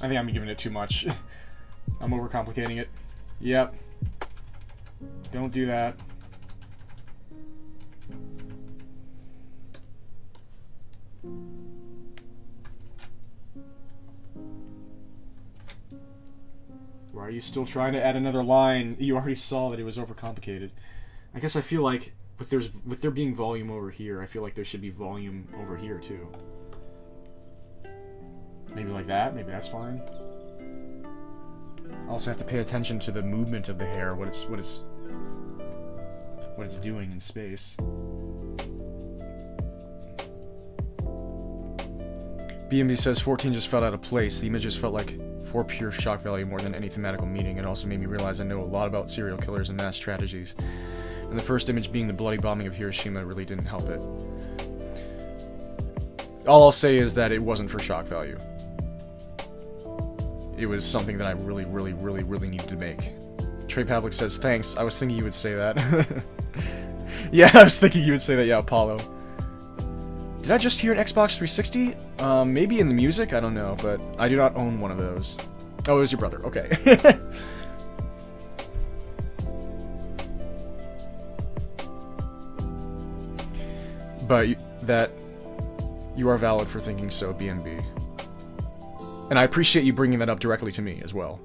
Speaker 1: I think I'm giving it too much. I'm overcomplicating it. Yep. Don't do that. Why are you still trying to add another line? You already saw that it was overcomplicated. I guess I feel like with there being volume over here, I feel like there should be volume over here too. Maybe like that. Maybe that's fine. I also have to pay attention to the movement of the hair, what it's doing in space. BMB says 14 just felt out of place. The images felt like for pure shock value more than any thematical meaning. It also made me realize I know a lot about serial killers and mass tragedies. And the first image being the bloody bombing of Hiroshima really didn't help it. All I'll say is that it wasn't for shock value. It was something that I really needed to make. Trey Pavlik says, thanks. I was thinking you would say that. Yeah, I was thinking you would say that, yeah, Apollo. Did I just hear an Xbox 360? Maybe in the music? I don't know, but I do not own one of those. Oh, it was your brother. Okay. But you are valid for thinking so, BNB. And I appreciate you bringing that up directly to me as well.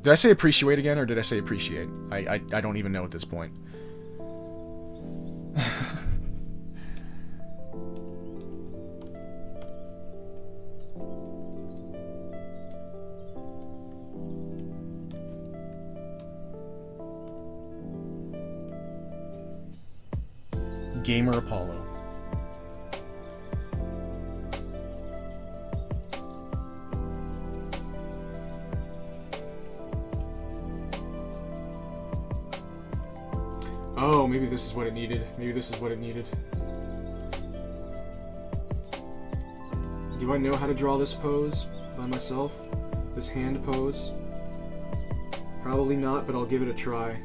Speaker 1: Did I say appreciate again, or did I say appreciate? I don't even know at this point. Gamer Apollo. Oh, maybe this is what it needed. Maybe this is what it needed. Do I know how to draw this pose by myself? This hand pose? Probably not, but I'll give it a try.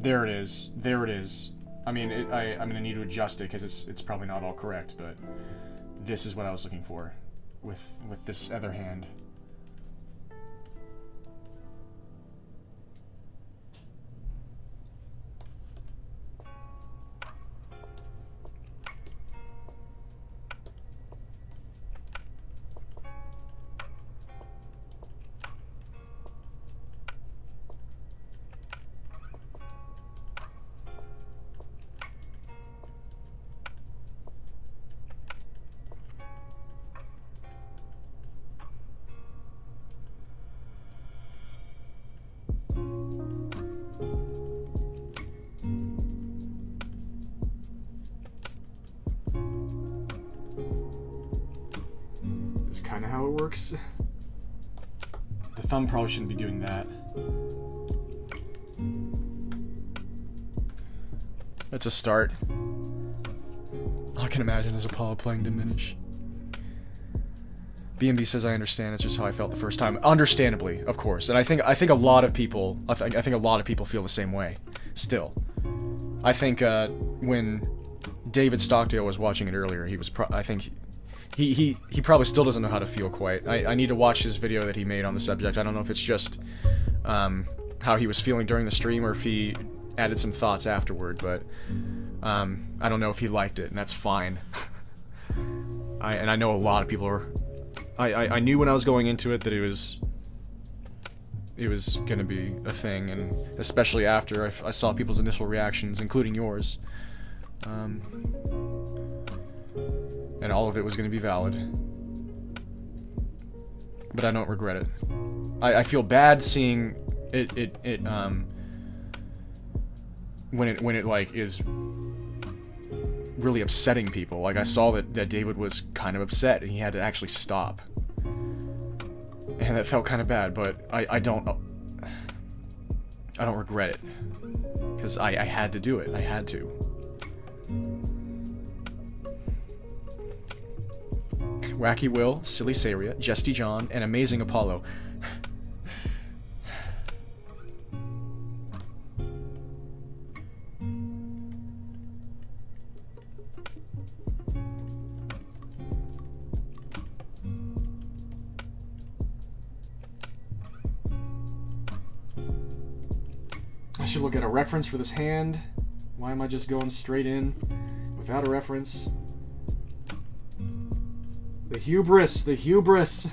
Speaker 1: There it is. There it is. I mean, I'm gonna need to adjust it because it's probably not all correct, but this is what I was looking for with this other hand. Kind of how it works. The thumb probably shouldn't be doing that. That's a start. All I can imagine is Apollo playing Diminish. BMB says I understand. It's just how I felt the first time. Understandably, of course. And I think a lot of people. I think a lot of people feel the same way. Still, I think when David Stockdale was watching it earlier, he was. I think. He probably still doesn't know how to feel quite. I need to watch his video that he made on the subject. I don't know if it's just how he was feeling during the stream or if he added some thoughts afterward, but I don't know if he liked it, and that's fine. I know a lot of people are... I knew when I was going into it that it was gonna be a thing, and especially after I saw people's initial reactions, including yours. And all of it was going to be valid. But I don't regret it. I feel bad seeing it when it like is really upsetting people. Like I saw that David was kind of upset and he had to actually stop. And that felt kind of bad, but I don't regret it. Because I had to do it. I had to. Wacky Will, Silly Saria, Jesty John, and Amazing Apollo. I should look at a reference for this hand. Why am I just going straight in without a reference? The hubris! The hubris!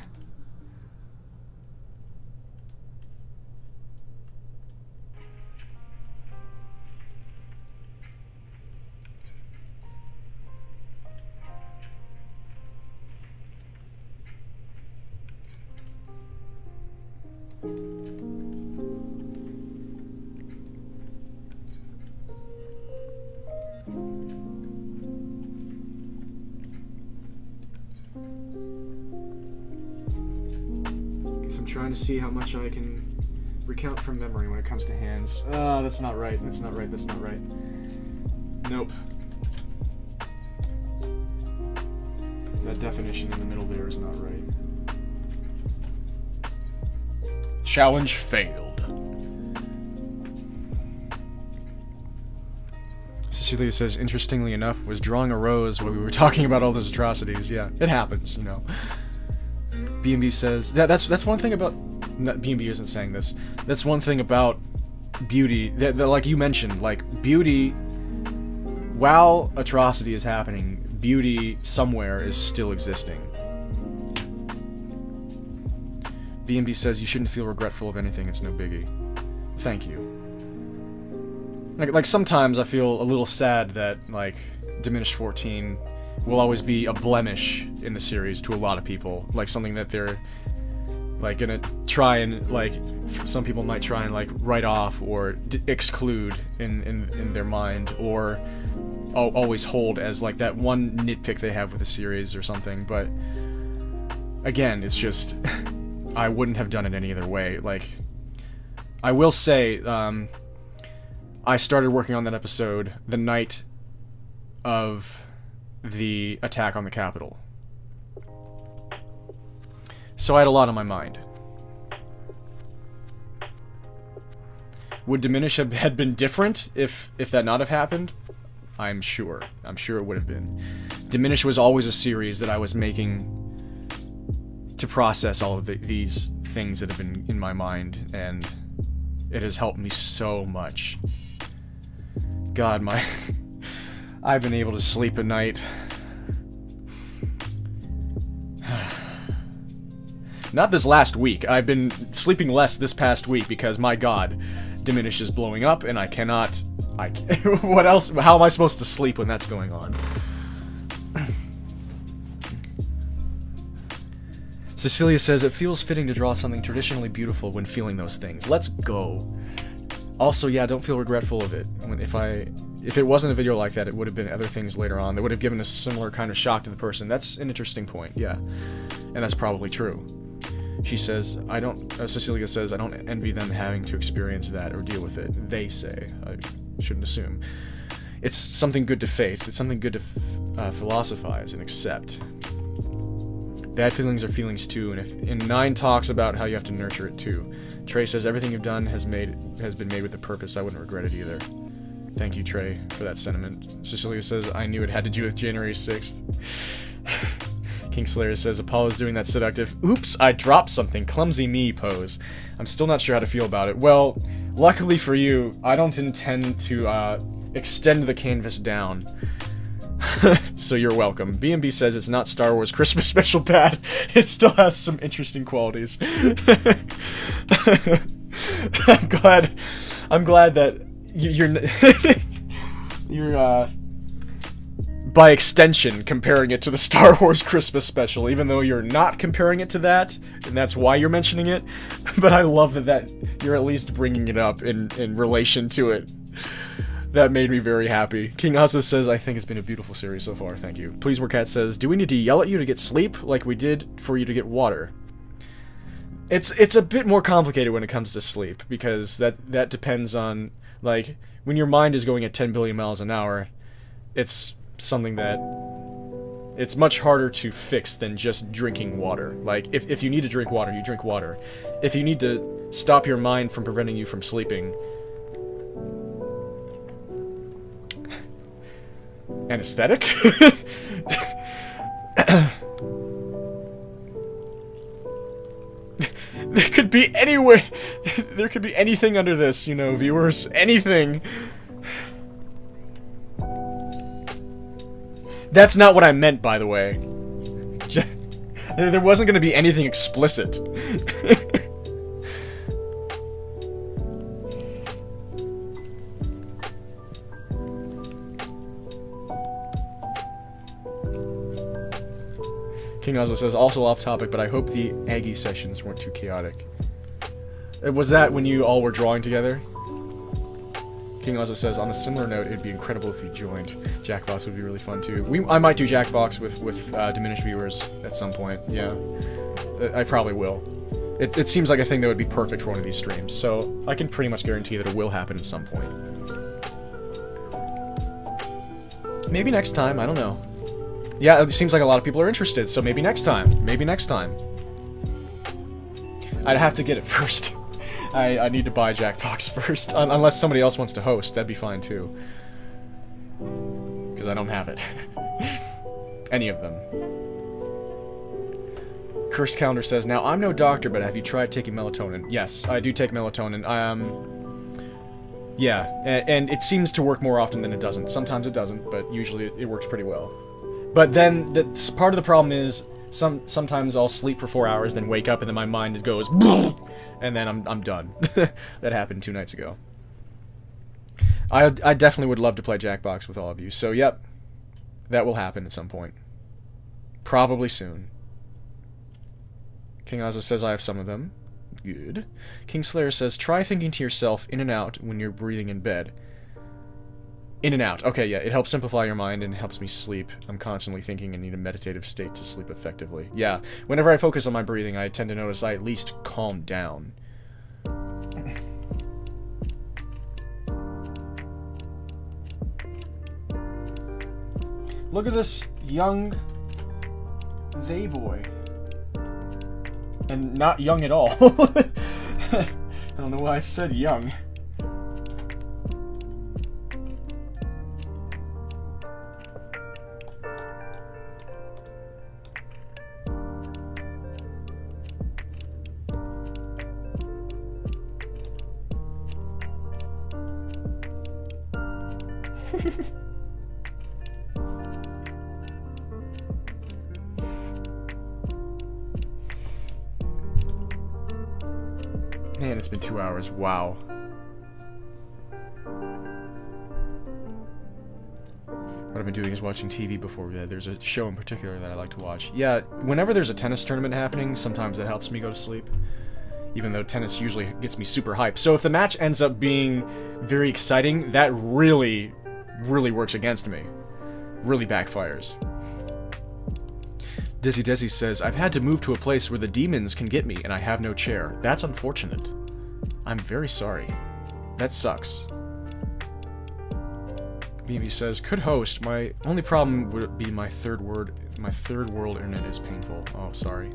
Speaker 1: I'm trying to see how much I can recount from memory when it comes to hands. That's not right. That's not right. That's not right. Nope. That definition in the middle there is not right. Challenge failed. Cecilia says, interestingly enough, was drawing a rose while we were talking about all those atrocities. Yeah, it happens, you know. B&B says that's one thing about B&B isn't saying this. That's one thing about beauty that like you mentioned, like beauty while atrocity is happening, beauty somewhere is still existing. B&B says you shouldn't feel regretful of anything, it's no biggie. Thank you. Like sometimes I feel a little sad that like Diminish 14 will always be a blemish in the series to a lot of people, like something that they're like gonna try and like some people might try and like write off or exclude in their mind, or always hold as like that one nitpick they have with the series or something. But again, it's just I wouldn't have done it any other way. Like I will say, I started working on that episode the night of the attack on the Capitol. So I had a lot on my mind. Would Diminish had been different if that not have happened? I'm sure. I'm sure it would have been. Diminish was always a series that I was making to process all of these things that have been in my mind, and it has helped me so much. God, my... I've been able to sleep at night. Not this last week. I've been sleeping less this past week because, my God, Diminish is blowing up and I cannot... what else? How am I supposed to sleep when that's going on? Cecilia says, it feels fitting to draw something traditionally beautiful when feeling those things. Let's go. Also, yeah, don't feel regretful of it. If it wasn't a video like that, it would have been other things later on that would have given a similar kind of shock to the person. That's an interesting point, yeah. And that's probably true. She says, Cecilia says, I don't envy them having to experience that or deal with it. They say. I shouldn't assume. It's something good to face. It's something good to philosophize and accept. Bad feelings are feelings too, and 9 talks about how you have to nurture it too. Trey says, everything you've done has been made with a purpose. I wouldn't regret it either. Thank you, Trey, for that sentiment. Cecilia says, I knew it had to do with January 6th. Kingslayer says, Apollo's doing that seductive, oops, I dropped something, clumsy me pose. I'm still not sure how to feel about it. Well, luckily for you, I don't intend to extend the canvas down. So you're welcome. B&B says it's not Star Wars Christmas special bad. It still has some interesting qualities. I'm glad that you're by extension comparing it to the Star Wars Christmas special, even though you're not comparing it to that, and that's why you're mentioning it. But I love that you're at least bringing it up in relation to it. That made me very happy. King also says, I think it's been a beautiful series so far, thank you. Please Cat says, do we need to yell at you to get sleep like we did for you to get water? It's a bit more complicated when it comes to sleep, because that depends on, like, when your mind is going at 10 billion miles an hour, it's something that it's much harder to fix than just drinking water. Like, if you need to drink water, you drink water. If you need to stop your mind from preventing you from sleeping, anesthetic? There could be anywhere. There could be anything under this, you know, viewers. Anything. That's not what I meant, by the way. There wasn't going to be anything explicit. King Oslo says, also off topic, but I hope the Aggie sessions weren't too chaotic. Was that when you all were drawing together? King Oslo says, on a similar note, it'd be incredible if you joined. Jackbox would be really fun too. I might do Jackbox with Diminish viewers at some point, yeah. I probably will. It seems like a thing that would be perfect for one of these streams, so I can pretty much guarantee that it will happen at some point. Maybe next time, I don't know. Yeah, it seems like a lot of people are interested, so maybe next time. Maybe next time. I'd have to get it first. I need to buy Jackbox first. Unless somebody else wants to host, that'd be fine too. Because I don't have it. Any of them. Cursed Calendar says, now, I'm no doctor, but have you tried taking melatonin? Yes, I do take melatonin. Yeah, and it seems to work more often than it doesn't. Sometimes it doesn't, but usually it works pretty well. But then, part of the problem is, sometimes I'll sleep for 4 hours, then wake up, and then my mind goes, and then I'm done. That happened 2 nights ago. I definitely would love to play Jackbox with all of you, so yep. That will happen at some point. Probably soon. King Ozo says I have some of them. Good. Kingslayer says, try thinking to yourself in and out when you're breathing in bed. In and out. Okay, yeah, it helps simplify your mind and helps me sleep. I'm constantly thinking and need a meditative state to sleep effectively. Yeah, whenever I focus on my breathing, I tend to notice I at least calm down. Look at this young they boy. And not young at all. I don't know why I said young. Man, it's been 2 hours. Wow. What I've been doing is watching TV before bed. There's a show in particular that I like to watch. Yeah, whenever there's a tennis tournament happening, sometimes that helps me go to sleep. Even though tennis usually gets me super hyped. So if the match ends up being very exciting, that really works against me. Really backfires. Desi says, I've had to move to a place where the demons can get me, and I have no chair. That's unfortunate. I'm very sorry. That sucks. BB says, could host. My only problem would be my third world internet is painful. Oh, sorry.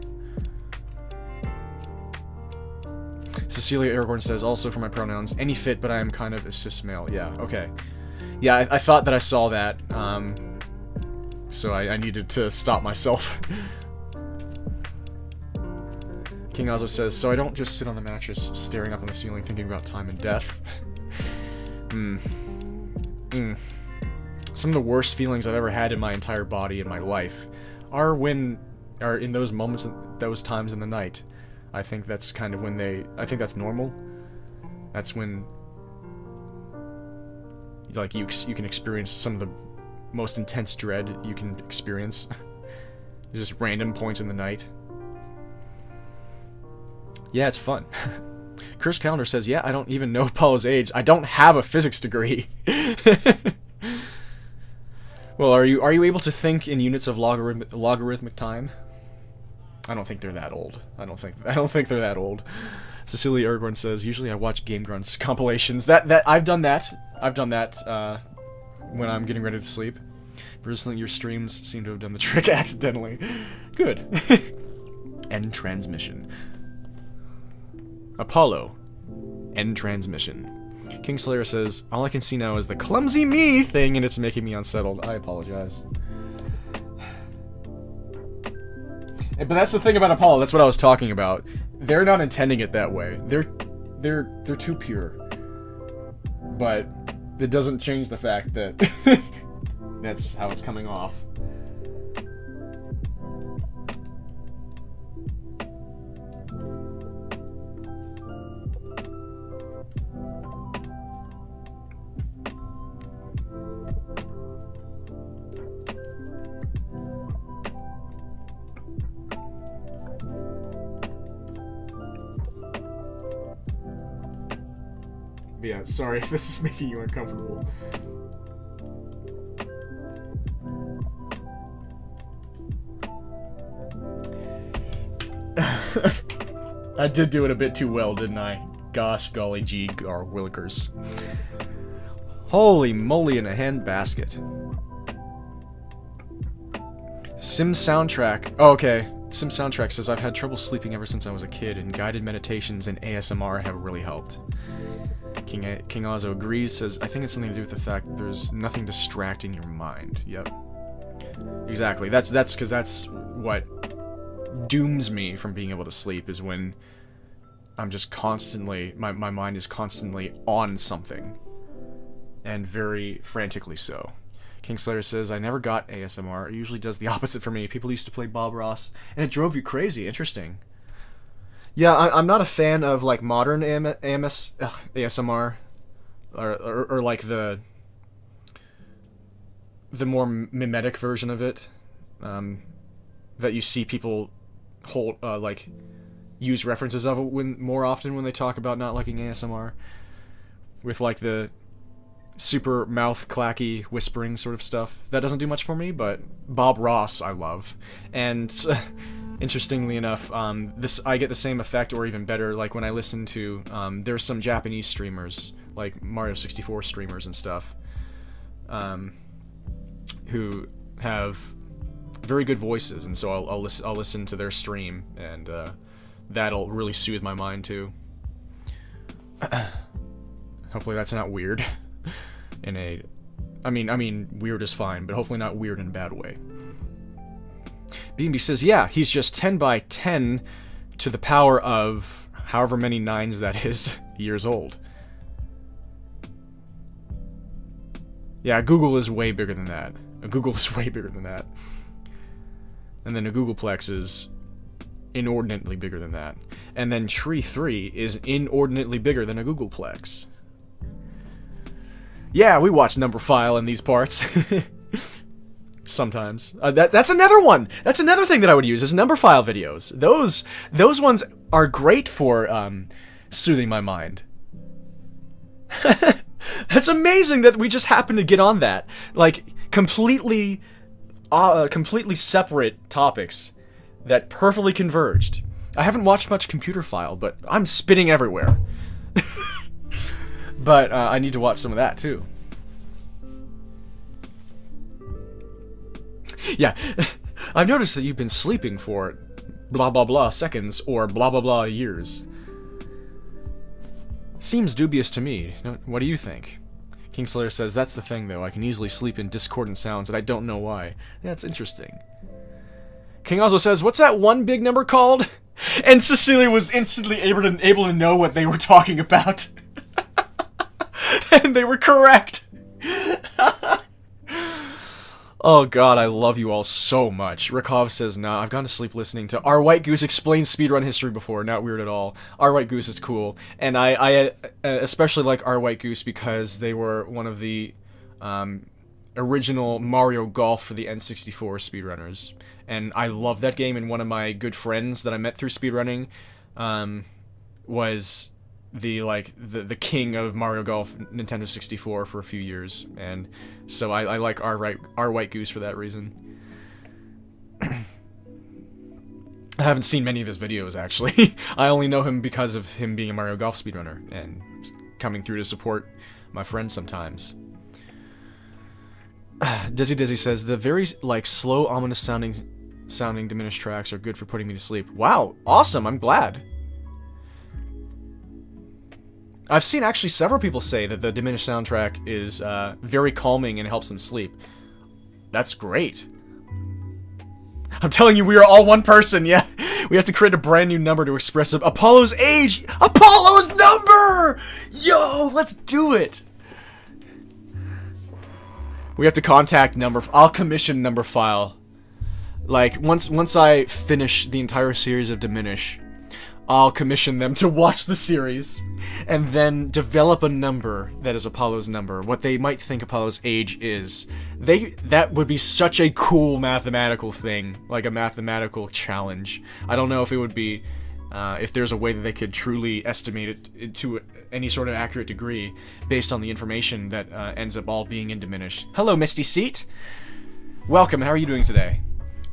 Speaker 1: Cecilia Aragorn says, also for my pronouns, any fit, but I am kind of a cis male. Yeah, okay. Yeah, I thought that I saw that, so I needed to stop myself. King Ozo says, so I don't just sit on the mattress staring up on the ceiling thinking about time and death. Some of the worst feelings I've ever had in my entire body in my life are in those moments, those times in the night. I think that's kind of when I think that's normal. That's when, like, you can experience some of the most intense dread you can experience. Just random points in the night. Yeah, it's fun. Cursed Calendar says, yeah, I don't even know Apollo's age. I don't have a physics degree. Well, are you able to think in units of logarithmic time? I don't think they're that old. I don't think they're that old. Cecilia Aragorn says, usually I watch Game Grunts compilations. I've done that. I've done that when I'm getting ready to sleep. Recently, your streams seem to have done the trick accidentally. Good. End transmission. Apollo. End transmission. Kingslayer says, all I can see now is the clumsy me thing, and it's making me unsettled. I apologize. But that's the thing about Apollo, that's what I was talking about. they're not intending it that way. They're too pure. But it doesn't change the fact that that's how it's coming off. Yeah, sorry if this is making you uncomfortable. I did do it a bit too well, didn't I? Gosh, golly gee, gar willikers. Holy moly in a handbasket. Sim soundtrack. Oh, okay. Sim soundtrack says, I've had trouble sleeping ever since I was a kid, and guided meditations and ASMR have really helped. King Ozzo agrees, says, I think it's something to do with the fact that there's nothing distracting your mind. Yep. Exactly. That's because that's what dooms me from being able to sleep, is when I'm just constantly, my mind is constantly on something. And very frantically so. Kingslayer says, I never got ASMR. It usually does the opposite for me. People used to play Bob Ross, and it drove you crazy. Interesting. Yeah, I'm not a fan of, like, modern ASMR, or like, the more mimetic version of it, that you see people hold, like, use references of it more often when they talk about not liking ASMR, with, like, the super mouth clacky whispering sort of stuff. That doesn't do much for me, but Bob Ross I love. And interestingly enough, I get the same effect, or even better, like when I listen to, there's some Japanese streamers, like Mario 64 streamers and stuff, who have very good voices, and so I'll listen to their stream, and that'll really soothe my mind too. Hopefully that's not weird. I mean, weird is fine, but hopefully not weird in a bad way. B&B says, yeah, he's just 10 by 10 to the power of however many nines that is years old. Yeah, Google is way bigger than that. Google is way bigger than that. And then a Googleplex is inordinately bigger than that. And then Tree 3 is inordinately bigger than a Googleplex. Yeah, we watch Numberphile in these parts. Sometimes. That's another one! That's another thing that I would use, is Numberphile videos. Those ones are great for, soothing my mind. That's amazing that we just happened to get on that. Like, completely separate topics that perfectly converged. I haven't watched much Computerphile, but I'm spitting everywhere. But I need to watch some of that too. Yeah, I've noticed that you've been sleeping for blah blah blah seconds or blah blah blah years. Seems dubious to me. What do you think? Kingslayer says, that's the thing though, I can easily sleep in discordant sounds and I don't know why. Yeah, that's interesting. King also says, what's that one big number called? And Cecilia was instantly able to know what they were talking about. And they were correct. Oh god, I love you all so much. Rikov says, nah, I've gone to sleep listening to Our White Goose explain speedrun history before, not weird at all. Our White Goose is cool. And I especially like Our White Goose because they were one of the original Mario Golf for the N64 speedrunners. And I love that game, and one of my good friends that I met through speedrunning was the king of Mario Golf Nintendo 64 for a few years, and so I like Our White Goose for that reason. I haven't seen many of his videos, actually. I only know him because of him being a Mario Golf speedrunner, and coming through to support my friends sometimes. Dizzy says, the very, slow, ominous sounding Diminish tracks are good for putting me to sleep. Wow, awesome, I'm glad. I've seen actually several people say that the Diminish soundtrack is very calming and helps them sleep. That's great. I'm telling you, we are all one person, yeah. We have to create a brand new number to express Apollo's age! Apollo's number! Yo, let's do it! We have to contact number... I'll commission number file. Like, once I finish the entire series of Diminish, I'll commission them to watch the series, and then develop a number that is Apollo's number, what they might think Apollo's age is. That would be such a cool mathematical thing, like a mathematical challenge. I don't know if it would be, if there's a way that they could truly estimate it to any sort of accurate degree, based on the information that ends up all being in Diminish. Hello, Misty Seat! Welcome, how are you doing today?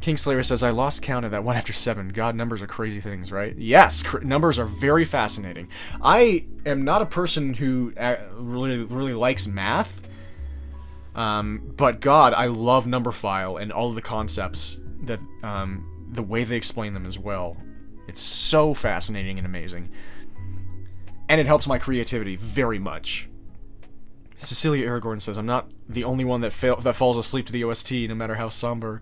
Speaker 1: Kingslayer says, I lost count of that 1 after 7. God, numbers are crazy things, right? Yes, numbers are very fascinating. I am not a person who really likes math, but God, I love number file and all of the concepts that, the way they explain them as well. It's so fascinating and amazing. And it helps my creativity very much. Cecilia Aragorn says, I'm not the only one that falls asleep to the OST, no matter how somber.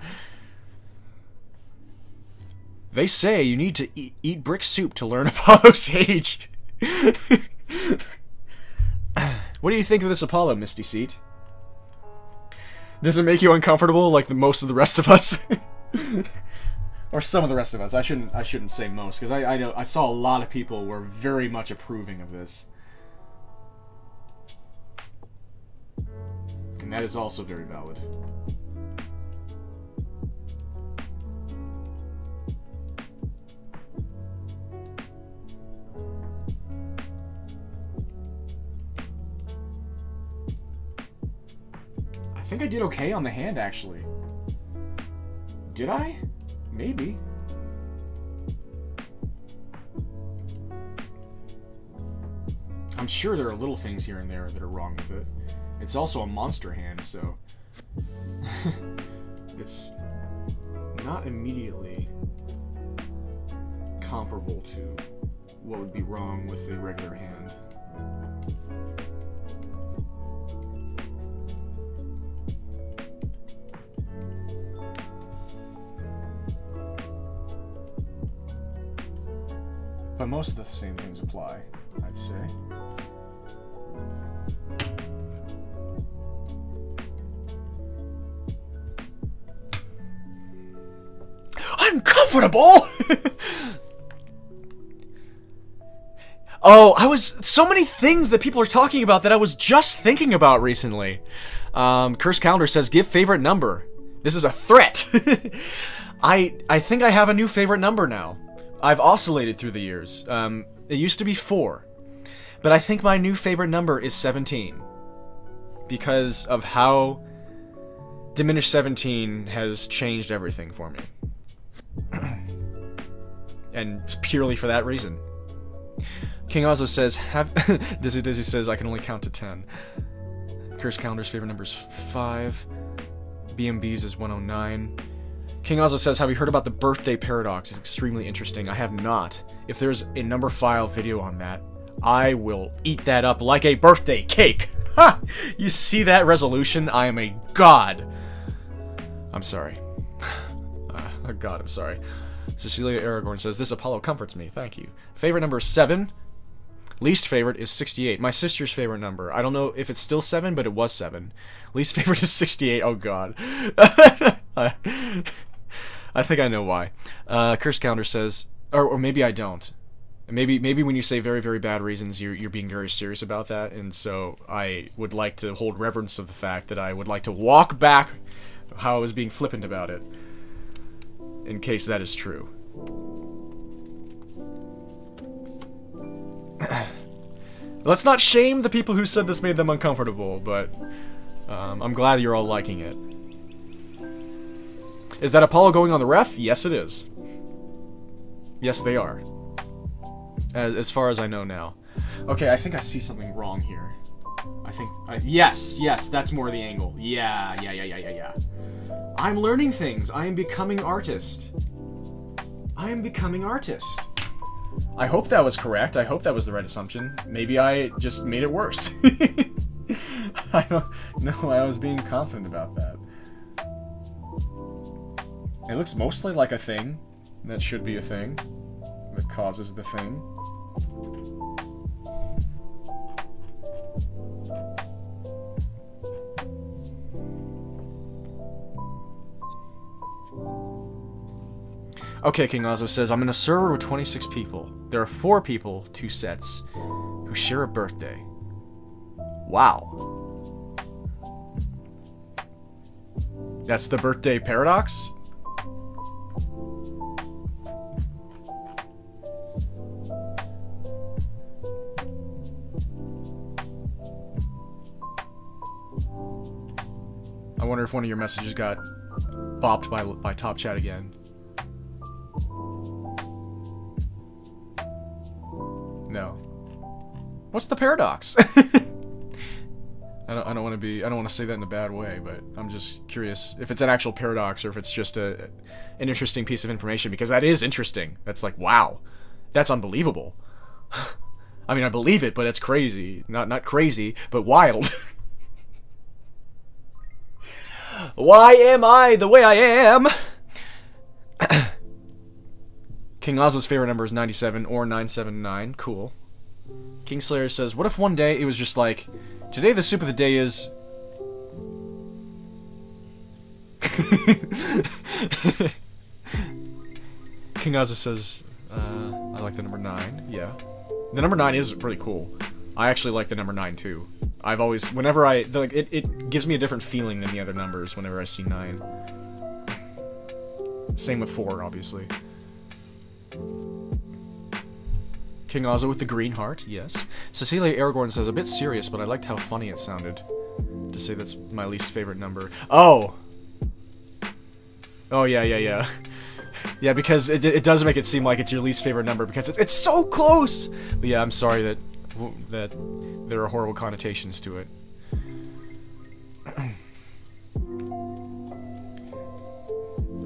Speaker 1: They say you need to eat brick soup to learn Apollo's age. What do you think of this Apollo, Misty Seat? Does it make you uncomfortable like most of the rest of us? Or some of the rest of us. I shouldn't say most, because I saw a lot of people were very much approving of this. And that is also very valid. I think I did okay on the hand, actually. Did I? Maybe. I'm sure there are little things here and there that are wrong with it. It's also a monster hand, so... it's not immediately comparable to what would be wrong with a regular hand. But most of the same things apply, I'd say. Uncomfortable! Oh, so many things that people are talking about that I was just thinking about recently. Curse Calendar says, give favorite number. This is a threat. I think I have a new favorite number now. I've oscillated through the years. It used to be 4. But I think my new favorite number is 17. Because of how Diminish 17 has changed everything for me. And purely for that reason. King Ozo says, Dizzy says, I can only count to 10. Curse Calendar's favorite number is 5. BMB's is 109. King Ozo says, have you heard about the birthday paradox? It's extremely interesting. I have not. If there's a number file video on that, I will eat that up like a birthday cake. Ha! You see that resolution? I am a god. I'm sorry. Oh god, I'm sorry. Cecilia Aragorn says, this Apollo comforts me. Thank you. Favorite number is 7. Least favorite is 68. My sister's favorite number. I don't know if it's still 7, but it was 7. Least favorite is 68. Oh god. I think I know why. Curse Calendar says, or maybe I don't. Maybe when you say very, very bad reasons, you're being very serious about that, and so I would like to hold reverence of the fact that I would like to walk back how I was being flippant about it, in case that is true. Let's not shame the people who said this made them uncomfortable, but I'm glad you're all liking it. Is that Apollo going on the ref? Yes, it is. Yes, they are. As far as I know now. Okay, I think I see something wrong here. Yes, that's more the angle. Yeah. I'm learning things. I am becoming artist. I hope that was correct. I hope that was the right assumption. Maybe I just made it worse. I don't know. I was being confident about that. It looks mostly like a thing. That should be a thing. That causes the thing. Okay, King Lazo says, I'm in a server with 26 people. There are 4 people, 2 sets, who share a birthday. Wow. That's the birthday paradox? I wonder if one of your messages got bopped by Top Chat again. No. What's the paradox? I don't want to say that in a bad way, but I'm just curious if it's an actual paradox or if it's just an interesting piece of information, because that is interesting. That's like, wow. That's unbelievable. I mean, I believe it, but it's crazy. Not crazy, but wild. Why am I the way I am? King Lazo's favorite number is 97 or 979. Cool. Kingslayer says, what if one day it was just like, today the soup of the day is... King Lazo says, I like the number 9. Yeah. The number 9 is pretty cool. I actually like the number 9 too. I've always, whenever it gives me a different feeling than the other numbers whenever I see 9. Same with 4, obviously. King Lazo with the green heart, yes. Cecilia Aragorn says, a bit serious, but I liked how funny it sounded. To say that's my least favorite number. Oh! Oh, yeah. Yeah, because it does make it seem like it's your least favorite number, because it's so close! But yeah, I'm sorry that there are horrible connotations to it.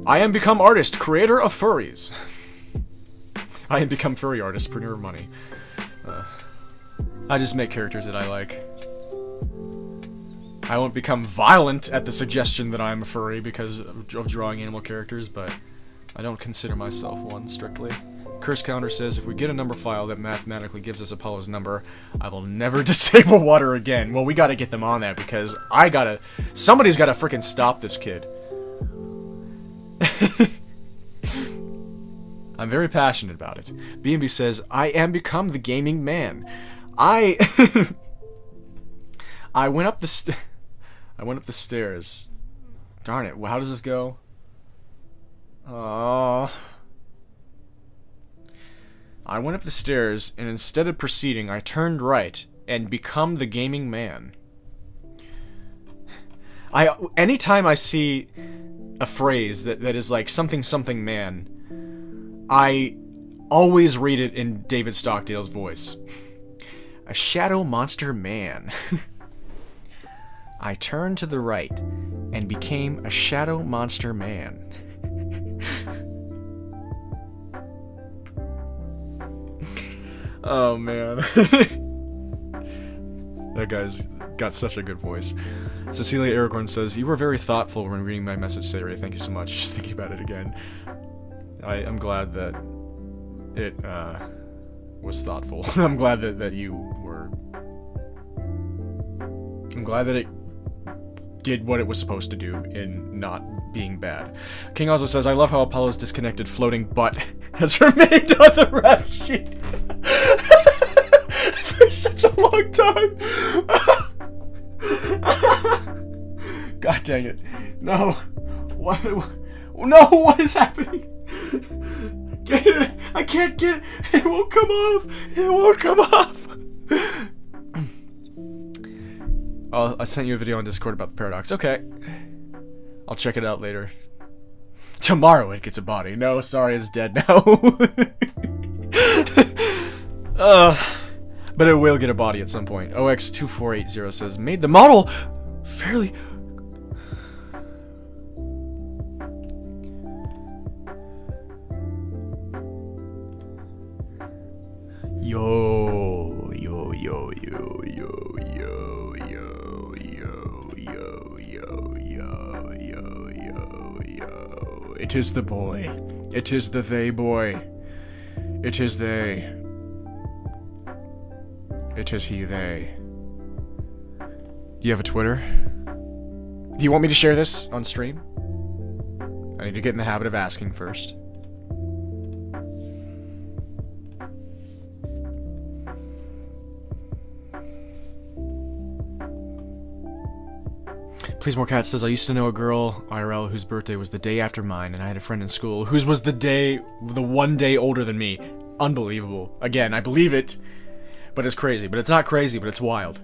Speaker 1: I am become artist, creator of furries. I am become furry artist, printer of money. I just make characters that I like. I won't become violent at the suggestion that I'm a furry because of drawing animal characters, but I don't consider myself one, strictly. Curse Counter says, if we get a number file that mathematically gives us Apollo's number, I will never disable water again. Well, we gotta get them on that, because somebody's gotta frickin' stop this kid. I'm very passionate about it. B&B says, I am become the gaming man. I went up the stairs. Darn it, how does this go? I went up the stairs, and instead of proceeding, I turned right, and become the gaming man. Anytime I see a phrase that is like something something man, I always read it in David Stockdale's voice. A shadow monster man. I turned to the right, and became a shadow monster man. Oh, man. That guy's got such a good voice. Cecilia Aragorn says, you were very thoughtful when reading my message, Sayre. Thank you so much. Just thinking about it again. I'm glad that it was thoughtful. I'm glad that you were... I'm glad that it did what it was supposed to do in not being bad. King also says, I love how Apollo's disconnected floating butt has remained on the ref sheet for such a long time. God dang it. No. What? No, what is happening? Get it. I can't get it. It won't come off. It won't come off. Oh, I sent you a video on Discord about the paradox. Okay. I'll check it out later. Tomorrow it gets a body. No, sorry, it's dead now. But it will get a body at some point. OX2480 says, made the model fairly... Yo, yo, yo, yo, yo, yo, yo, yo, yo, yo, yo, yo, yo, yo. It is the boy. It is the they boy. It is they. It is he, they. Do you have a Twitter? Do you want me to share this on stream? I need to get in the habit of asking first. Please More Cat says, I used to know a girl, IRL, whose birthday was the day after mine, and I had a friend in school whose was the one day older than me. Unbelievable. Again, I believe it, but it's crazy. But it's not crazy, but it's wild.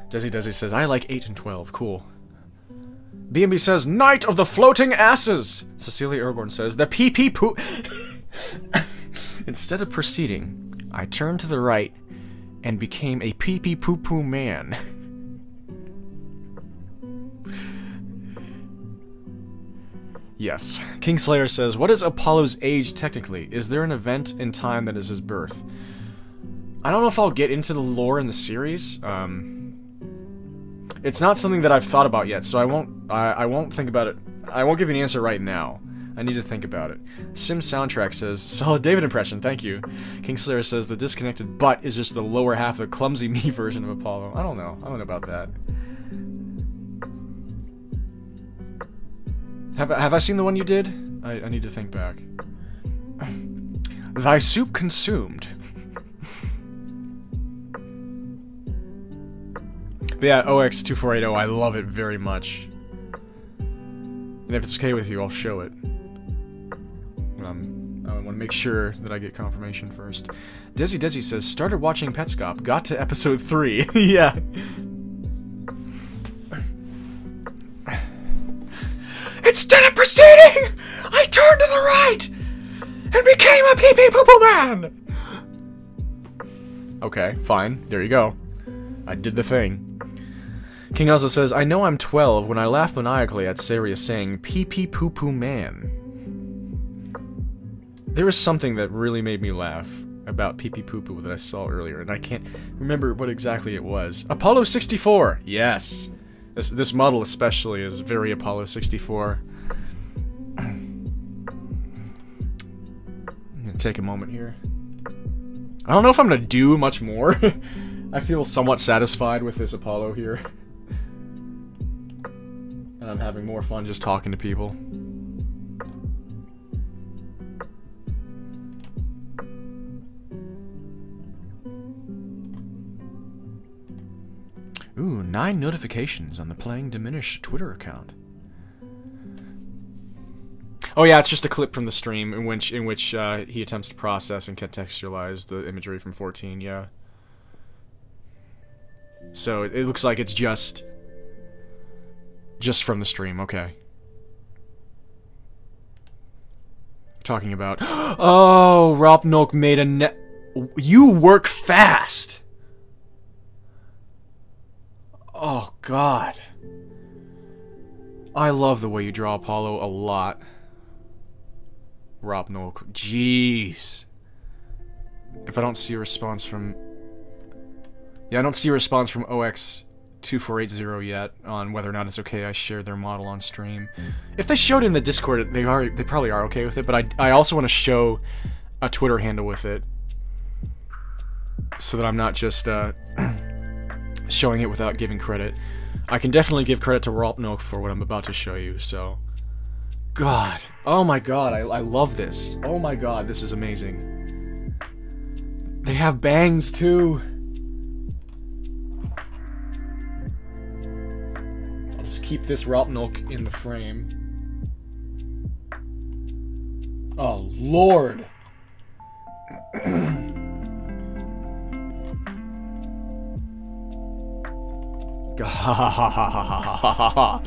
Speaker 1: Desi says, I like 8 and 12. Cool. BMB says, Night of the Floating Asses! Cecilia Ergorn says, the pee-pee poo... Instead of proceeding, I turned to the right and became a pee-pee poo-poo man. Yes. Kingslayer says, what is Apollo's age technically? Is there an event in time that is his birth? I don't know if I'll get into the lore in the series. It's not something that I've thought about yet, so I won't think about it. I won't give you an answer right now. I need to think about it. Sim Soundtrack says, solid David impression, thank you. Kingslayer says, the disconnected butt is just the lower half of the clumsy me version of Apollo. I don't know. I don't know about that. Have I seen the one you did? I need to think back. Thy soup consumed. But yeah, OX2480, I love it very much. And if it's okay with you, I'll show it. But I want to make sure that I get confirmation first. Desi says, started watching Petscop, got to episode 3. Yeah. Instead of proceeding, I turned to the right and became a pee-pee-poo-poo man! Okay, fine. There you go. I did the thing. King also says, I know I'm 12 when I laugh maniacally at Saria saying, pee-pee-poo-poo man. There was something that really made me laugh about pee-pee-poo-poo that I saw earlier, and I can't remember what exactly it was. Apollo 64! Yes! This model especially is very Apollo 64. I'm gonna take a moment here. I don't know if I'm gonna do much more. I feel somewhat satisfied with this Apollo here. And I'm having more fun just talking to people. Ooh, 9 notifications on the Playing Diminish Twitter account. Oh yeah, it's just a clip from the stream in which he attempts to process and contextualize the imagery from 14, yeah. So it looks like it's just from the stream, okay. Talking about, oh, Ropnok made a you work fast! Oh, God. I love the way you draw Apollo a lot. Ropnok. Jeez. If I don't see a response from... Yeah, I don't see a response from OX2480 yet on whether or not it's okay I share their model on stream. If they showed it in the Discord, they probably are okay with it, but I also want to show a Twitter handle with it. So that I'm not just, showing it without giving credit. I can definitely give credit to Ropnok for what I'm about to show you, so... God. Oh my god, I love this. Oh my god, this is amazing. They have bangs, too. I'll just keep this Ropnok in the frame. Oh, Lord. Oh.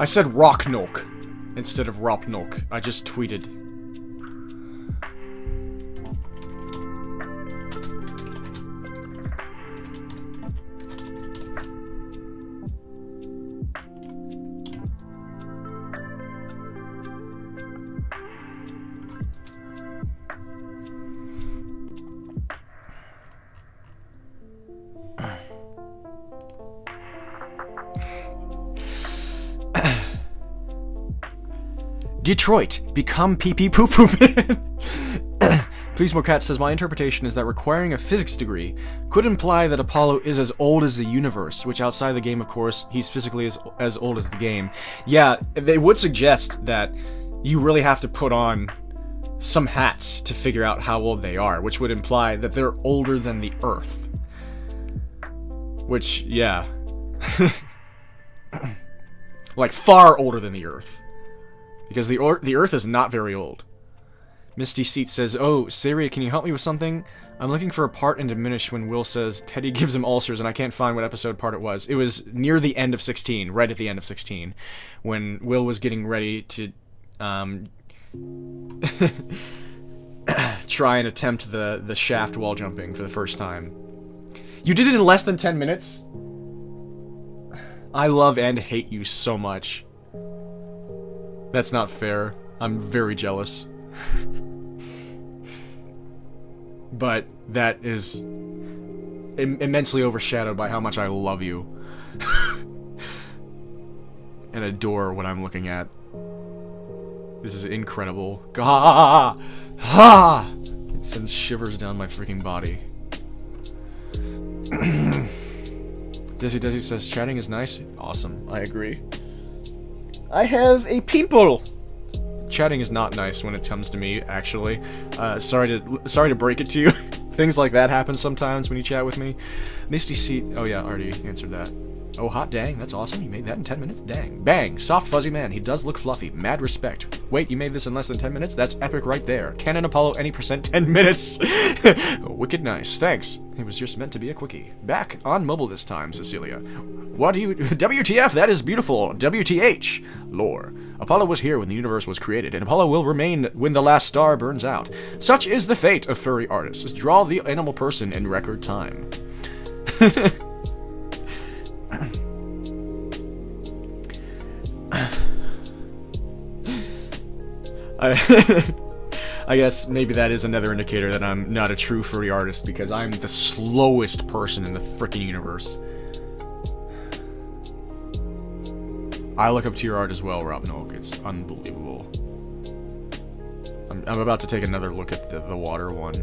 Speaker 1: I said Rocknok instead of Ropnok. I just tweeted. Detroit, become pee-pee poo-poo man. Please More Cat says, my interpretation is that requiring a physics degree could imply that Apollo is as old as the universe, which outside the game, of course, he's physically as old as the game. Yeah, they would suggest that you really have to put on some hats to figure out how old they are, which would imply that they're older than the Earth. Which, yeah. Like, far older than the Earth. Because the Earth is not very old. Misty Seat says, oh, Syria, can you help me with something? I'm looking for a part in Diminish when Will says Teddy gives him ulcers, and I can't find what episode part it was. It was near the end of 16, right at the end of 16, when Will was getting ready to try and attempt the shaft wall jumping for the first time. You did it in less than 10 minutes? I love and hate you so much. That's not fair. I'm very jealous. But that is immensely overshadowed by how much I love you. And adore what I'm looking at. This is incredible. Gah! Ha! It sends shivers down my freaking body. Desi says, chatting is nice. Awesome. I agree. I have a pimple! Chatting is not nice when it comes to me, actually. Sorry to break it to you. Things like that happen sometimes when you chat with me. Misty Seat... Oh yeah, already answered that. Oh, hot dang, that's awesome. You made that in 10 minutes? Dang. Bang! Soft fuzzy man. He does look fluffy. Mad respect. Wait, you made this in less than 10 minutes? That's epic right there. Canon Apollo any percent 10 minutes. Wicked nice. Thanks. It was just meant to be a quickie. Back on mobile this time, Cecilia. What do you... WTF, that is beautiful. WTH. Lore. Apollo was here when the universe was created, and Apollo will remain when the last star burns out. Such is the fate of furry artists. Draw the animal person in record time. I guess maybe that is another indicator that I'm not a true furry artist, because I'm the slowest person in the frickin' universe. I look up to your art as well, Rob Noak. It's unbelievable. I'm about to take another look at the water one.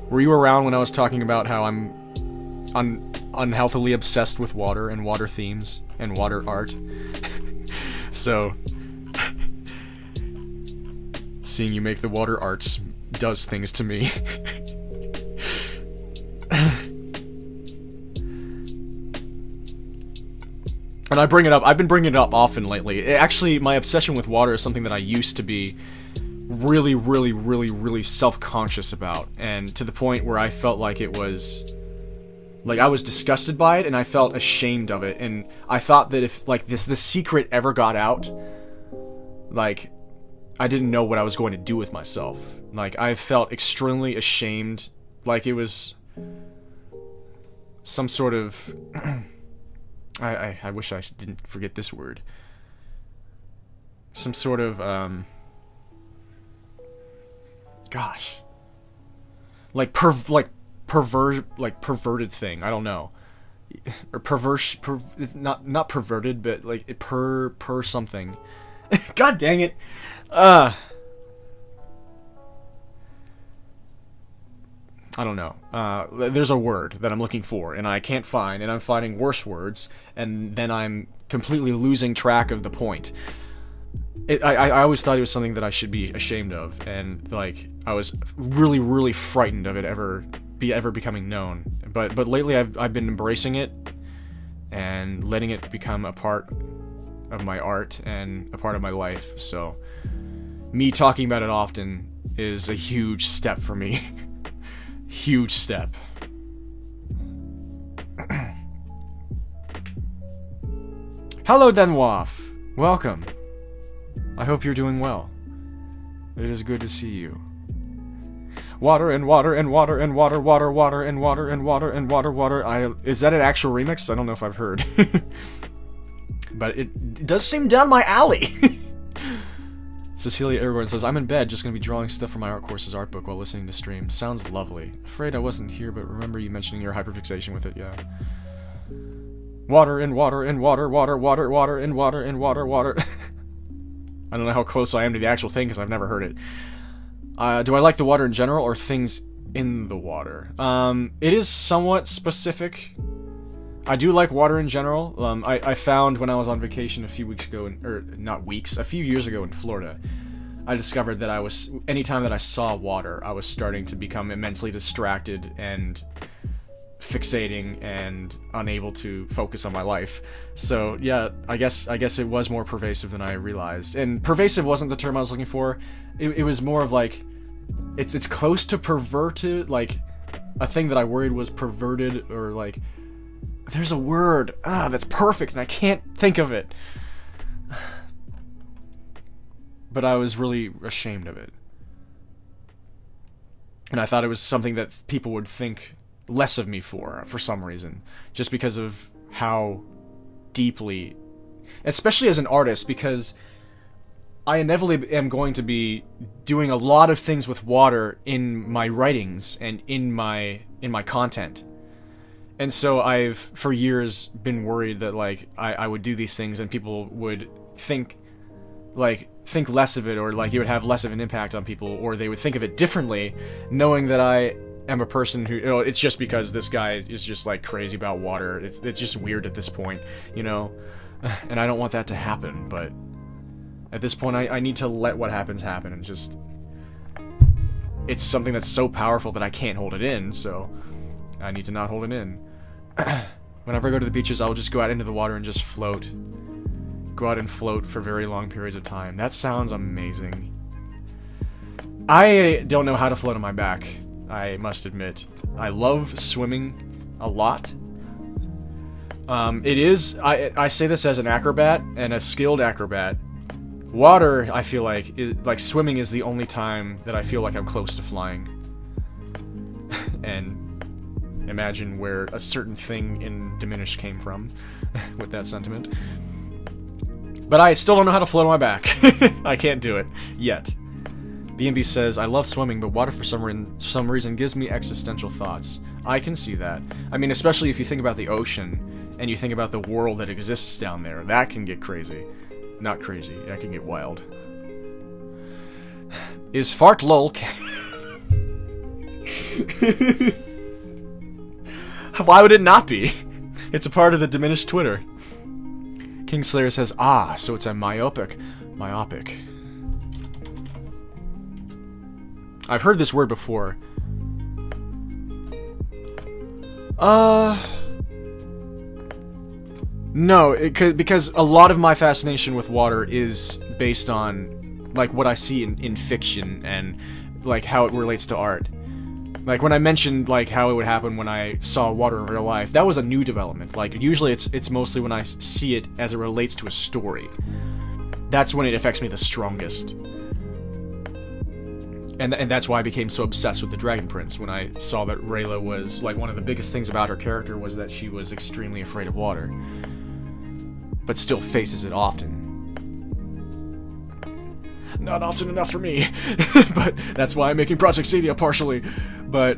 Speaker 1: Were you around when I was talking about how I'm unhealthily obsessed with water and water themes and water art? So... seeing you make the water arts does things to me. And I bring it up, I've been bringing it up often lately. Actually, my obsession with water is something that I used to be really self-conscious about. And to the point where I felt like it was... like, I was disgusted by it, and I felt ashamed of it. And I thought that if, like, this secret ever got out, like... I didn't know what I was going to do with myself. Like, I felt extremely ashamed. Like, it was... some sort of... I wish I didn't forget this word. Some sort of, gosh. Like, perverted thing. I don't know. Or it's not perverted, but, like, per something. God dang it. I don't know. There's a word that I'm looking for, and I can't find, and I'm finding worse words, and then I'm completely losing track of the point. I always thought it was something that I should be ashamed of, and, like, I was really frightened of it ever becoming known. But lately I've been embracing it, and letting it become a part of my art, and a part of my life, so... me talking about it often is a huge step for me. Huge step. Hello, Denwaf. Welcome. I hope you're doing well. It is good to see you. Water and water and water and water, water, water and water and water and water, water. Is that an actual remix? I don't know if I've heard. But it does seem down my alley. Cecilia Irwin says, I'm in bed, just gonna be drawing stuff from my art course's art book while listening to stream. Sounds lovely. Afraid I wasn't here, but remember you mentioning your hyperfixation with it, yeah. Water and water and water, water, water, water and water and water, water. I don't know how close I am to the actual thing because I've never heard it. Do I like the water in general or things in the water? It is somewhat specific. I do like water in general. I found when I was on vacation a few weeks ago, a few years ago in Florida, I discovered that anytime that I saw water, I was starting to become immensely distracted and fixating and unable to focus on my life. So yeah, I guess it was more pervasive than I realized. And pervasive wasn't the term I was looking for. It was more of like, it's close to perverted, like a thing that I worried was perverted, or like, there's a word that's perfect and I can't think of it. But I was really ashamed of it. And I thought it was something that people would think less of me for some reason. Just because of how deeply... Especially as an artist, because I inevitably am going to be doing a lot of things with water in my writings and in my content. And so I've, for years, been worried that, like, I would do these things and people would think less of it, or, like, it would have less of an impact on people, or they would think of it differently, knowing that I am a person who, it's just because this guy is just, like, crazy about water. It's just weird at this point, you know? And I don't want that to happen, but at this point I need to let what happens happen, and just... It's something that's so powerful that I can't hold it in, so... I need to not hold it in. Whenever I go to the beaches, I'll just go out into the water and just float. Go out and float for very long periods of time. That sounds amazing. I don't know how to float on my back, I must admit. I love swimming a lot. I say this as an acrobat, and a skilled acrobat. Water, I feel like swimming is the only time that I feel like I'm close to flying. And... imagine where a certain thing in Diminish came from with that sentiment. But I still don't know how to float on my back. I can't do it yet. B&B says, I love swimming, but water for some reason gives me existential thoughts. I can see that. I mean, especially if you think about the ocean and you think about the world that exists down there. That can get crazy. Not crazy. That can get wild. Is fart lol... Why would it not be? It's a part of the diminished Twitter. Kingslayer says, ah, so it's a myopic. I've heard this word before. No, because a lot of my fascination with water is based on, like, what I see in fiction and, like, how it relates to art. Like, when I mentioned, like, how it would happen when I saw water in real life, that was a new development. Like, usually it's mostly when I see it as it relates to a story. That's when it affects me the strongest. And that's why I became so obsessed with the Dragon Prince, when I saw that Rayla was, like, one of the biggest things about her character was that she was extremely afraid of water. But still faces it often. Not often enough for me, but that's why I'm making Project Cedia partially, but...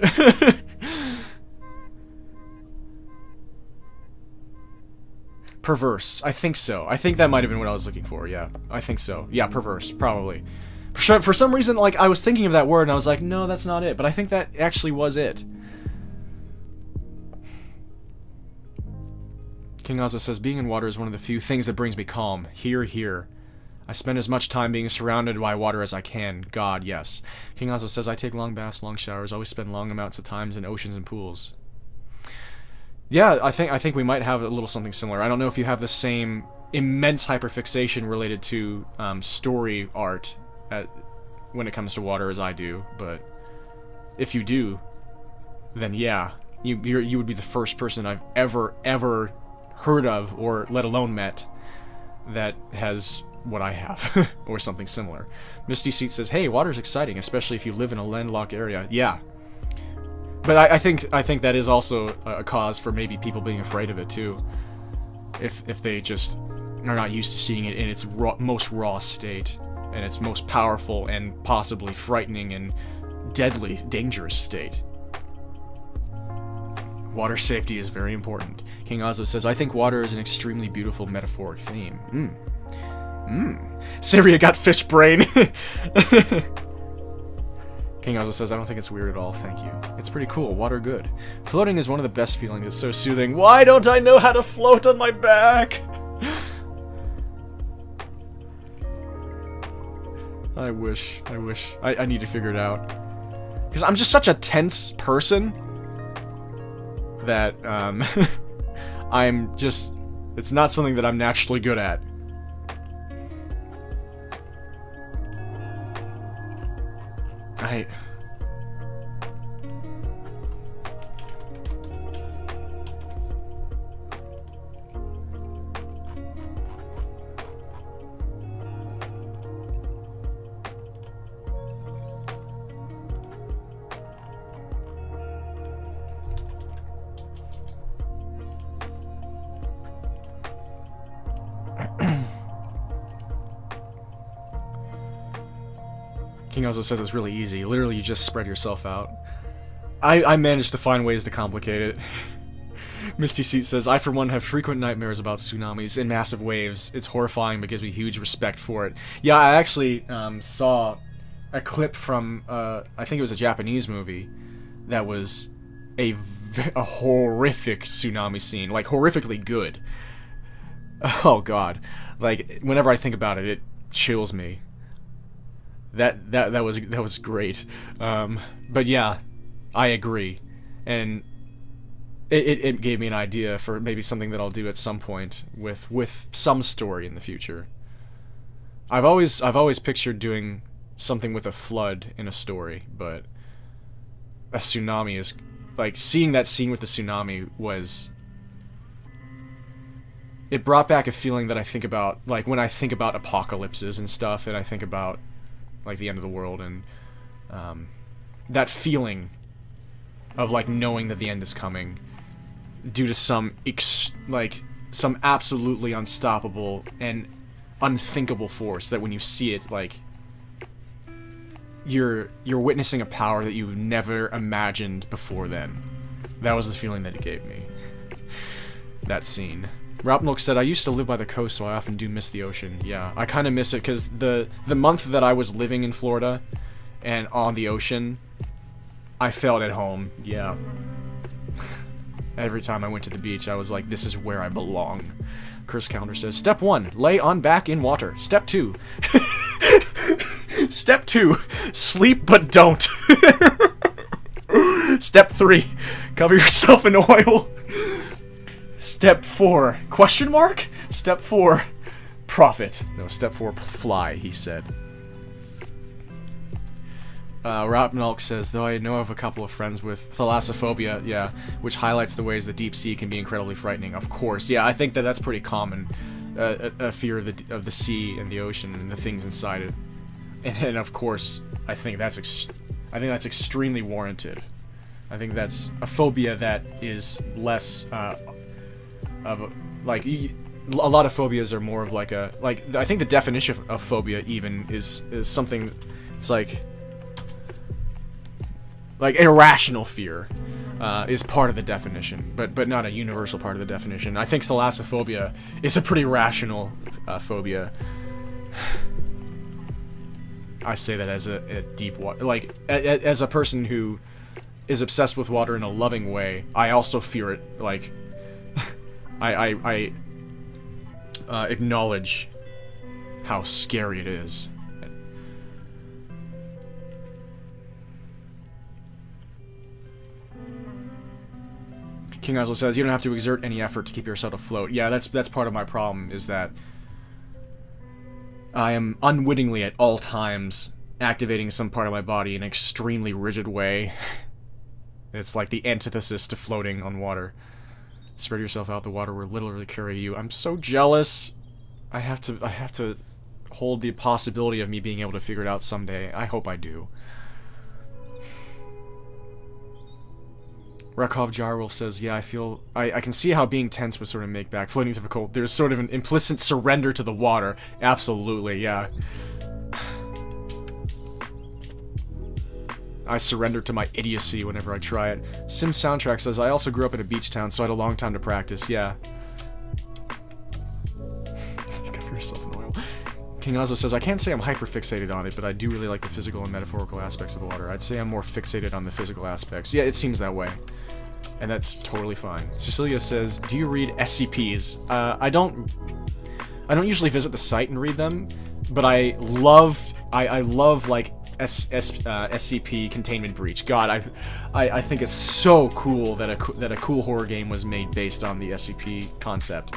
Speaker 1: Perverse, I think so. I think that might have been what I was looking for, yeah. I think so. Yeah, perverse, probably. For some reason, like, I was thinking of that word and I was like, no, that's not it, but I think that actually was it. King Ozma says, being in water is one of the few things that brings me calm. Here, here. I spend as much time being surrounded by water as I can. God, yes. King Ozma says, I take long baths, long showers, always spend long amounts of times in oceans and pools. Yeah, I think we might have a little something similar. I don't know if you have the same immense hyperfixation related to story art when it comes to water as I do, but if you do, then yeah, you would be the first person I've ever heard of, or let alone met, that has what I have, or something similar. Misty Seat says, "Hey, water's exciting, especially if you live in a landlocked area." Yeah, but I think that is also a cause for maybe people being afraid of it too, if they just are not used to seeing it in its most raw state, and its most powerful and possibly frightening and deadly, dangerous state. Water safety is very important. King Oslo says, "I think water is an extremely beautiful metaphoric theme." Syria got fish brain. King Oslo says, "I don't think it's weird at all, thank you. It's pretty cool. Water good. Floating is one of the best feelings. It's so soothing. Why don't I know how to float on my back?" I wish. I need to figure it out. Because I'm just such a tense person that, I'm just... It's not something that I'm naturally good at. King also says it's really easy. Literally, you just spread yourself out. I managed to find ways to complicate it. Misty Seat says, "I for one have frequent nightmares about tsunamis and massive waves. It's horrifying but gives me huge respect for it." Yeah, I actually saw a clip from, I think it was a Japanese movie, that was a horrific tsunami scene. Like, horrifically good. Oh god. Like, whenever I think about it, it chills me. That was great. But yeah, I agree. And it gave me an idea for maybe something that I'll do at some point with some story in the future. I've always pictured doing something with a flood in a story, but a tsunami is like, seeing that scene with the tsunami was, it brought back a feeling that I think about, like, when I think about apocalypses and stuff, and I think about like the end of the world, and that feeling of like knowing that the end is coming due to some some absolutely unstoppable and unthinkable force, that when you see it, like, you're witnessing a power that you've never imagined before then. That was the feeling that it gave me. That scene. Rapnulk said, "I used to live by the coast, so I often do miss the ocean." Yeah, I kind of miss it, because the month that I was living in Florida and on the ocean, I felt at home. Yeah. Every time I went to the beach, I was like, this is where I belong. Curse Calendar says, "Step 1, lay on back in water. Step 2, Step 2, sleep but don't. Step 3, cover yourself in oil. Step 4, question mark? Step 4, profit." No, step 4, fly, he said. Rapnulk says, "Though I know of a couple of friends with thalassophobia," yeah, which highlights the ways the deep sea can be incredibly frightening. Of course, yeah, I think that's pretty common. A fear of the sea and the ocean and the things inside it. And of course, I think that's extremely warranted. I think that's a phobia that is less of like, a lot of phobias are more of like a, like, I think the definition of phobia even is something, it's like irrational fear is part of the definition, but not a universal part of the definition. I think thalassophobia is a pretty rational phobia. I say that as a deep water, like, as a person who is obsessed with water in a loving way. I also fear it, like, I acknowledge how scary it is. King Oslo says, "You don't have to exert any effort to keep yourself afloat." Yeah, that's part of my problem, is that I am unwittingly at all times activating some part of my body in an extremely rigid way. It's like the antithesis to floating on water. Spread yourself out, the water will literally carry you. I'm so jealous. I have to hold the possibility of me being able to figure it out someday. I hope I do. Rakov Jarwolf says, yeah, I can see how being tense would sort of make back. Floating difficult. There's sort of an implicit surrender to the water. Absolutely, yeah. I surrender to my idiocy whenever I try it. Sim Soundtrack says, I also grew up in a beach town, so I had a long time to practice. Yeah. Cover yourself in oil. King Ozo says, I can't say I'm hyper-fixated on it, but I do really like the physical and metaphorical aspects of water. I'd say I'm more fixated on the physical aspects. Yeah, it seems that way. And that's totally fine. Cecilia says, do you read SCPs? I don't usually visit the site and read them, but I love like SCP Containment Breach. God, I think it's so cool that a cool horror game was made based on the SCP concept.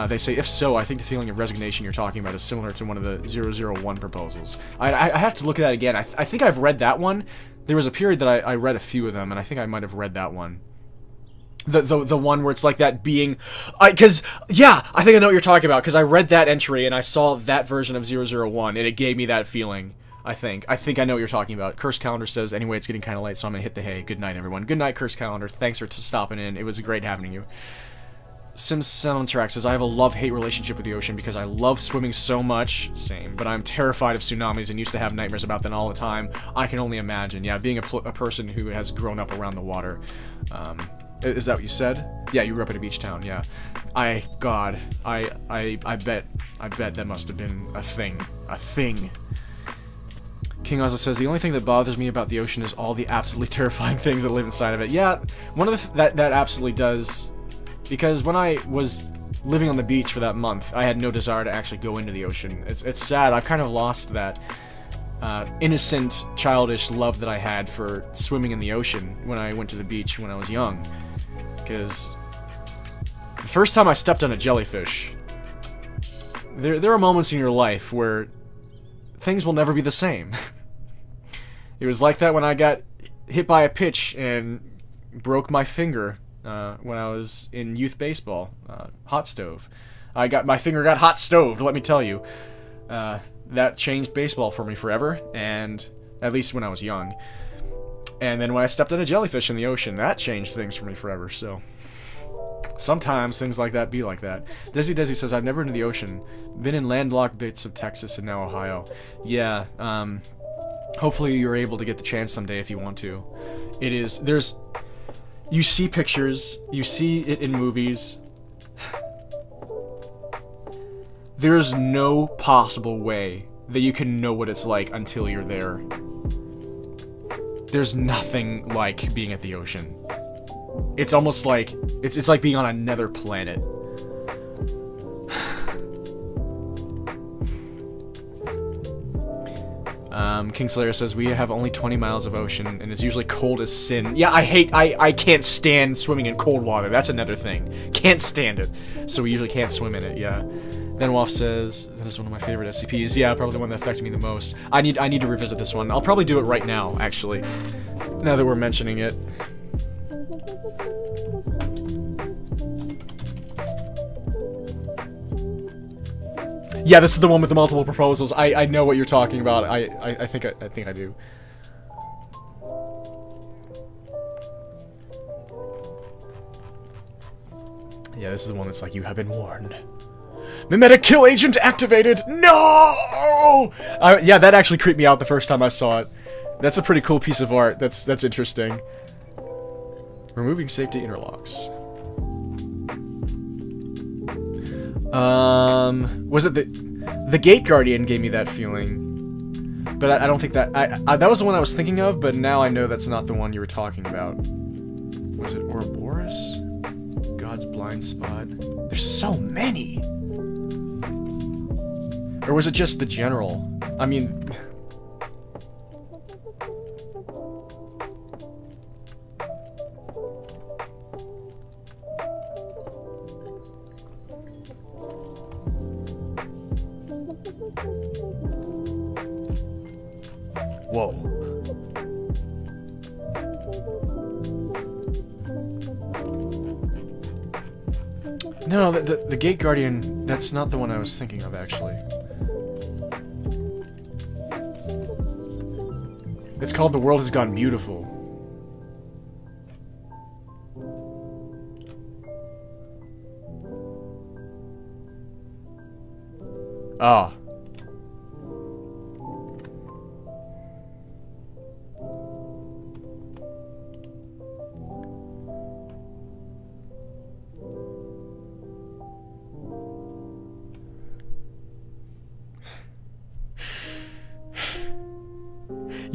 Speaker 1: They say, if so, I think the feeling of resignation you're talking about is similar to one of the 001 proposals. I have to look at that again. I think I've read that one. There was a period that I read a few of them, and I think I might have read that one. The one where it's like that being... yeah, I think I know what you're talking about, because I read that entry, and I saw that version of 001, and it gave me that feeling. I think I know what you're talking about. Curse Calendar says, anyway, it's getting kind of late, so I'm gonna hit the hay. Good night, everyone. Good night, Curse Calendar. Thanks for stopping in. It was great having you. Sims Soundtrack says, I have a love-hate relationship with the ocean because I love swimming so much. Same. But I'm terrified of tsunamis and used to have nightmares about them all the time. I can only imagine. Yeah, being a person who has grown up around the water. Is that what you said? Yeah, you grew up in a beach town, yeah. God, I bet that must have been a thing. A thing. King also says, the only thing that bothers me about the ocean is all the absolutely terrifying things that live inside of it. Yeah, one of the that absolutely does... Because when I was living on the beach for that month, I had no desire to actually go into the ocean. It's sad. I've kind of lost that innocent, childish love that I had for swimming in the ocean when I went to the beach when I was young. Because the first time I stepped on a jellyfish, there are moments in your life where things will never be the same. It was like that when I got hit by a pitch and broke my finger. When I was in youth baseball, hot stove. My finger got hot stoved, let me tell you. That changed baseball for me forever, and at least when I was young. And then when I stepped on a jellyfish in the ocean, that changed things for me forever, so... Sometimes things like that be like that. Desi says, I've never been to the ocean. Been in landlocked bits of Texas and now Ohio. Yeah, hopefully you're able to get the chance someday if you want to. You see pictures, you see it in movies. There's no possible way that you can know what it's like until you're there. There's nothing like being at the ocean. It's almost like, it's like being on another planet. Kingslayer says, we have only 20 miles of ocean, and it's usually cold as sin. Yeah, I can't stand swimming in cold water. That's another thing. Can't stand it. So we usually can't swim in it, yeah. Then Wolf says, that is one of my favorite SCPs. Yeah, probably the one that affected me the most. I need to revisit this one. I'll probably do it right now, actually. Now that we're mentioning it. Yeah, this is the one with the multiple proposals. I know what you're talking about. I think I do. Yeah, this is the one that's like, you have been warned. Mimetic kill agent activated! No! Yeah, that actually creeped me out the first time I saw it. That's a pretty cool piece of art. That's interesting. Removing safety interlocks. Was it the Gate Guardian gave me that feeling, but I don't think that that was the one I was thinking of. But now I know that's not the one you were talking about. Was it Ouroboros? God's blind spot. There's so many. Or was it just the general? I mean. Whoa. No, the Gate Guardian That's not the one I was thinking of, actually. It's called The World Has Gone Beautiful. Ah.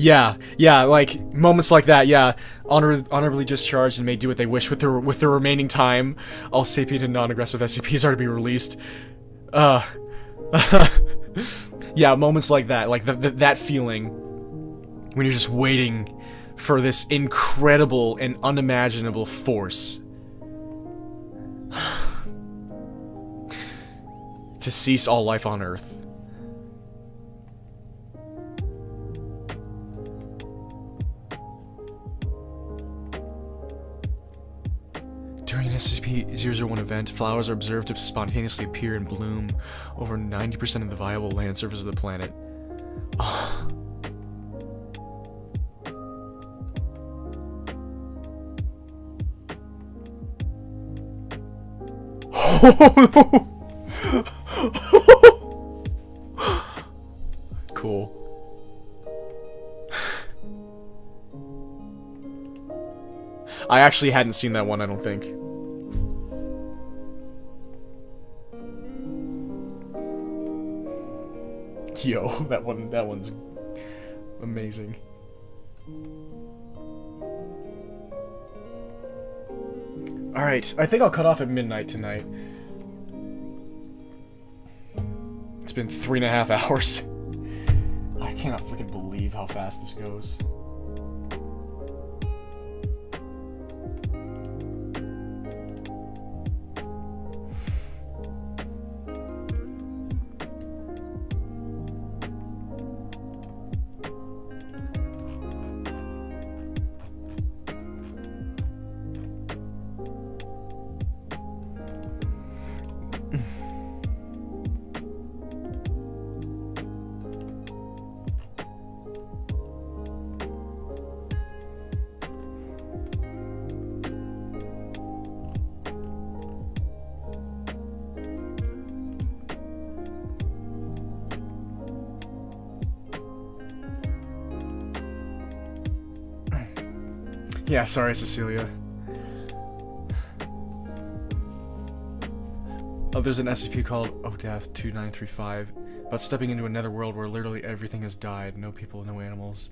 Speaker 1: Yeah, like moments like that. Yeah, honorably discharged and may do what they wish with their remaining time. All sapient and non-aggressive SCPs are to be released. Yeah, moments like that, like that feeling when you're just waiting for this incredible and unimaginable force to cease all life on Earth. During an SCP-001 event, flowers are observed to spontaneously appear and bloom over 90% of the viable land surface of the planet. Cool. I actually hadn't seen that one, I don't think. Yo, that one's amazing. Alright, I think I'll cut off at midnight tonight. It's been 3.5 hours. I cannot freaking believe how fast this goes. Yeah, sorry, Cecilia. Oh, there's an SCP called ODATH 2935 about stepping into another world where literally everything has died. No people, no animals.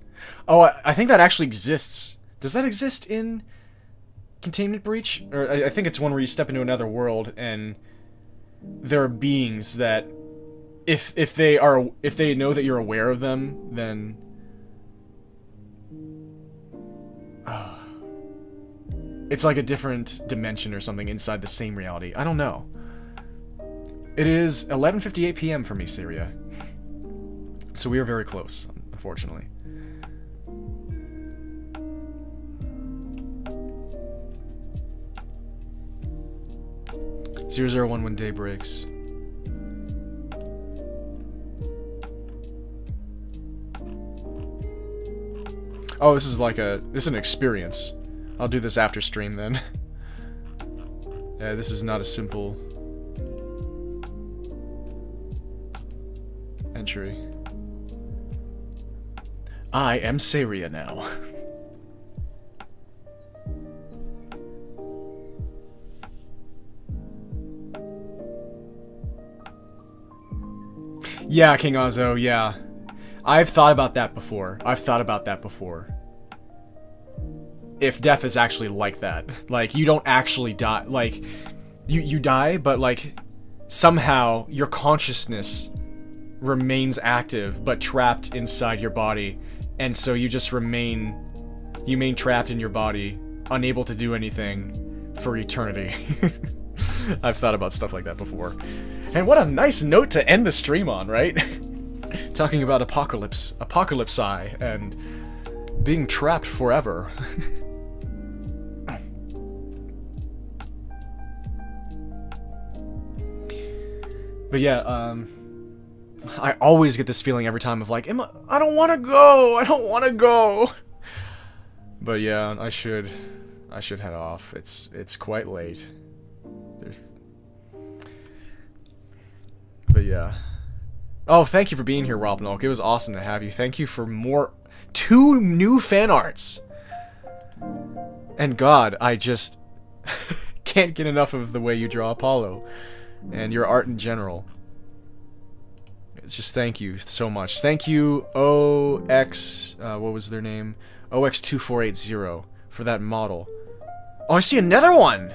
Speaker 1: Oh, I think that actually exists. Does that exist in Containment Breach? Or I think it's one where you step into another world and there are beings that, if they know that you're aware of them, then it's like a different dimension or something inside the same reality. I don't know. It is 11:58 p.m. for me, Syria. So we are very close, unfortunately. .001 when day breaks. Oh, this is an experience. I'll do this after stream then. Yeah, this is not a simple entry. I am Saria now. Yeah, King Ozo, yeah. I've thought about that before. If death is actually like that. Like, you don't actually die. Like, you die, but, like, somehow your consciousness remains active, but trapped inside your body. And so you just remain trapped in your body, unable to do anything for eternity. I've thought about stuff like that before. And what a nice note to end the stream on, right? Talking about apocalypse-I, and being trapped forever. But yeah, I always get this feeling every time of like, I don't want to go. I don't want to go. But yeah, I should head off. It's quite late. But yeah. Oh, thank you for being here, Rob Nolk. It was awesome to have you. Thank you for 2 new fan arts. And God, I just can't get enough of the way you draw Apollo and your art in general. It's just thank you so much. Thank you, OX, what was their name? OX2480 for that model. Oh, I see another one!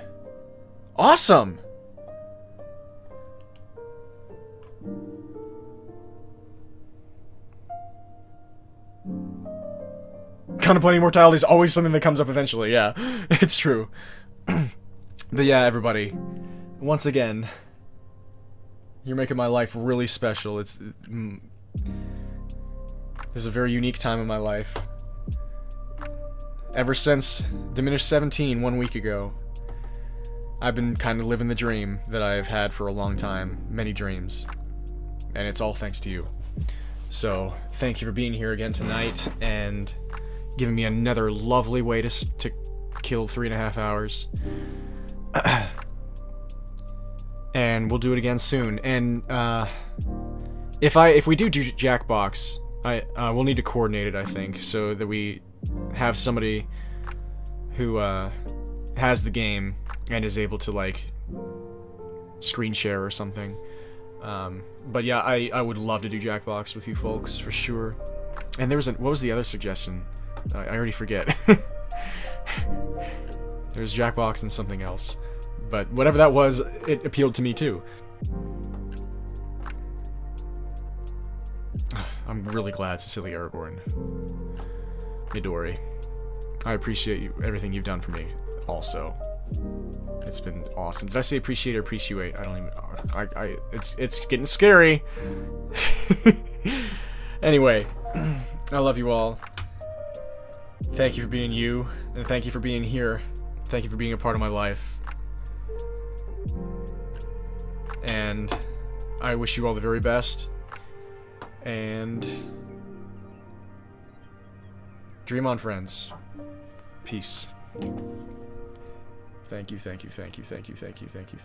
Speaker 1: Awesome! Contemplating immortality is always something that comes up eventually, yeah. It's true. But yeah, everybody. Once again, you're making my life really special. This is a very unique time in my life. Ever since Diminish 17 1 week ago, I've been kind of living the dream that I've had for a long time. Many dreams. And it's all thanks to you. So, thank you for being here again tonight, and giving me another lovely way to kill 3.5 hours. And we'll do it again soon. And if we do Jackbox, we'll need to coordinate it, I think, so that we have somebody who has the game and is able to like screen share or something. But yeah, I would love to do Jackbox with you folks for sure. And there was what was the other suggestion? I already forget. There's Jackbox and something else. But whatever that was, it appealed to me too. I'm really glad, Cecilia Aragorn. Midori. I appreciate you, everything you've done for me, also. It's been awesome. Did I say appreciate or appreciate? I don't even... it's getting scary. Anyway, I love you all. Thank you for being you, and thank you for being here. Thank you for being a part of my life. And I wish you all the very best. And dream on, friends. Peace. Thank you, thank you, thank you, thank you, thank you, thank you.